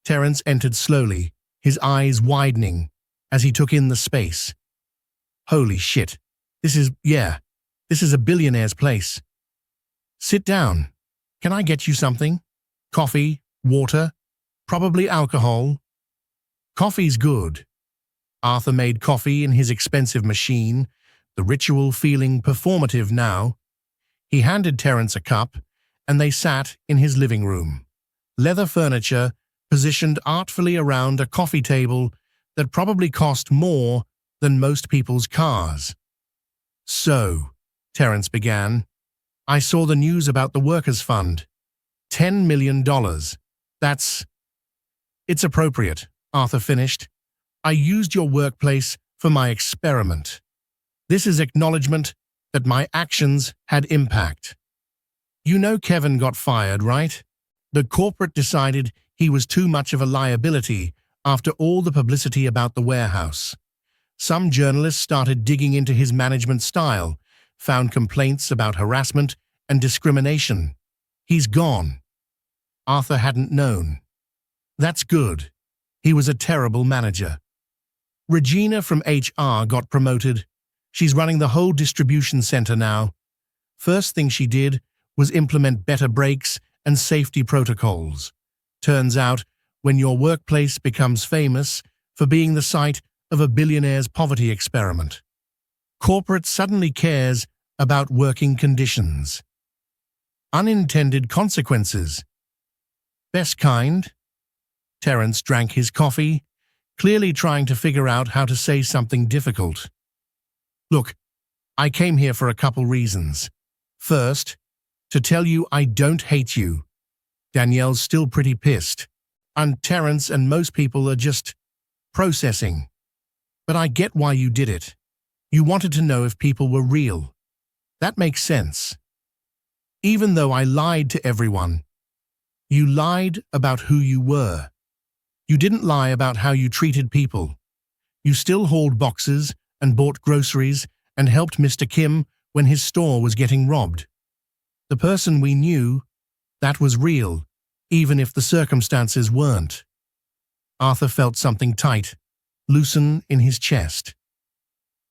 Terence entered slowly, his eyes widening as he took in the space. "Holy shit, this is a billionaire's place." "Sit down. Can I get you something? Coffee, water, probably alcohol?" "Coffee's good." Arthur made coffee in his expensive machine, the ritual feeling performative now. He handed Terence a cup, and they sat in his living room. Leather furniture positioned artfully around a coffee table that probably cost more than most people's cars. "So," Terence began, "I saw the news about the Workers' Fund. $10 million. It's appropriate," Arthur finished. "I used your workplace for my experiment. This is acknowledgement that my actions had impact. You know Kevin got fired, right? The corporate decided he was too much of a liability after all the publicity about the warehouse. Some journalists started digging into his management style, found complaints about harassment and discrimination. He's gone." Arthur hadn't known. "That's good. He was a terrible manager." "Regina from HR got promoted. She's running the whole distribution center now. First thing she did was implement better breaks and safety protocols. Turns out, when your workplace becomes famous for being the site of a billionaire's poverty experiment, corporate suddenly cares about working conditions. Unintended consequences. Best kind." Terence drank his coffee, clearly trying to figure out how to say something difficult. "Look, I came here for a couple reasons. First, to tell you I don't hate you. Danielle's still pretty pissed, and Terence and most people are just processing. But I get why you did it. You wanted to know if people were real. That makes sense. Even though I lied to everyone, you lied about who you were. You didn't lie about how you treated people. You still hauled boxes and bought groceries and helped Mr. Kim when his store was getting robbed. The person we knew, that was real, even if the circumstances weren't." Arthur felt something tight loosen in his chest.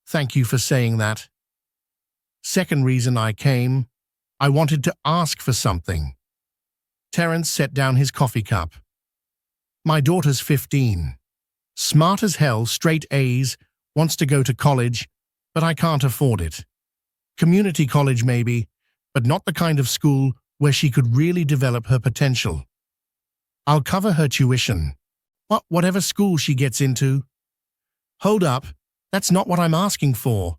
"Thank you for saying that. Second reason I came, I wanted to ask for something." Terence set down his coffee cup. "My daughter's 15. Smart as hell, straight A's, wants to go to college, but I can't afford it. Community college maybe, but not the kind of school where she could really develop her potential. I'll cover her tuition. Whatever school she gets into." "Hold up, that's not what I'm asking for.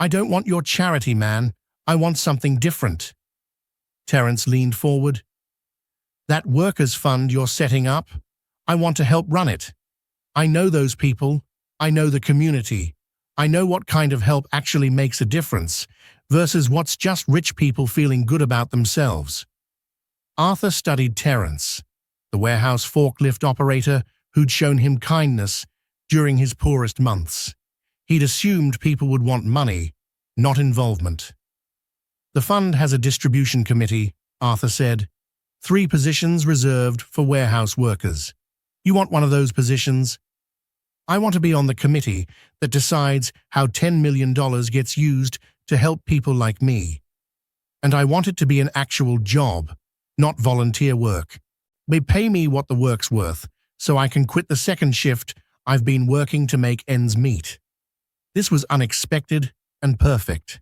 I don't want your charity, man. I want something different." Terence leaned forward. "That workers' fund you're setting up, I want to help run it. I know those people. I know the community. I know what kind of help actually makes a difference versus what's just rich people feeling good about themselves." Arthur studied Terence, the warehouse forklift operator who'd shown him kindness during his poorest months. He'd assumed people would want money, not involvement. "The fund has a distribution committee," Arthur said. 3 positions reserved for warehouse workers. You want one of those positions? I want to be on the committee that decides how $10 million gets used to help people like me. And I want it to be an actual job, not volunteer work. They pay me what the work's worth, so I can quit the second shift I've been working to make ends meet. This was unexpected and perfect.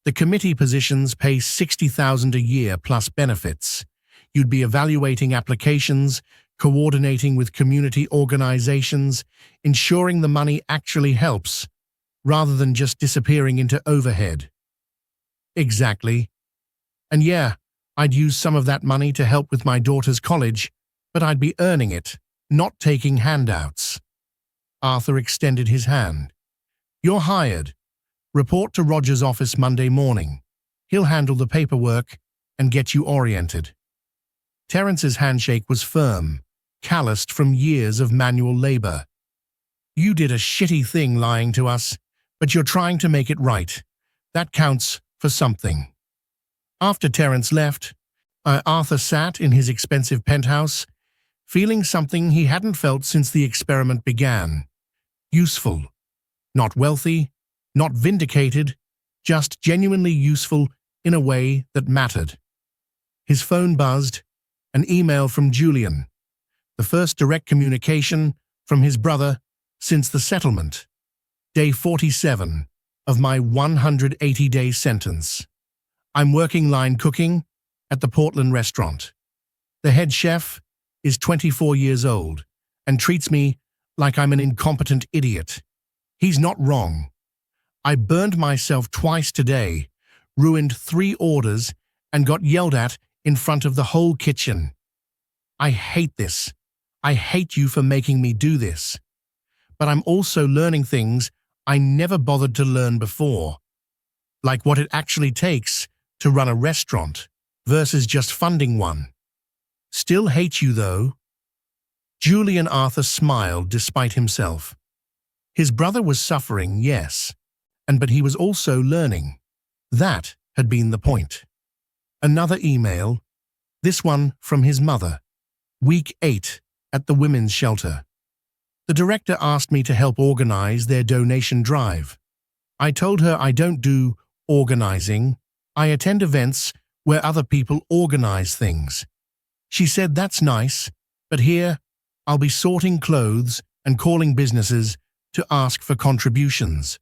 The committee positions pay $60,000 a year plus benefits. You'd be evaluating applications, coordinating with community organizations, ensuring the money actually helps, rather than just disappearing into overhead. Exactly. And yeah, I'd use some of that money to help with my daughter's college, but I'd be earning it, not taking handouts. Arthur extended his hand. You're hired. Report to Roger's office Monday morning. He'll handle the paperwork and get you oriented. Terrence's handshake was firm, calloused from years of manual labor. You did a shitty thing lying to us, but you're trying to make it right. That counts for something. After Terrence left, Arthur sat in his expensive penthouse, feeling something he hadn't felt since the experiment began. Useful. Not wealthy, not vindicated, just genuinely useful in a way that mattered. His phone buzzed, an email from Julian, the first direct communication from his brother since the settlement. Day 47 of my 180-day sentence. I'm working line cooking at the Portland restaurant. The head chef is 24 years old and treats me like I'm an incompetent idiot. He's not wrong. I burned myself twice today, ruined 3 orders, and got yelled at in front of the whole kitchen. I hate this. I hate you for making me do this. But I'm also learning things I never bothered to learn before, like what it actually takes to run a restaurant versus just funding one. Still hate you, though. Julian Arthur smiled despite himself. His brother was suffering, yes, but he was also learning. That had been the point. Another email, this one from his mother. Week 8 at the women's shelter. The director asked me to help organize their donation drive. I told her I don't do organizing. I attend events where other people organize things. She said that's nice, but here I'll be sorting clothes and calling businesses to ask for contributions.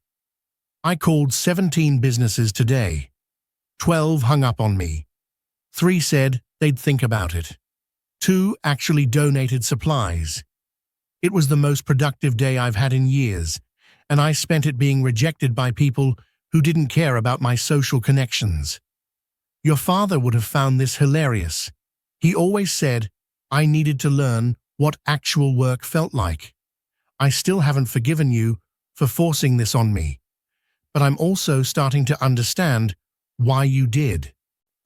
I called 17 businesses today. 12 hung up on me. 3 said they'd think about it. 2 actually donated supplies. It was the most productive day I've had in years, and I spent it being rejected by people who didn't care about my social connections. Your father would have found this hilarious. He always said I needed to learn what actual work felt like. I still haven't forgiven you for forcing this on me, but I'm also starting to understand why you did.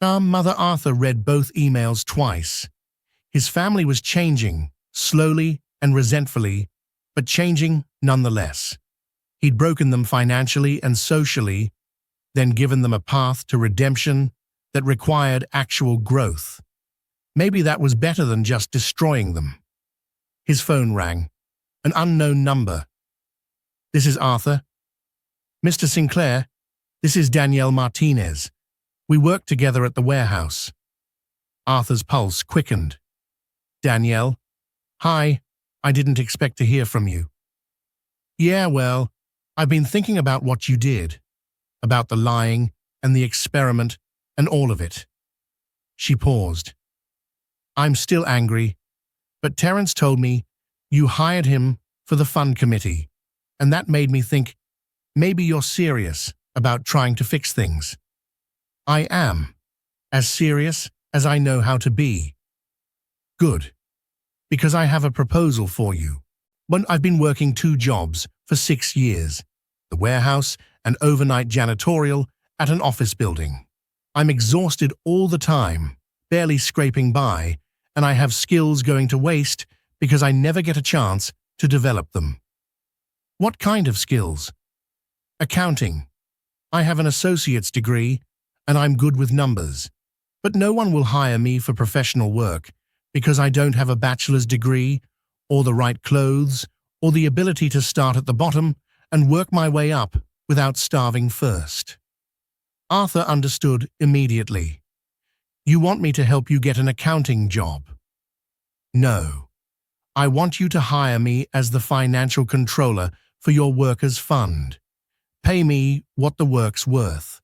Mother Arthur read both emails twice. His family was changing, slowly and resentfully, but changing nonetheless. He'd broken them financially and socially, then given them a path to redemption that required actual growth. Maybe that was better than just destroying them. His phone rang. An unknown number. This is Arthur. Mr. Sinclair, this is Danielle Martinez. We work together at the warehouse. Arthur's pulse quickened. Danielle, hi, I didn't expect to hear from you. Yeah, well, I've been thinking about what you did, about the lying and the experiment and all of it. She paused. I'm still angry, but Terrence told me you hired him for the fund committee, and that made me think maybe you're serious about trying to fix things. I am, as serious as I know how to be. Good, because I have a proposal for you. When I've been working 2 jobs for 6 years, the warehouse and overnight janitorial at an office building. I'm exhausted all the time, barely scraping by, and I have skills going to waste because I never get a chance to develop them. What kind of skills? Accounting. I have an associate's degree, and I'm good with numbers. But no one will hire me for professional work because I don't have a bachelor's degree, or the right clothes, or the ability to start at the bottom and work my way up without starving first. Arthur understood immediately. You want me to help you get an accounting job? No. I want you to hire me as the financial controller for your workers' fund. Pay me what the work's worth.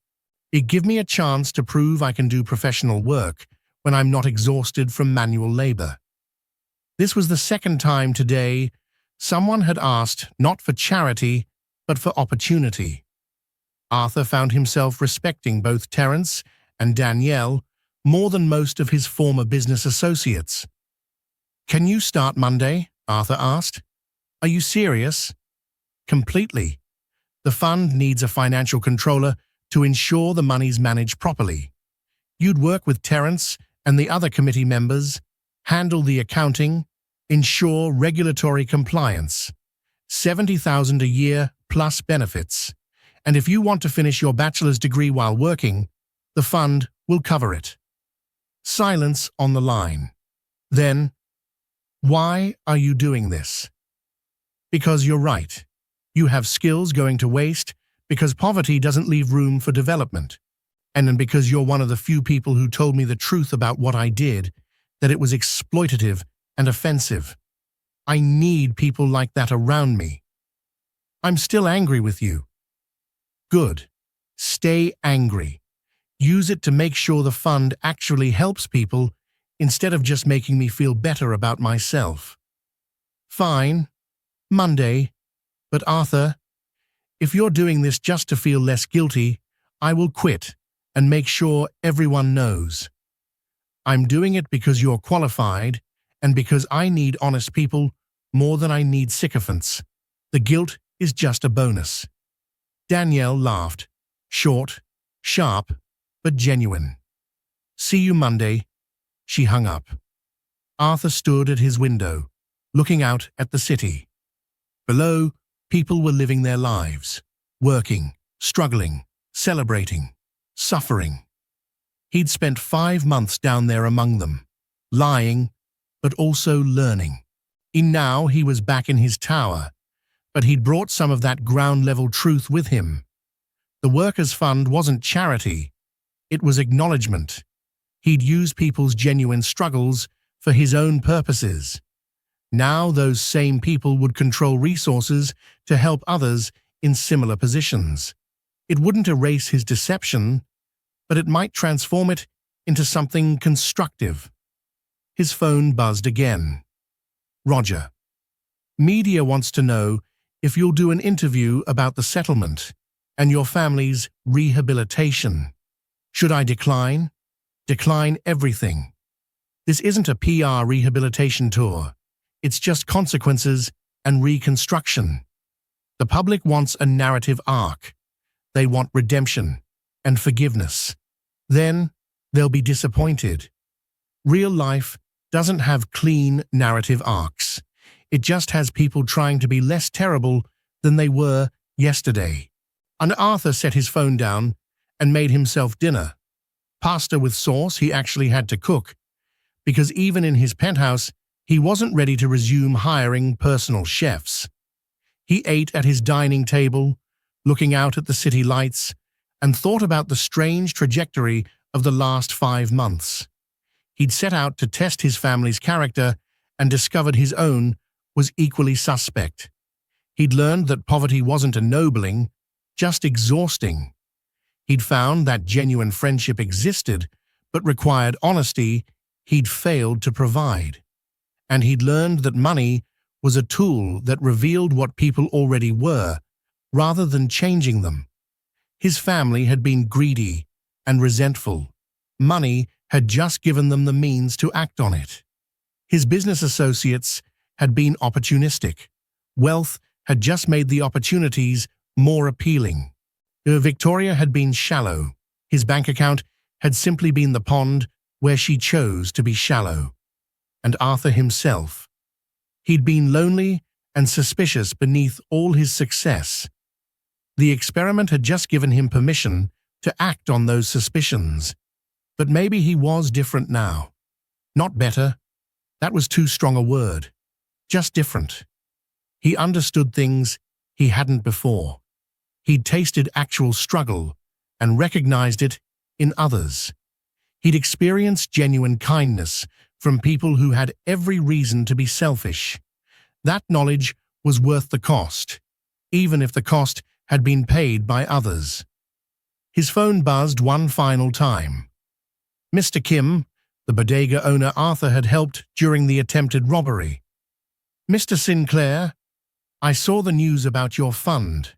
It give me a chance to prove I can do professional work when I'm not exhausted from manual labor. This was the second time today someone had asked not for charity, but for opportunity. Arthur found himself respecting both Terence and Danielle more than most of his former business associates. "Can you start Monday?" Arthur asked. "Are you serious?" "Completely. The fund needs a financial controller to ensure the money's managed properly. You'd work with Terence and the other committee members, handle the accounting, ensure regulatory compliance. 70,000 a year plus benefits. And if you want to finish your bachelor's degree while working, the fund will cover it." Silence on the line. Then, "Why are you doing this?" "Because you're right. You have skills going to waste, because poverty doesn't leave room for development. And then because you're one of the few people who told me the truth about what I did, that it was exploitative and offensive. I need people like that around me." "I'm still angry with you." "Good. Stay angry. Use it to make sure the fund actually helps people instead of just making me feel better about myself." "Fine. Monday. But Arthur, if you're doing this just to feel less guilty, I will quit and make sure everyone knows. I'm doing it because you're qualified and because I need honest people more than I need sycophants. The guilt is just a bonus." Danielle laughed, short, sharp, but genuine. "See you Monday." She hung up. Arthur stood at his window, looking out at the city. Below, people were living their lives, working, struggling, celebrating, suffering. He'd spent 5 months down there among them, lying, but also learning. Now he was back in his tower, but he'd brought some of that ground-level truth with him. The Workers' Fund wasn't charity, it was acknowledgement. He'd used people's genuine struggles for his own purposes. Now those same people would control resources to help others in similar positions. It wouldn't erase his deception, but it might transform it into something constructive. His phone buzzed again. "Roger. Media wants to know if you'll do an interview about the settlement and your family's rehabilitation. Should I decline?" "Decline everything. This isn't a PR rehabilitation tour. It's just consequences and reconstruction. The public wants a narrative arc. They want redemption and forgiveness. Then they'll be disappointed. Real life doesn't have clean narrative arcs. It just has people trying to be less terrible than they were yesterday." And Arthur set his phone down and made himself dinner. Pasta with sauce he actually had to cook, because even in his penthouse, he wasn't ready to resume hiring personal chefs. He ate at his dining table, looking out at the city lights, and thought about the strange trajectory of the last 5 months. He'd set out to test his family's character and discovered his own was equally suspect. He'd learned that poverty wasn't ennobling, just exhausting. He'd found that genuine friendship existed, but required honesty he'd failed to provide. And he'd learned that money was a tool that revealed what people already were, rather than changing them. His family had been greedy and resentful. Money had just given them the means to act on it. His business associates had been opportunistic. Wealth had just made the opportunities more appealing. Victoria had been shallow. His bank account had simply been the pond where she chose to be shallow. And Arthur himself. He'd been lonely and suspicious beneath all his success. The experiment had just given him permission to act on those suspicions. But maybe he was different now. Not better. That was too strong a word. Just different. He understood things he hadn't before. He'd tasted actual struggle and recognized it in others. He'd experienced genuine kindness from people who had every reason to be selfish. That knowledge was worth the cost, even if the cost had been paid by others. His phone buzzed one final time. "Mr. Kim, the bodega owner Arthur had helped during the attempted robbery. "Mr. Sinclair, I saw the news about your fund.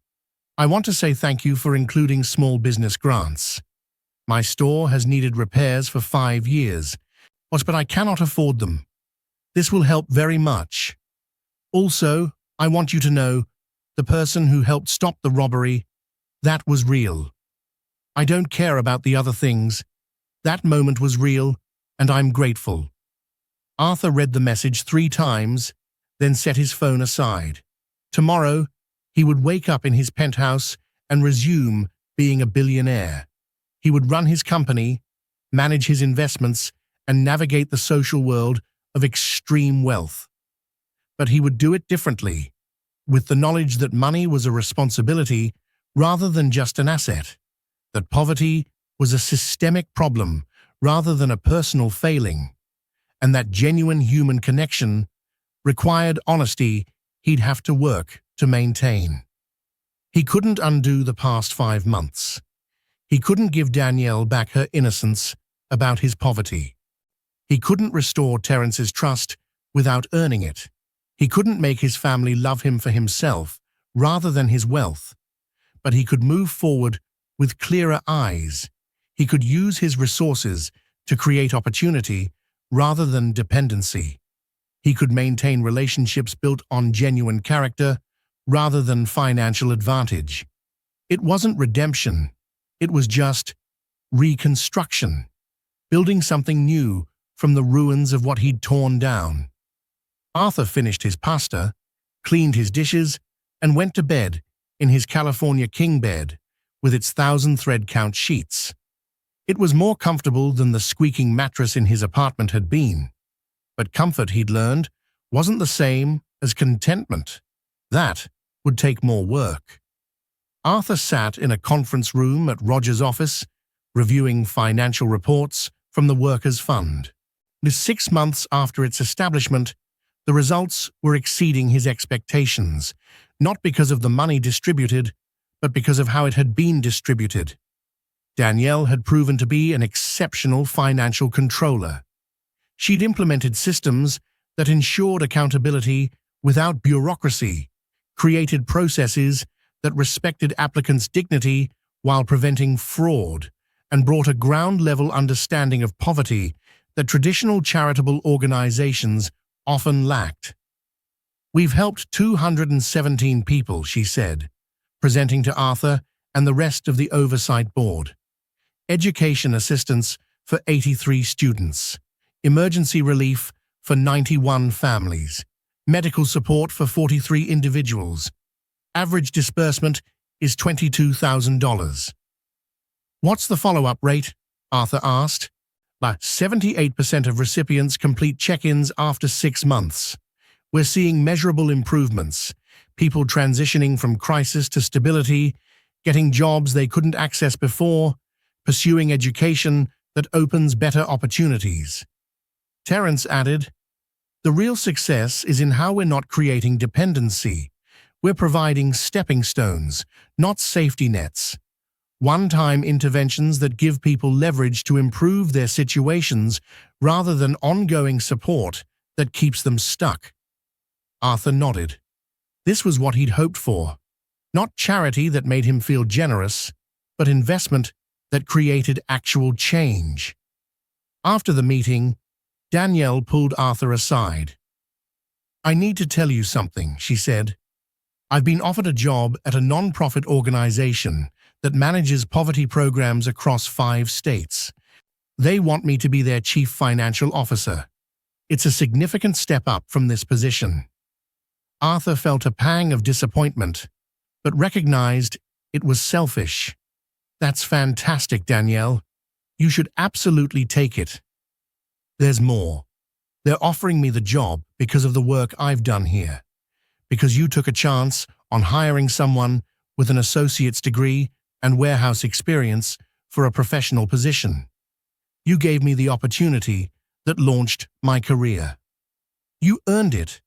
I want to say thank you for including small business grants. My store has needed repairs for 5 years, but I cannot afford them. This will help very much. Also, I want you to know, the person who helped stop the robbery, that was real. I don't care about the other things. That moment was real, and I'm grateful." Arthur read the message 3 times, then set his phone aside. Tomorrow, he would wake up in his penthouse and resume being a billionaire. He would run his company, manage his investments, and navigate the social world of extreme wealth. But he would do it differently, with the knowledge that money was a responsibility rather than just an asset, that poverty was a systemic problem rather than a personal failing, and that genuine human connection required honesty he'd have to work to maintain. He couldn't undo the past 5 months. He couldn't give Danielle back her innocence about his poverty. He couldn't restore Terence's trust without earning it. He couldn't make his family love him for himself rather than his wealth. But he could move forward with clearer eyes. He could use his resources to create opportunity rather than dependency. He could maintain relationships built on genuine character rather than financial advantage. It wasn't redemption. It was just reconstruction, building something new from the ruins of what he'd torn down. Arthur finished his pasta, cleaned his dishes, and went to bed in his California king bed with its 1,000-thread count sheets. It was more comfortable than the squeaking mattress in his apartment had been. But comfort, he'd learned, wasn't the same as contentment. That would take more work. Arthur sat in a conference room at Roger's office, reviewing financial reports from the Workers' Fund. 6 months after its establishment, the results were exceeding his expectations, not because of the money distributed, but because of how it had been distributed. Danielle had proven to be an exceptional financial controller. She'd implemented systems that ensured accountability without bureaucracy, created processes that respected applicants' dignity while preventing fraud, and brought a ground-level understanding of poverty that traditional charitable organizations often lacked. "We've helped 217 people," she said, presenting to Arthur and the rest of the oversight board. Education assistance for 83 students, emergency relief for 91 families, medical support for 43 individuals. Average disbursement is $22,000. "What's the follow-up rate?" Arthur asked. 78% of recipients complete check-ins after 6 months. We're seeing measurable improvements, people transitioning from crisis to stability, getting jobs they couldn't access before, pursuing education that opens better opportunities. Terence added, "The real success is in how we're not creating dependency. We're providing stepping stones, not safety nets. One-time interventions that give people leverage to improve their situations rather than ongoing support that keeps them stuck." Arthur nodded. This was what he'd hoped for. Not charity that made him feel generous, but investment that created actual change. After the meeting, Danielle pulled Arthur aside. "I need to tell you something," she said. "I've been offered a job at a non-profit organization that manages poverty programs across 5 states. They want me to be their chief financial officer. It's a significant step up from this position." Arthur felt a pang of disappointment, but recognized it was selfish. "That's fantastic, Danielle. You should absolutely take it. There's more. They're offering me the job because of the work I've done here, because you took a chance on hiring someone with an associate's degree and warehouse experience for a professional position. You gave me the opportunity that launched my career. You earned it.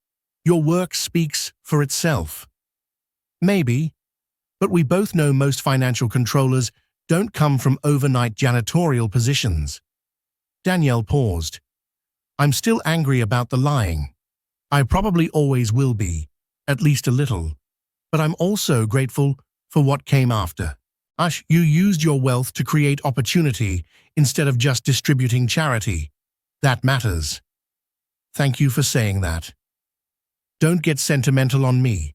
Your work speaks for itself." "Maybe, but we both know most financial controllers don't come from overnight janitorial positions. Danielle paused. I'm still angry about the lying. I probably always will be, at least a little. But I'm also grateful for what came after. Ash, you used your wealth to create opportunity instead of just distributing charity. That matters. Thank you for saying that. Don't get sentimental on me.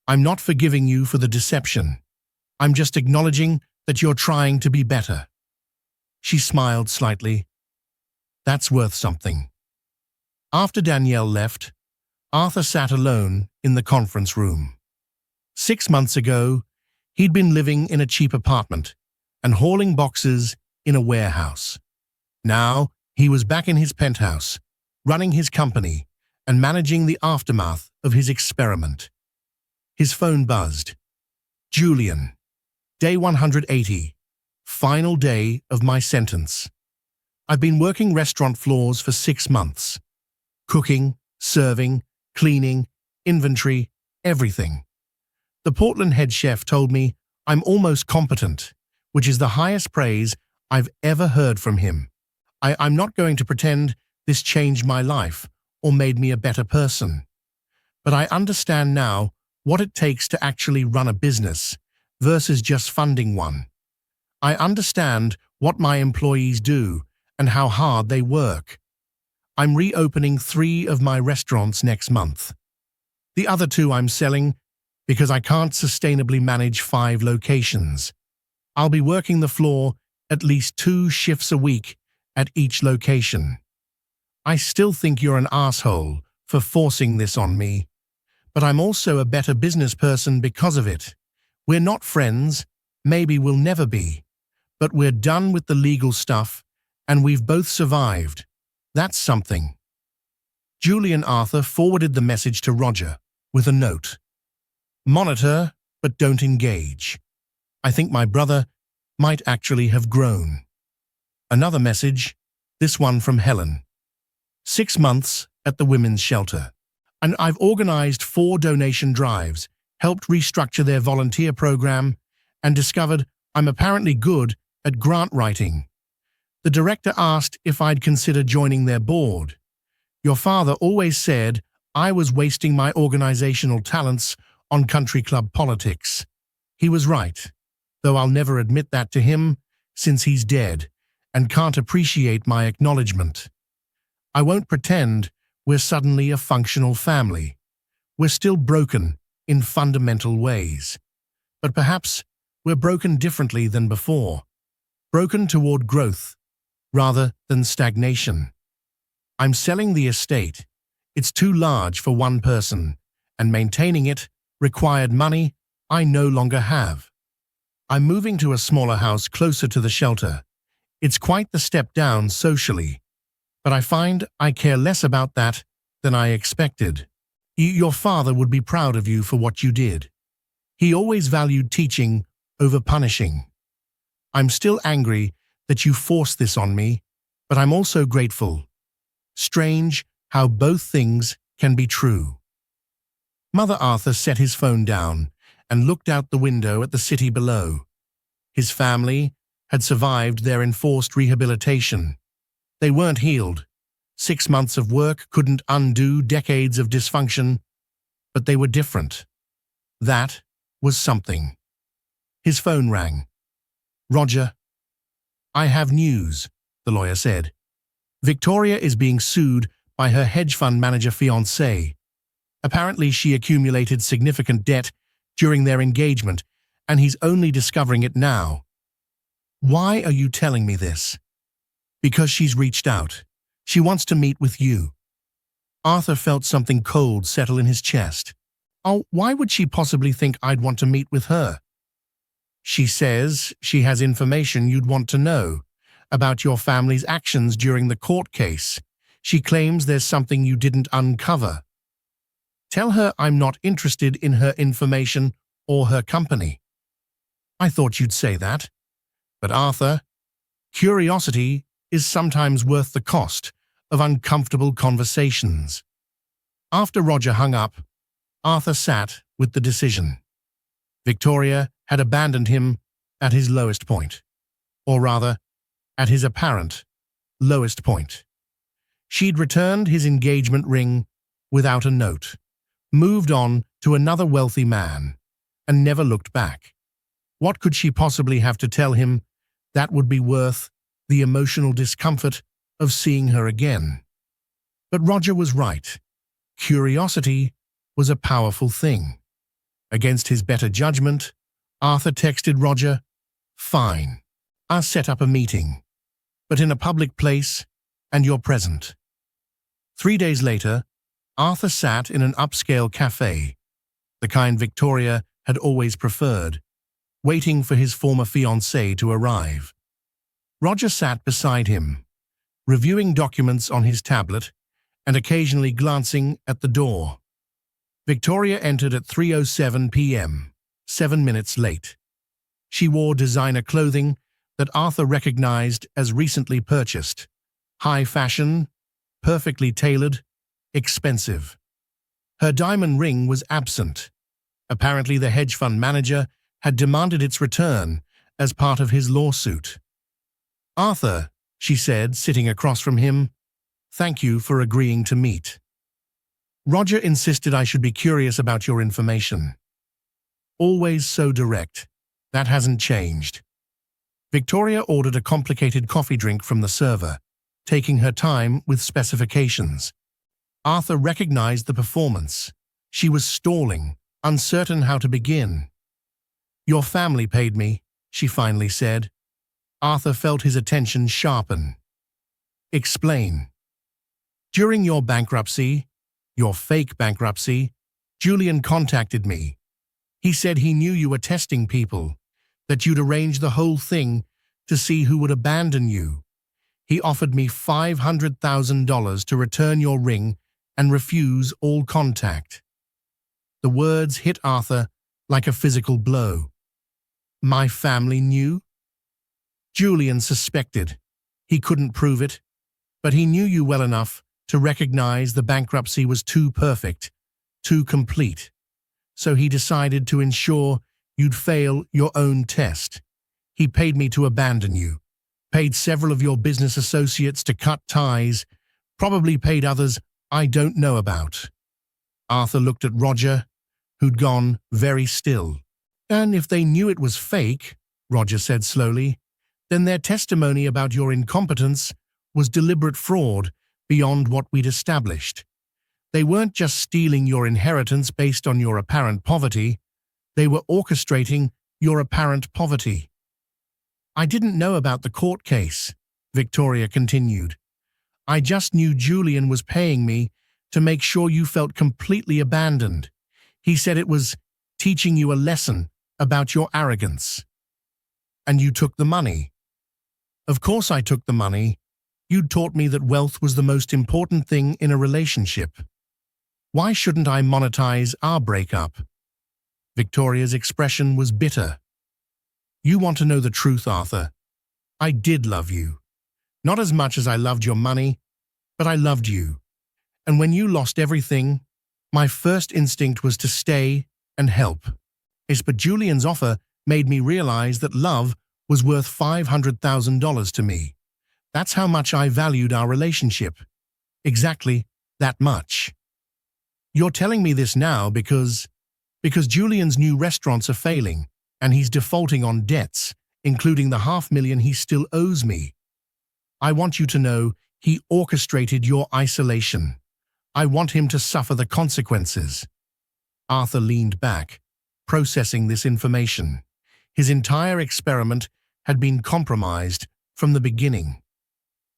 I'm not forgiving you for the deception. I'm just acknowledging that you're trying to be better. She smiled slightly. That's worth something. After Danielle left, Arthur sat alone in the conference room. 6 months ago, he'd been living in a cheap apartment and hauling boxes in a warehouse. Now, he was back in his penthouse, running his company and managing the aftermath of his experiment. His phone buzzed. Julian. Day 180. Final day of my sentence. I've been working restaurant floors for 6 months. Cooking, serving, cleaning, inventory, everything. The Portland head chef told me I'm almost competent, which is the highest praise I've ever heard from him. I'm not going to pretend this changed my life or made me a better person. But I understand now what it takes to actually run a business versus just funding one. I understand what my employees do and how hard they work. I'm reopening 3 of my restaurants next month. The other 2 I'm selling because I can't sustainably manage 5 locations. I'll be working the floor at least 2 shifts a week at each location. I still think you're an asshole for forcing this on me, but I'm also a better business person because of it. We're not friends, maybe we'll never be, but we're done with the legal stuff and we've both survived. That's something. Julian Arthur forwarded the message to Roger with a note. Monitor, but don't engage. I think my brother might actually have grown. Another message, this one from Helen. 6 months at the women's shelter. And I've organized 4 donation drives, helped restructure their volunteer program, and discovered I'm apparently good at grant writing. The director asked if I'd consider joining their board. Your father always said I was wasting my organizational talents on country club politics. He was right, though I'll never admit that to him since he's dead and can't appreciate my acknowledgement. I won't pretend we're suddenly a functional family. We're still broken in fundamental ways. But perhaps we're broken differently than before. Broken toward growth rather than stagnation. I'm selling the estate. It's too large for one person, and maintaining it required money I no longer have. I'm moving to a smaller house closer to the shelter. It's quite the step down socially, but I find I care less about that than I expected. Your father would be proud of you for what you did. He always valued teaching over punishing. I'm still angry that you forced this on me, but I'm also grateful. Strange how both things can be true. Mother Arthur set his phone down and looked out the window at the city below. His family had survived their enforced rehabilitation. They weren't healed. 6 months of work couldn't undo decades of dysfunction, but they were different. That was something. His phone rang. Roger. I have news, the lawyer said. Victoria is being sued by her hedge fund manager Fiancée. Apparently she accumulated significant debt during their engagement, and he's only discovering it now. Why are you telling me this? Because she's reached out. She wants to meet with you. Arthur felt something cold settle in his chest. Oh, why would she possibly think I'd want to meet with her? She says she has information you'd want to know about your family's actions during the court case. She claims there's something you didn't uncover. Tell her I'm not interested in her information or her company. I thought you'd say that. But Arthur, curiosity is sometimes worth the cost of uncomfortable conversations. After Roger hung up, Arthur sat with the decision. Victoria had abandoned him at his lowest point, or rather, at his apparent lowest point. She'd returned his engagement ring without a note, moved on to another wealthy man, and never looked back. What could she possibly have to tell him that would be worth the emotional discomfort of seeing her again? But Roger was right. Curiosity was a powerful thing. Against his better judgment, Arthur texted Roger, "Fine, I'll set up a meeting, but in a public place, and you're present." 3 days later, Arthur sat in an upscale cafe, the kind Victoria had always preferred, waiting for his former fiancée to arrive. Roger sat beside him, reviewing documents on his tablet and occasionally glancing at the door. Victoria entered at 3:07 p.m., 7 minutes late. She wore designer clothing that Arthur recognized as recently purchased. High fashion, perfectly tailored, expensive. Her diamond ring was absent. Apparently the hedge fund manager had demanded its return as part of his lawsuit. "Arthur," she said, sitting across from him, "thank you for agreeing to meet. Roger insisted I should be curious about your information." Always so direct. That hasn't changed. Victoria ordered a complicated coffee drink from the server, taking her time with specifications. Arthur recognized the performance. She was stalling, uncertain how to begin. "Your family paid me," she finally said. Arthur felt his attention sharpen. "Explain." "During your bankruptcy, your fake bankruptcy, Julian contacted me. He said he knew you were testing people, that you'd arranged the whole thing to see who would abandon you. He offered me $500,000 to return your ring and refuse all contact." The words hit Arthur like a physical blow. "My family knew?" "Julian suspected. He couldn't prove it, but he knew you well enough to recognize the bankruptcy was too perfect, too complete. So he decided to ensure you'd fail your own test. He paid me to abandon you, paid several of your business associates to cut ties, probably paid others I don't know about." Arthur looked at Roger, who'd gone very still. "And if they knew it was fake," Roger said slowly, "then their testimony about your incompetence was deliberate fraud beyond what we'd established. They weren't just stealing your inheritance based on your apparent poverty, they were orchestrating your apparent poverty." "I didn't know about the court case," Victoria continued. "I just knew Julian was paying me to make sure you felt completely abandoned. He said it was teaching you a lesson about your arrogance." "And you took the money?" "Of course I took the money. You'd taught me that wealth was the most important thing in a relationship. Why shouldn't I monetize our breakup?" Victoria's expression was bitter. "You want to know the truth, Arthur. I did love you. Not as much as I loved your money, but I loved you. And when you lost everything, my first instinct was to stay and help. But Julian's offer made me realize that love was worth $500,000 to me. That's how much I valued our relationship. Exactly that much. You're telling me this now because Julian's new restaurants are failing, and he's defaulting on debts, including the $500,000 he still owes me. I want you to know he orchestrated your isolation. I want him to suffer the consequences." Arthur leaned back, processing this information. His entire experiment had been compromised from the beginning.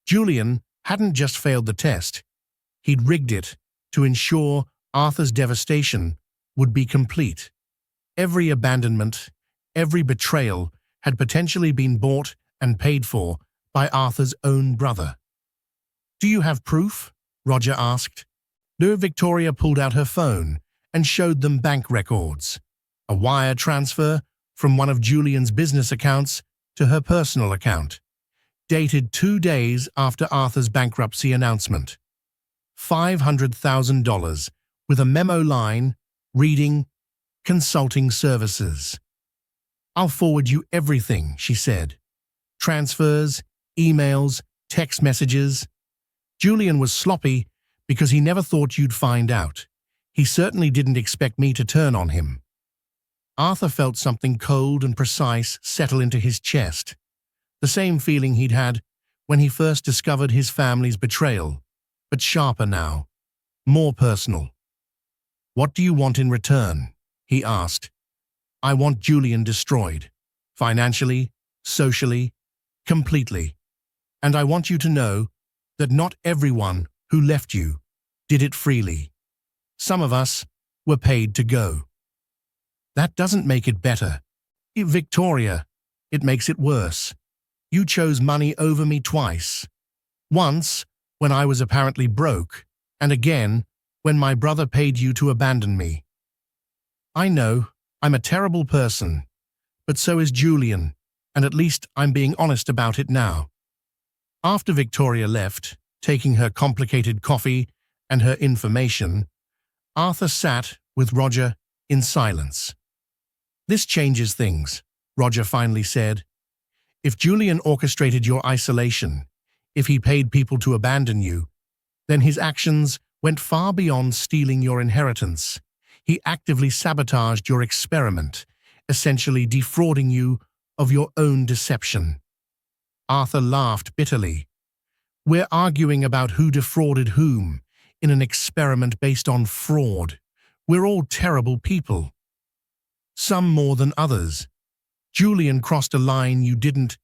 Julian hadn't just failed the test, he'd rigged it to ensure Arthur's devastation would be complete. Every abandonment, every betrayal had potentially been bought and paid for by Arthur's own brother. "Do you have proof?" Roger asked. No, Victoria pulled out her phone and showed them bank records. A wire transfer from one of Julian's business accounts to her personal account, dated 2 days after Arthur's bankruptcy announcement. $500,000 with a memo line reading, "Consulting services." "I'll forward you everything," she said. "Transfers, emails, text messages. Julian was sloppy because he never thought you'd find out. He certainly didn't expect me to turn on him. Arthur felt something cold and precise settle into his chest. The same feeling he'd had when he first discovered his family's betrayal, but sharper now, more personal. "What do you want in return?" he asked. "I want Julian destroyed. Financially, socially, completely. And I want you to know that not everyone who left you did it freely. Some of us were paid to go." "That doesn't make it better. Victoria, it makes it worse. You chose money over me twice. Once, when I was apparently broke, and again, when my brother paid you to abandon me. I know, I'm a terrible person, but so is Julian, and at least I'm being honest about it now." After Victoria left, taking her complicated coffee and her information, Arthur sat with Roger in silence. "This changes things," Roger finally said. "If Julian orchestrated your isolation, if he paid people to abandon you, then his actions went far beyond stealing your inheritance. He actively sabotaged your experiment, essentially defrauding you of your own deception." Arthur laughed bitterly. "We're arguing about who defrauded whom in an experiment based on fraud. We're all terrible people. Some more than others. Julian crossed a line you didn't.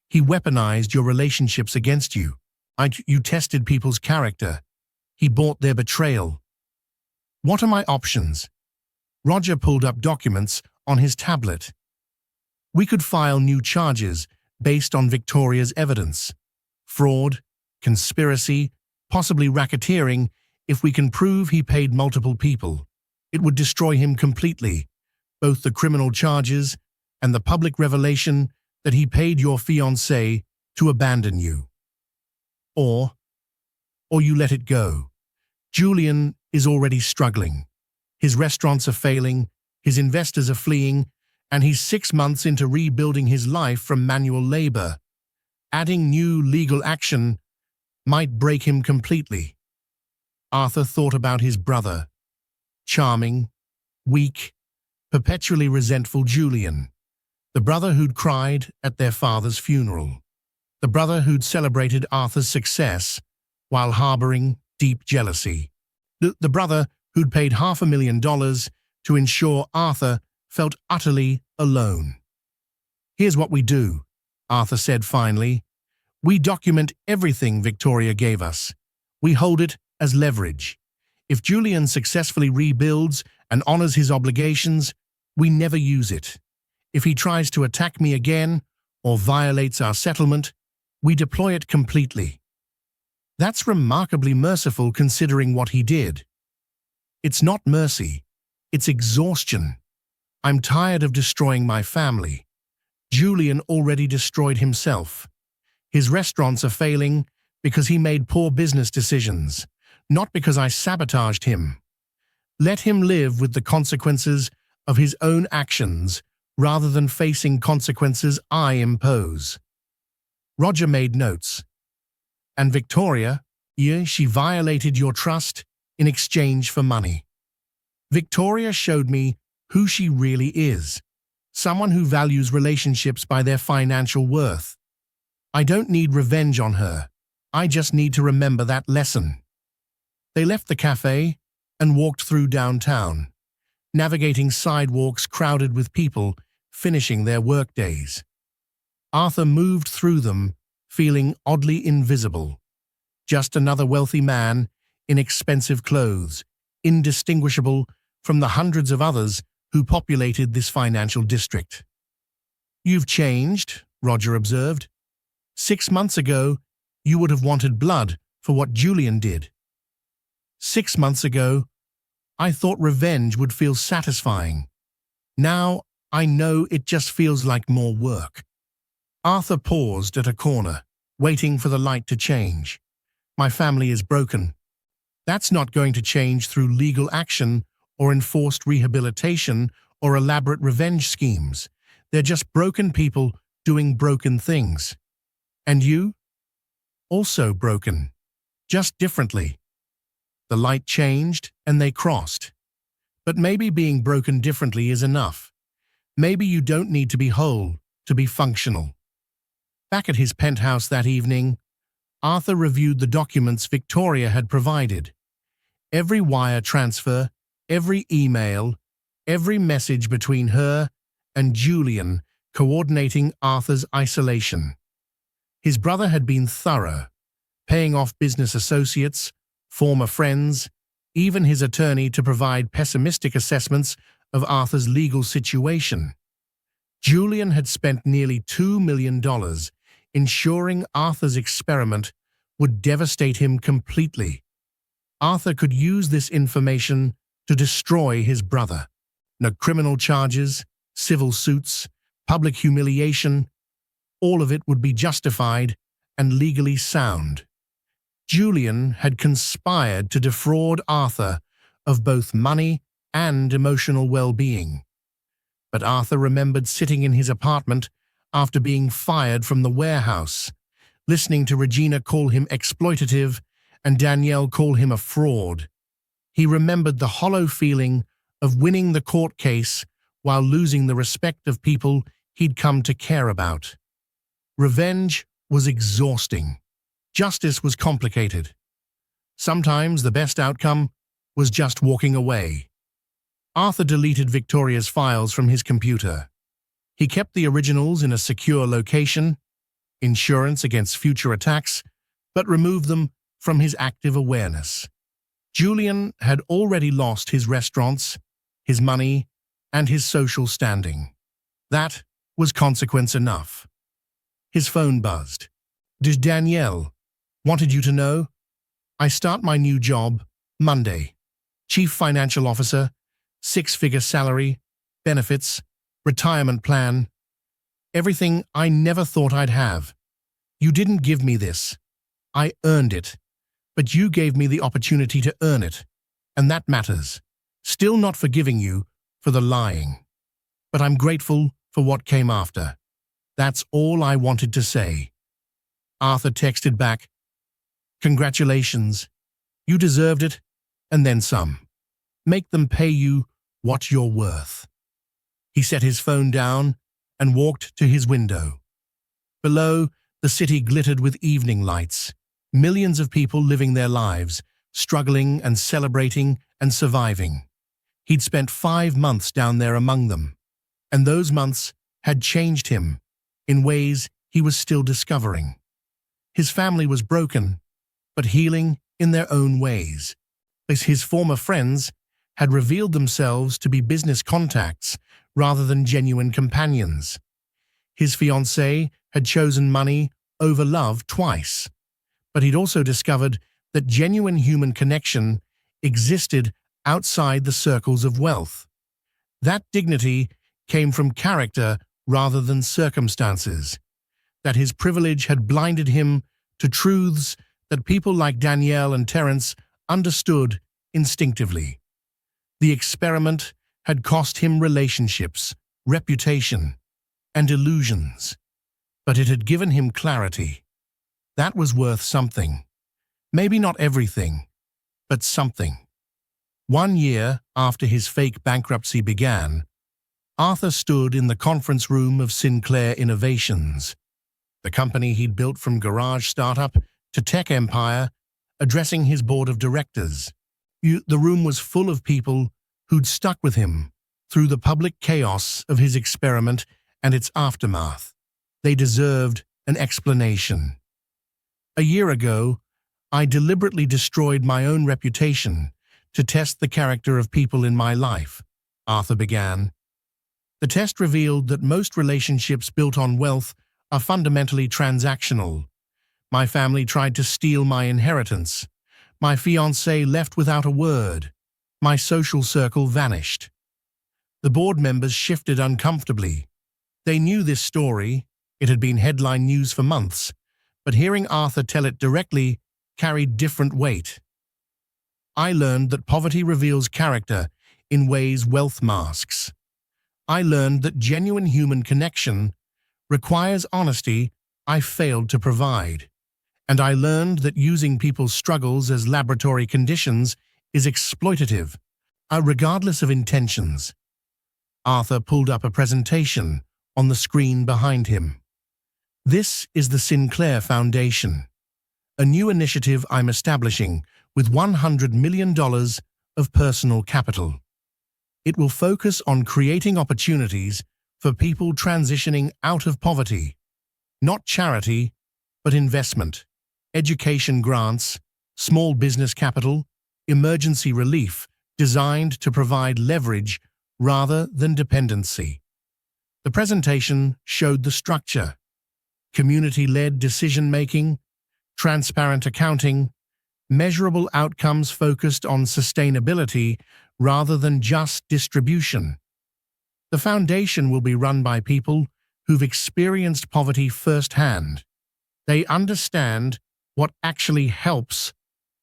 He weaponized your relationships against you. You tested people's character. He bought their betrayal. What are my options?" Roger pulled up documents on his tablet. "We could file new charges based on Victoria's evidence. Fraud, conspiracy, possibly racketeering. If we can prove he paid multiple people, it would destroy him completely, both the criminal charges and the public revelation that he paid your fiancée to abandon you. Or you let it go. Julian is already struggling. His restaurants are failing, his investors are fleeing, and he's 6 months into rebuilding his life from manual labor. Adding new legal action might break him completely." Arthur thought about his brother. Charming, weak, perpetually resentful Julian. The brother who'd cried at their father's funeral. The brother who'd celebrated Arthur's success while harboring deep jealousy. The brother who'd paid $500,000 to ensure Arthur felt utterly alone. "Here's what we do," Arthur said finally. "We document everything Victoria gave us. We hold it as leverage. If Julian successfully rebuilds and honors his obligations, we never use it. If he tries to attack me again or violates our settlement, we deploy it completely." That's remarkably merciful considering what he did. "It's not mercy, it's exhaustion. I'm tired of destroying my family. Julian already destroyed himself. His restaurants are failing because he made poor business decisions, not because I sabotaged him. Let him live with the consequences of his own actions rather than facing consequences I impose." Roger made notes. "And Victoria, she violated your trust in exchange for money. Victoria showed me who she really is, someone who values relationships by their financial worth. I don't need revenge on her. I just need to remember that lesson." They left the cafe and walked through downtown, navigating sidewalks crowded with people finishing their workdays. Arthur moved through them, feeling oddly invisible. Just another wealthy man in expensive clothes, indistinguishable from the hundreds of others who populated this financial district. "You've changed," Roger observed. 6 months ago, you would have wanted blood for what Julian did. 6 months ago, I thought revenge would feel satisfying. Now, I know it just feels like more work." Arthur paused at a corner, waiting for the light to change. "My family is broken. That's not going to change through legal action or enforced rehabilitation or elaborate revenge schemes. They're just broken people doing broken things. And you? also broken, just differently. The light changed and they crossed. But maybe being broken differently is enough. Maybe you don't need to be whole to be functional. Back at his penthouse that evening, Arthur reviewed the documents Victoria had provided. Every wire transfer, every email, every message between her and Julian coordinating Arthur's isolation. His brother had been thorough, paying off business associates, former friends, even his attorney to provide pessimistic assessments of Arthur's legal situation. Julian had spent nearly $2 million ensuring Arthur's experiment would devastate him completely. Arthur could use this information to destroy his brother. No criminal charges, civil suits, public humiliation, all of it would be justified and legally sound. Julian had conspired to defraud Arthur of both money and emotional well-being. But Arthur remembered sitting in his apartment after being fired from the warehouse, listening to Regina call him exploitative and Danielle call him a fraud. He remembered the hollow feeling of winning the court case while losing the respect of people he'd come to care about. Revenge was exhausting. Justice was complicated. Sometimes the best outcome was just walking away. Arthur deleted Victoria's files from his computer. He kept the originals in a secure location, insurance against future attacks, but removed them from his active awareness. Julian had already lost his restaurants, his money, and his social standing. That was consequence enough. His phone buzzed. "Did Danielle wanted you to know? I start my new job Monday. Chief Financial Officer, 6-figure salary, benefits, retirement plan. Everything I never thought I'd have. You didn't give me this. I earned it. But you gave me the opportunity to earn it. And that matters. Still not forgiving you for the lying. But I'm grateful for what came after. That's all I wanted to say." Arthur texted back, "Congratulations. You deserved it, and then some. Make them pay you what you're worth." He set his phone down and walked to his window. Below, the city glittered with evening lights, millions of people living their lives, struggling and celebrating and surviving. He'd spent 5 months down there among them, and those months had changed him in ways he was still discovering. His family was broken, but healing in their own ways. His former friends had revealed themselves to be business contacts rather than genuine companions. His fiancée had chosen money over love twice, but he'd also discovered that genuine human connection existed outside the circles of wealth. That dignity came from character rather than circumstances, that his privilege had blinded him to truths that people like Danielle and Terence understood instinctively. The experiment had cost him relationships, reputation, and illusions, but it had given him clarity. That was worth something. Maybe not everything, but something. 1 year after his fake bankruptcy began, Arthur stood in the conference room of Sinclair Innovations, the company he'd built from garage startup to tech empire, addressing his board of directors. The room was full of people who'd stuck with him through the public chaos of his experiment and its aftermath. They deserved an explanation. "A year ago, I deliberately destroyed my own reputation to test the character of people in my life," Arthur began. "The test revealed that most relationships built on wealth are fundamentally transactional. My family tried to steal my inheritance. My fiancée left without a word. My social circle vanished." The board members shifted uncomfortably. They knew this story. It had been headline news for months, but hearing Arthur tell it directly carried different weight. "I learned that poverty reveals character in ways wealth masks. I learned that genuine human connection requires honesty I failed to provide. And I learned that using people's struggles as laboratory conditions is exploitative, regardless of intentions. Arthur pulled up a presentation on the screen behind him. This is the Sinclair Foundation, a new initiative I'm establishing with $100 million of personal capital. It will focus on creating opportunities for people transitioning out of poverty. Not charity, but investment, education grants, small business capital, emergency relief designed to provide leverage rather than dependency. The presentation showed the structure: community-led decision-making, transparent accounting, measurable outcomes focused on sustainability rather than just distribution. The foundation will be run by people who've experienced poverty firsthand. They understand what actually helps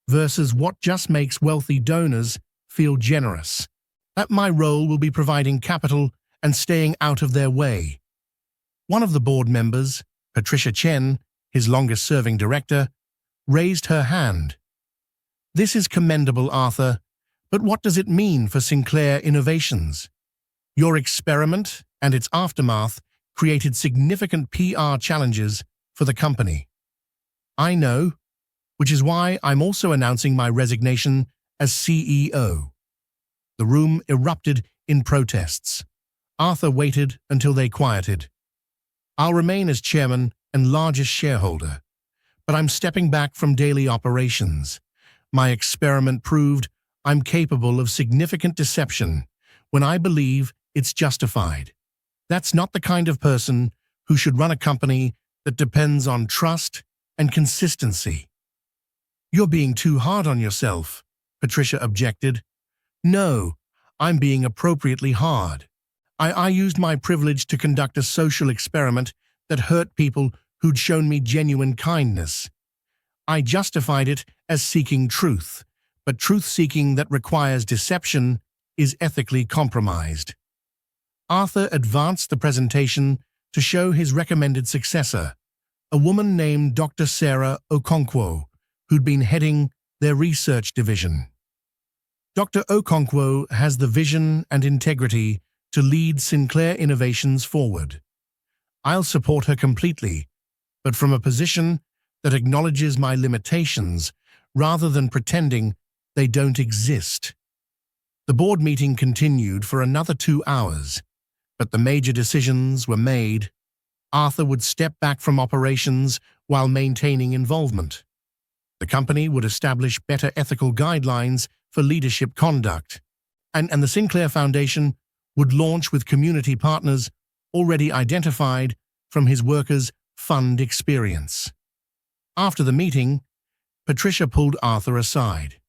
versus what just makes wealthy donors feel generous. That my role will be providing capital and staying out of their way. One of the board members, Patricia Chen, his longest-serving director, raised her hand. This is commendable, Arthur, but what does it mean for Sinclair Innovations? Your experiment and its aftermath created significant PR challenges for the company. I know, which is why I'm also announcing my resignation as CEO. The room erupted in protests. Arthur waited until they quieted. I'll remain as chairman and largest shareholder, but I'm stepping back from daily operations. My experiment proved I'm capable of significant deception when I believe it's justified. That's not the kind of person who should run a company that depends on trust and consistency. You're being too hard on yourself, Patricia objected. No, I'm being appropriately hard. I used my privilege to conduct a social experiment that hurt people who'd shown me genuine kindness. I justified it as seeking truth, but truth-seeking that requires deception is ethically compromised. Arthur advanced the presentation to show his recommended successor, a woman named Dr. Sarah Okonkwo, who'd been heading their research division. Dr. Okonkwo has the vision and integrity to lead Sinclair Innovations forward. I'll support her completely, but from a position that acknowledges my limitations rather than pretending they don't exist. The board meeting continued for another 2 hours, but the major decisions were made. Arthur would step back from operations while maintaining involvement. The company would establish better ethical guidelines for leadership conduct, and the Sinclair Foundation would launch with community partners already identified from his workers' fund experience. After the meeting, Patricia pulled Arthur aside.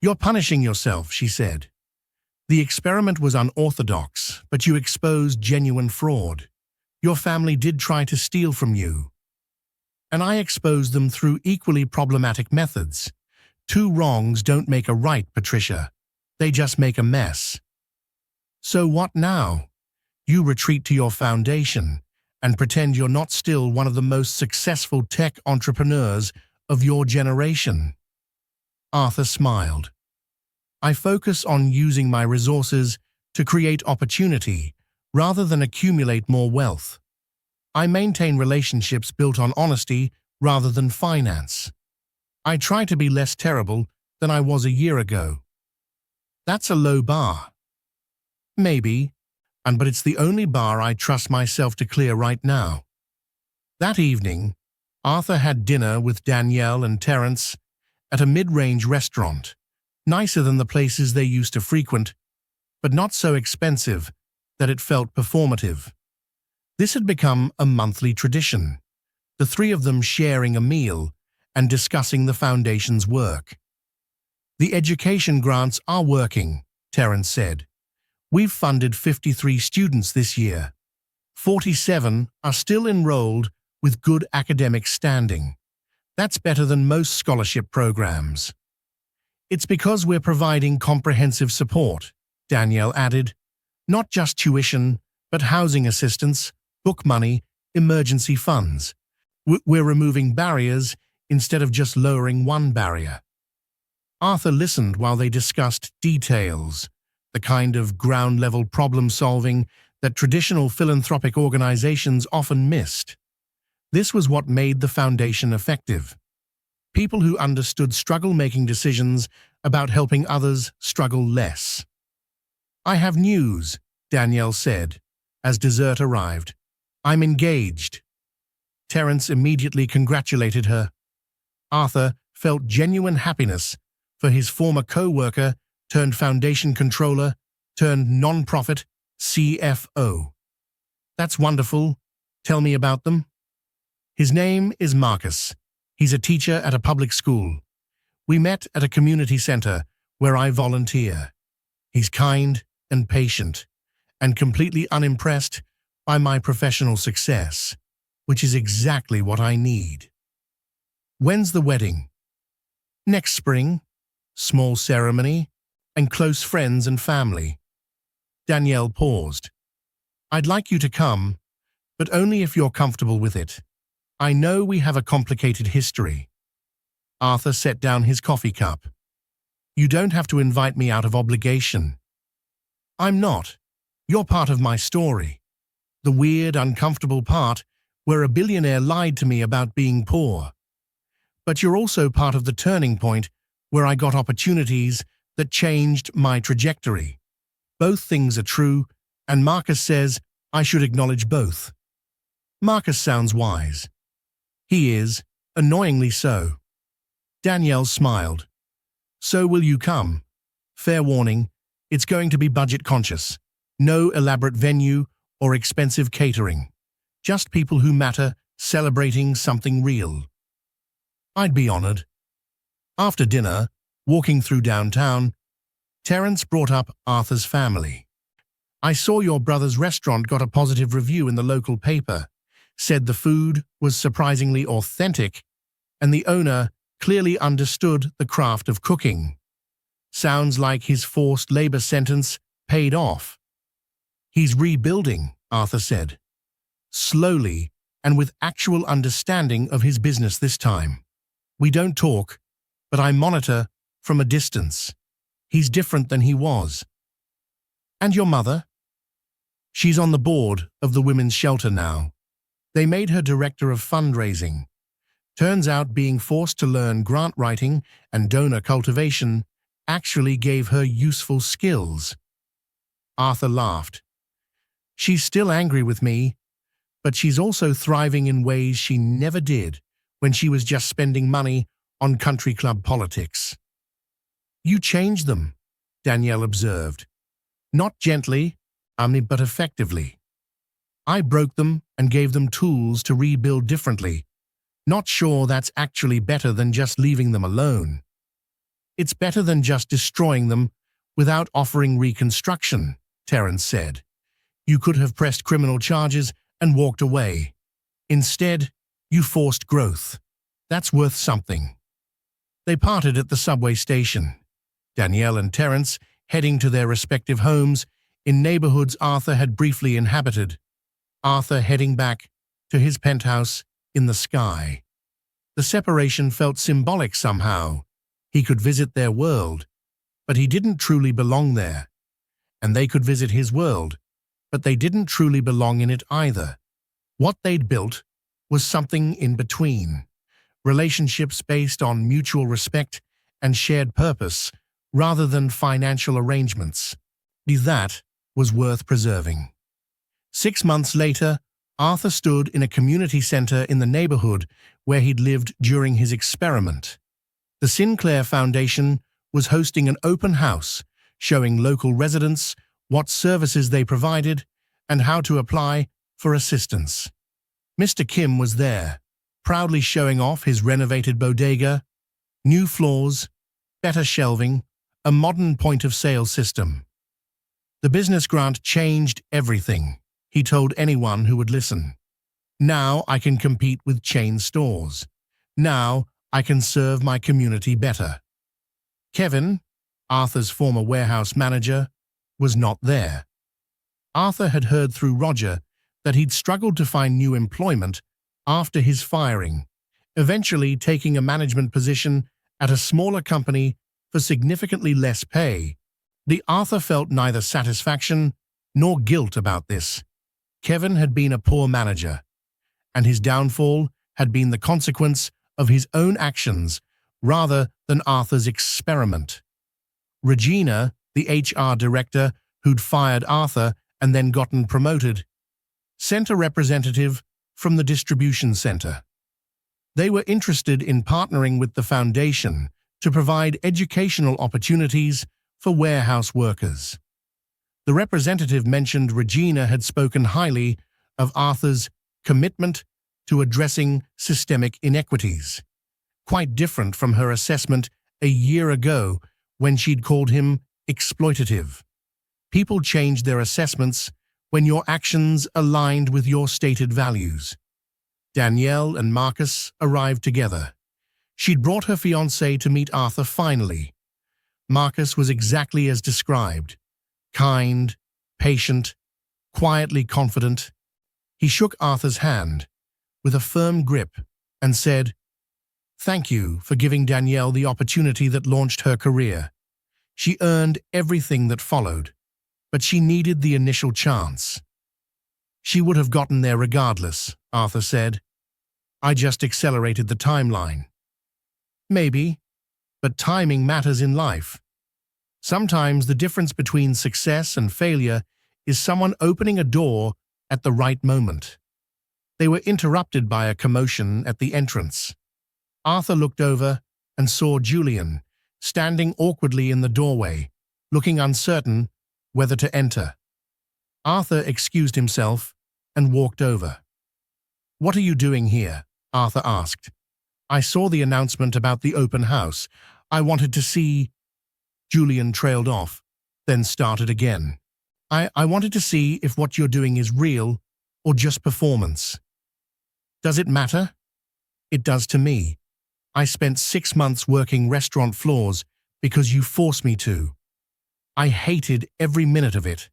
"You're punishing yourself," she said. "The experiment was unorthodox, but you exposed genuine fraud. Your family did try to steal from you. And I exposed them through equally problematic methods. 2 wrongs don't make a right, Patricia. They just make a mess. So what now? You retreat to your foundation and pretend you're not still one of the most successful tech entrepreneurs of your generation." Arthur smiled. "I focus on using my resources to create opportunity rather than accumulate more wealth. I maintain relationships built on honesty rather than finance. I try to be less terrible than I was a year ago." That's a low bar. Maybe, but it's the only bar I trust myself to clear right now. That evening, Arthur had dinner with Danielle and Terence at a mid-range restaurant, nicer than the places they used to frequent, but not so expensive that it felt performative. This had become a monthly tradition, the 3 of them sharing a meal and discussing the foundation's work. "The education grants are working," Terence said. "We've funded 53 students this year. 47 are still enrolled with good academic standing. That's better than most scholarship programs." "It's because we're providing comprehensive support," Danielle added. "Not just tuition, but housing assistance, book money, emergency funds. We're removing barriers instead of just lowering one barrier. Arthur listened while they discussed details, the kind of ground-level problem-solving that traditional philanthropic organizations often missed. This was what made the foundation effective. People who understood struggle making decisions about helping others struggle less. "I have news," Danielle said, as dessert arrived. "I'm engaged." Terence immediately congratulated her. Arthur felt genuine happiness for his former co-worker turned foundation controller turned non-profit CFO. "That's wonderful. Tell me about them." "His name is Marcus. He's a teacher at a public school. We met at a community center where I volunteer. He's kind and patient, and completely unimpressed by my professional success, which is exactly what I need." "When's the wedding?" "Next spring. Small ceremony, and close friends and family." Danielle paused. "I'd like you to come, but only if you're comfortable with it. I know we have a complicated history." Arthur set down his coffee cup. "You don't have to invite me out of obligation." "I'm not. You're part of my story. The weird, uncomfortable part where a billionaire lied to me about being poor. But you're also part of the turning point where I got opportunities that changed my trajectory. Both things are true, and Marcus says I should acknowledge both." Marcus sounds wise. He is, annoyingly so. Danielle smiled. "So will you come? Fair warning, it's going to be budget-conscious. No elaborate venue or expensive catering. Just people who matter celebrating something real." "I'd be honored." After dinner, walking through downtown, Terence brought up Arthur's family. "I saw your brother's restaurant got a positive review in the local paper, said the food was surprisingly authentic, and the owner clearly understood the craft of cooking. Sounds like his forced labor sentence paid off." "He's rebuilding," Arthur said. "Slowly and with actual understanding of his business this time. We don't talk, but I monitor from a distance. He's different than he was." "And your mother?" "She's on the board of the women's shelter now. They made her director of fundraising. Turns out being forced to learn grant writing and donor cultivation actually gave her useful skills." Arthur laughed. "She's still angry with me, but she's also thriving in ways she never did when she was just spending money on country club politics." "You changed them," Danielle observed. "Not gently, but effectively. I broke them and gave them tools to rebuild differently. Not sure that's actually better than just leaving them alone." "It's better than just destroying them without offering reconstruction," Terence said. "You could have pressed criminal charges and walked away. Instead, you forced growth. That's worth something." They parted at the subway station, Danielle and Terence heading to their respective homes in neighborhoods Arthur had briefly inhabited, Arthur heading back to his penthouse in the sky. The separation felt symbolic somehow. He could visit their world, but he didn't truly belong there. And they could visit his world, but they didn't truly belong in it either. What they'd built was something in between. Relationships based on mutual respect and shared purpose rather than financial arrangements. That was worth preserving. 6 months later, Arthur stood in a community center in the neighborhood where he'd lived during his experiment. The Sinclair Foundation was hosting an open house showing local residents what services they provided and how to apply for assistance. Mr. Kim was there, proudly showing off his renovated bodega, new floors, better shelving, a modern point-of-sale system. "The business grant changed everything," he told anyone who would listen. "Now I can compete with chain stores. Now I can serve my community better." Kevin, Arthur's former warehouse manager, was not there. Arthur had heard through Roger that he'd struggled to find new employment after his firing, eventually taking a management position at a smaller company for significantly less pay. Arthur felt neither satisfaction nor guilt about this. Kevin had been a poor manager, and his downfall had been the consequence of his own actions rather than Arthur's experiment. Regina, the HR director who'd fired Arthur and then gotten promoted, sent a representative from the distribution center. They were interested in partnering with the foundation to provide educational opportunities for warehouse workers. The representative mentioned Regina had spoken highly of Arthur's commitment to addressing systemic inequities, quite different from her assessment a year ago when she'd called him exploitative. People change their assessments when your actions aligned with your stated values. Danielle and Marcus arrived together. She'd brought her fiancé to meet Arthur finally. Marcus was exactly as described: kind, patient, quietly confident. He shook Arthur's hand with a firm grip and said, "Thank you for giving Danielle the opportunity that launched her career. She earned everything that followed, but she needed the initial chance." "She would have gotten there regardless," Arthur said. "I just accelerated the timeline." "Maybe, but timing matters in life. Sometimes the difference between success and failure is someone opening a door at the right moment." They were interrupted by a commotion at the entrance. Arthur looked over and saw Julian standing awkwardly in the doorway, looking uncertain whether to enter. Arthur excused himself and walked over. "What are you doing here?" Arthur asked. "I saw the announcement about the open house. I wanted to see—" Julian trailed off, then started again. I wanted to see if what you're doing is real or just performance." "Does it matter?" "It does to me. I spent 6 months working restaurant floors because you forced me to. I hated every minute of it,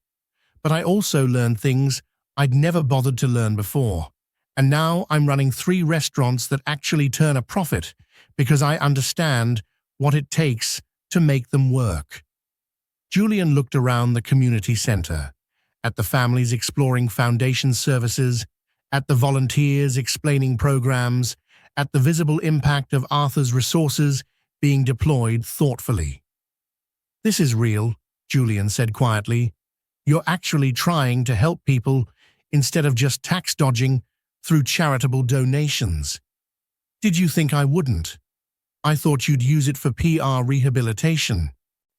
but I also learned things I'd never bothered to learn before. And now I'm running 3 restaurants that actually turn a profit because I understand what it takes to make them work." Julian looked around the community center, at the families exploring foundation services, at the volunteers explaining programs, at the visible impact of Arthur's resources being deployed thoughtfully. "This is real," Julian said quietly. "You're actually trying to help people instead of just tax dodging through charitable donations. Did you think I wouldn't? I thought you'd use it for PR rehabilitation,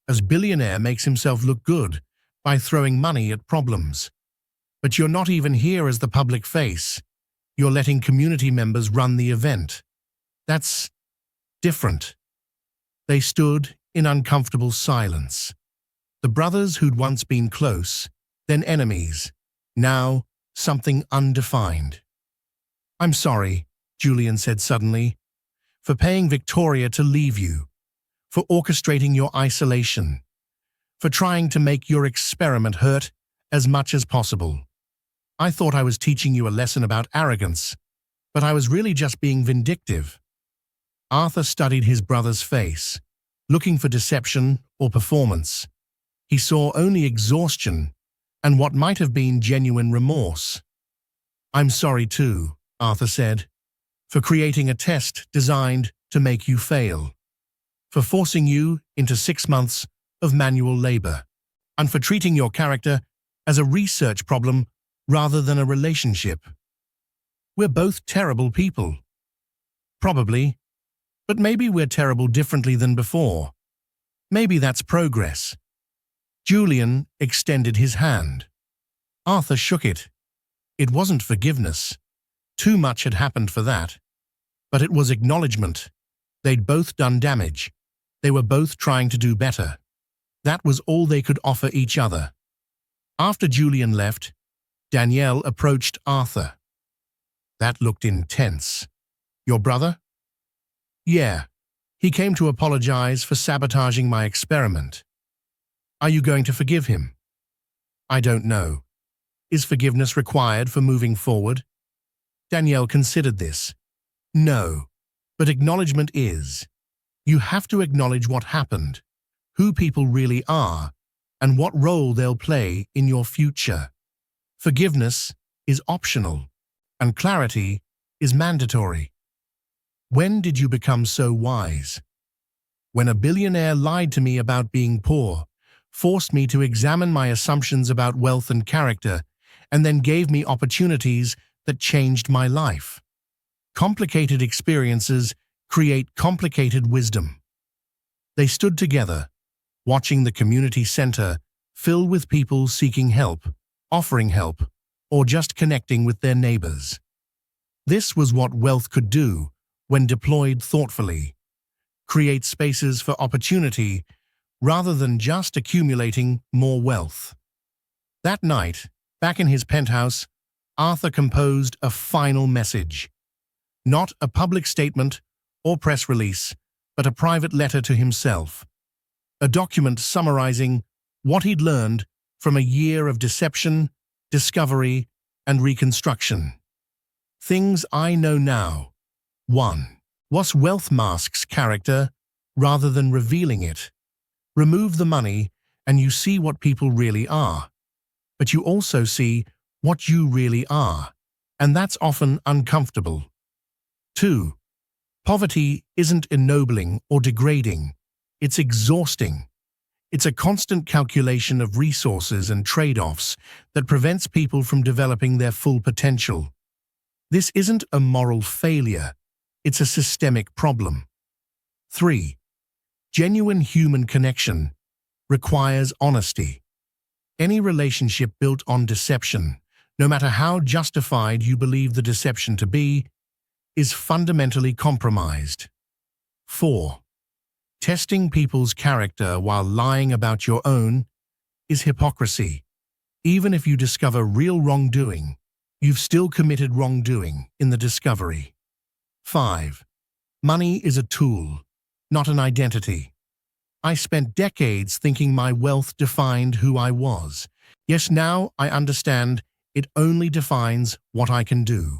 as Billionaire makes himself look good by throwing money at problems. But you're not even here as the public face. You're letting community members run the event. That's different." They stood in uncomfortable silence. The brothers who'd once been close, then enemies, now something undefined. "I'm sorry," Julian said suddenly, "for paying Victoria to leave you, for orchestrating your isolation, for trying to make your experiment hurt as much as possible. I thought I was teaching you a lesson about arrogance, but I was really just being vindictive." Arthur studied his brother's face, looking for deception or performance. He saw only exhaustion and what might have been genuine remorse. "I'm sorry too," Arthur said, "for creating a test designed to make you fail, for forcing you into 6 months of manual labor, and for treating your character as a research problem rather than a relationship. We're both terrible people. Probably, but maybe we're terrible differently than before. Maybe that's progress." Julian extended his hand. Arthur shook it. It wasn't forgiveness. Too much had happened for that. But it was acknowledgement. They'd both done damage. They were both trying to do better. That was all they could offer each other. After Julian left, Danielle approached Arthur. "That looked intense. Your brother?" "Yeah. He came to apologize for sabotaging my experiment." "Are you going to forgive him?" "I don't know. Is forgiveness required for moving forward?" Danielle considered this. "No. But acknowledgement is. You have to acknowledge what happened, who people really are, and what role they'll play in your future. Forgiveness is optional, and clarity is mandatory. When did you become so wise? When a billionaire lied to me about being poor, forced me to examine my assumptions about wealth and character, and then gave me opportunities that changed my life. Complicated experiences create complicated wisdom. They stood together, watching the community center fill with people seeking help, offering help, or just connecting with their neighbors. This was what wealth could do when deployed thoughtfully. Create spaces for opportunity rather than just accumulating more wealth. That night, back in his penthouse, Arthur composed a final message. Not a public statement or press release, but a private letter to himself. A document summarizing what he'd learned from a year of deception, discovery, and reconstruction. Things I know now. 1. What wealth masks character rather than revealing it. Remove the money and you see what people really are. But you also see what you really are, and that's often uncomfortable. 2. Poverty isn't ennobling or degrading. It's exhausting. It's a constant calculation of resources and trade-offs that prevents people from developing their full potential. This isn't a moral failure. It's a systemic problem. 3. Genuine human connection requires honesty. Any relationship built on deception, no matter how justified you believe the deception to be, is fundamentally compromised. 4. Testing people's character while lying about your own is hypocrisy. Even if you discover real wrongdoing, you've still committed wrongdoing in the discovery. 5. Money is a tool, not an identity. I spent decades thinking my wealth defined who I was. Yes, now I understand it only defines what I can do.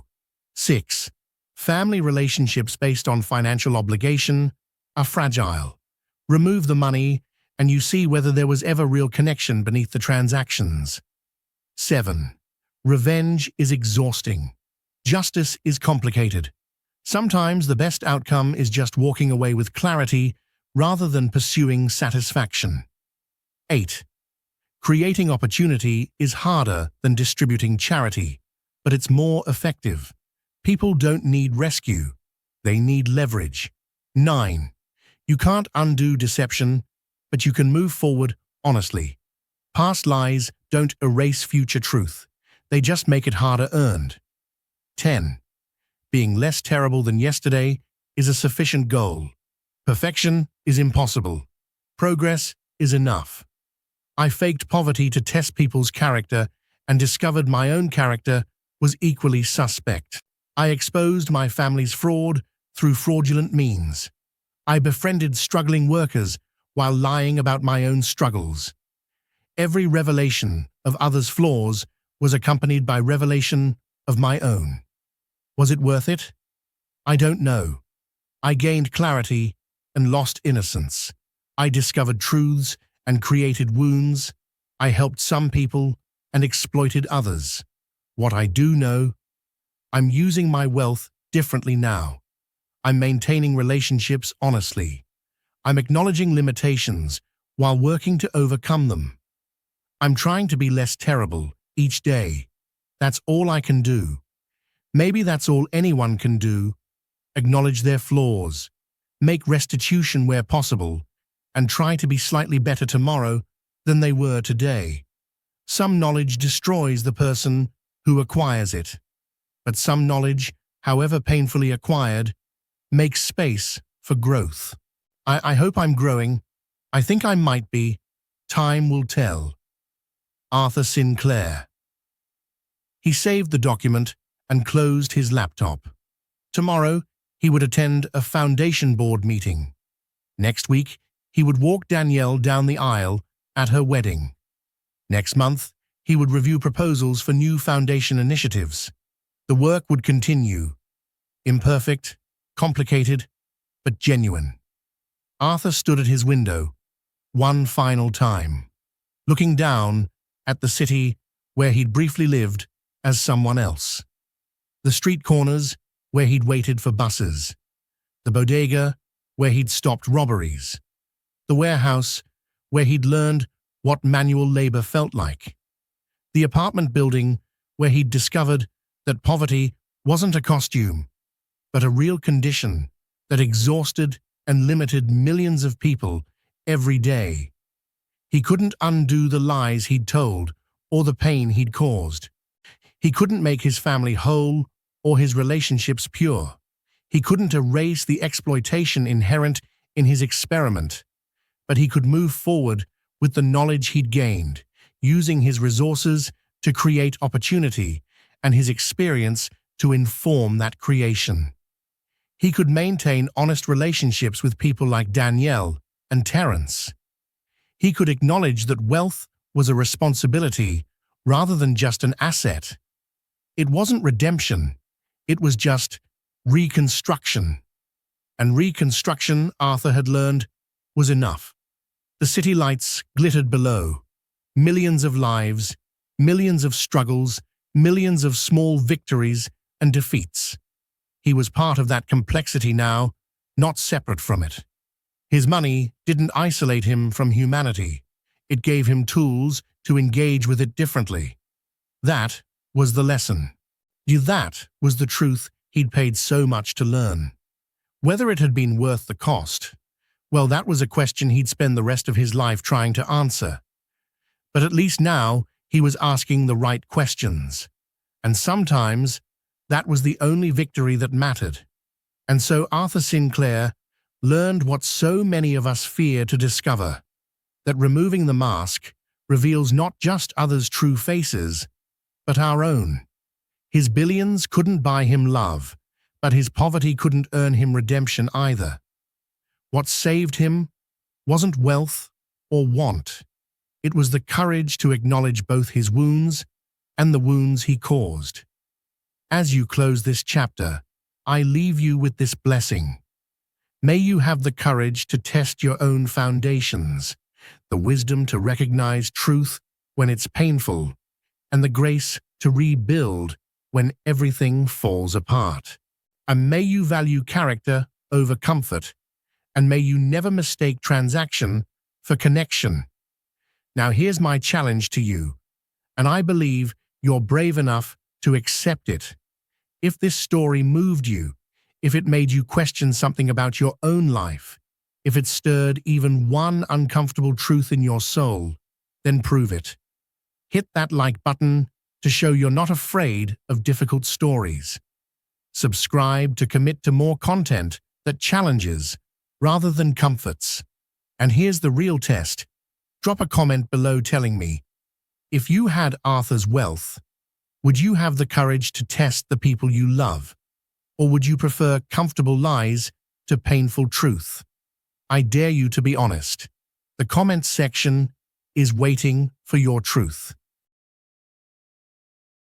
6. Family relationships based on financial obligation are fragile. Remove the money and you see whether there was ever real connection beneath the transactions. 7. Revenge is exhausting. Justice is complicated. Sometimes the best outcome is just walking away with clarity rather than pursuing satisfaction. 8. Creating opportunity is harder than distributing charity, but it's more effective. People don't need rescue. They need leverage. 9. You can't undo deception, but you can move forward honestly. Past lies don't erase future truth. They just make it harder earned. 10. Being less terrible than yesterday is a sufficient goal. Perfection is impossible. Progress is enough. I faked poverty to test people's character and discovered my own character was equally suspect. I exposed my family's fraud through fraudulent means. I befriended struggling workers while lying about my own struggles. Every revelation of others' flaws was accompanied by revelation of my own. Was it worth it? I don't know. I gained clarity and lost innocence. I discovered truths and created wounds. I helped some people and exploited others. What I do know, I'm using my wealth differently now. I'm maintaining relationships honestly. I'm acknowledging limitations while working to overcome them. I'm trying to be less terrible each day. That's all I can do. Maybe that's all anyone can do. Acknowledge their flaws, make restitution where possible, and try to be slightly better tomorrow than they were today. Some knowledge destroys the person who acquires it, but some knowledge, however painfully acquired, makes space for growth. I hope I'm growing. I think I might be. Time will tell. Arthur Sinclair. He saved the document and closed his laptop. Tomorrow, he would attend a foundation board meeting. Next week, he would walk Danielle down the aisle at her wedding. Next month, he would review proposals for new foundation initiatives. The work would continue. Imperfect, complicated, but genuine. Arthur stood at his window, one final time, looking down at the city where he'd briefly lived as someone else. The street corners where he'd waited for buses. The bodega where he'd stopped robberies. The warehouse where he'd learned what manual labor felt like. The apartment building where he'd discovered that poverty wasn't a costume, but a real condition that exhausted and limited millions of people every day. He couldn't undo the lies he'd told or the pain he'd caused. He couldn't make his family whole or his relationships pure. He couldn't erase the exploitation inherent in his experiment, but he could move forward with the knowledge he'd gained, using his resources to create opportunity and his experience to inform that creation. He could maintain honest relationships with people like Danielle and Terence. He could acknowledge that wealth was a responsibility rather than just an asset. It wasn't redemption, it was just reconstruction. And reconstruction, Arthur had learned, was enough. The city lights glittered below. Millions of lives, millions of struggles, millions of small victories and defeats. He was part of that complexity now, not separate from it. His money didn't isolate him from humanity. It gave him tools to engage with it differently. That was the lesson. That was the truth he'd paid so much to learn. Whether it had been worth the cost, well, that was a question he'd spend the rest of his life trying to answer. But at least now he was asking the right questions. And sometimes that was the only victory that mattered. And so Arthur Sinclair learned what so many of us fear to discover, that removing the mask reveals not just others' true faces, but our own. His billions couldn't buy him love, but his poverty couldn't earn him redemption either. What saved him wasn't wealth or want. It was the courage to acknowledge both his wounds and the wounds he caused. As you close this chapter, I leave you with this blessing. May you have the courage to test your own foundations, the wisdom to recognize truth when it's painful, and the grace to rebuild when everything falls apart. And may you value character over comfort, and may you never mistake transaction for connection. Now here's my challenge to you, and I believe you're brave enough to accept it. If this story moved you, if it made you question something about your own life, if it stirred even one uncomfortable truth in your soul, then prove it. Hit that like button to show you're not afraid of difficult stories. Subscribe to commit to more content that challenges rather than comforts. And here's the real test. Drop a comment below telling me, if you had Arthur's wealth, would you have the courage to test the people you love? Or would you prefer comfortable lies to painful truth? I dare you to be honest. The comments section is waiting for your truth.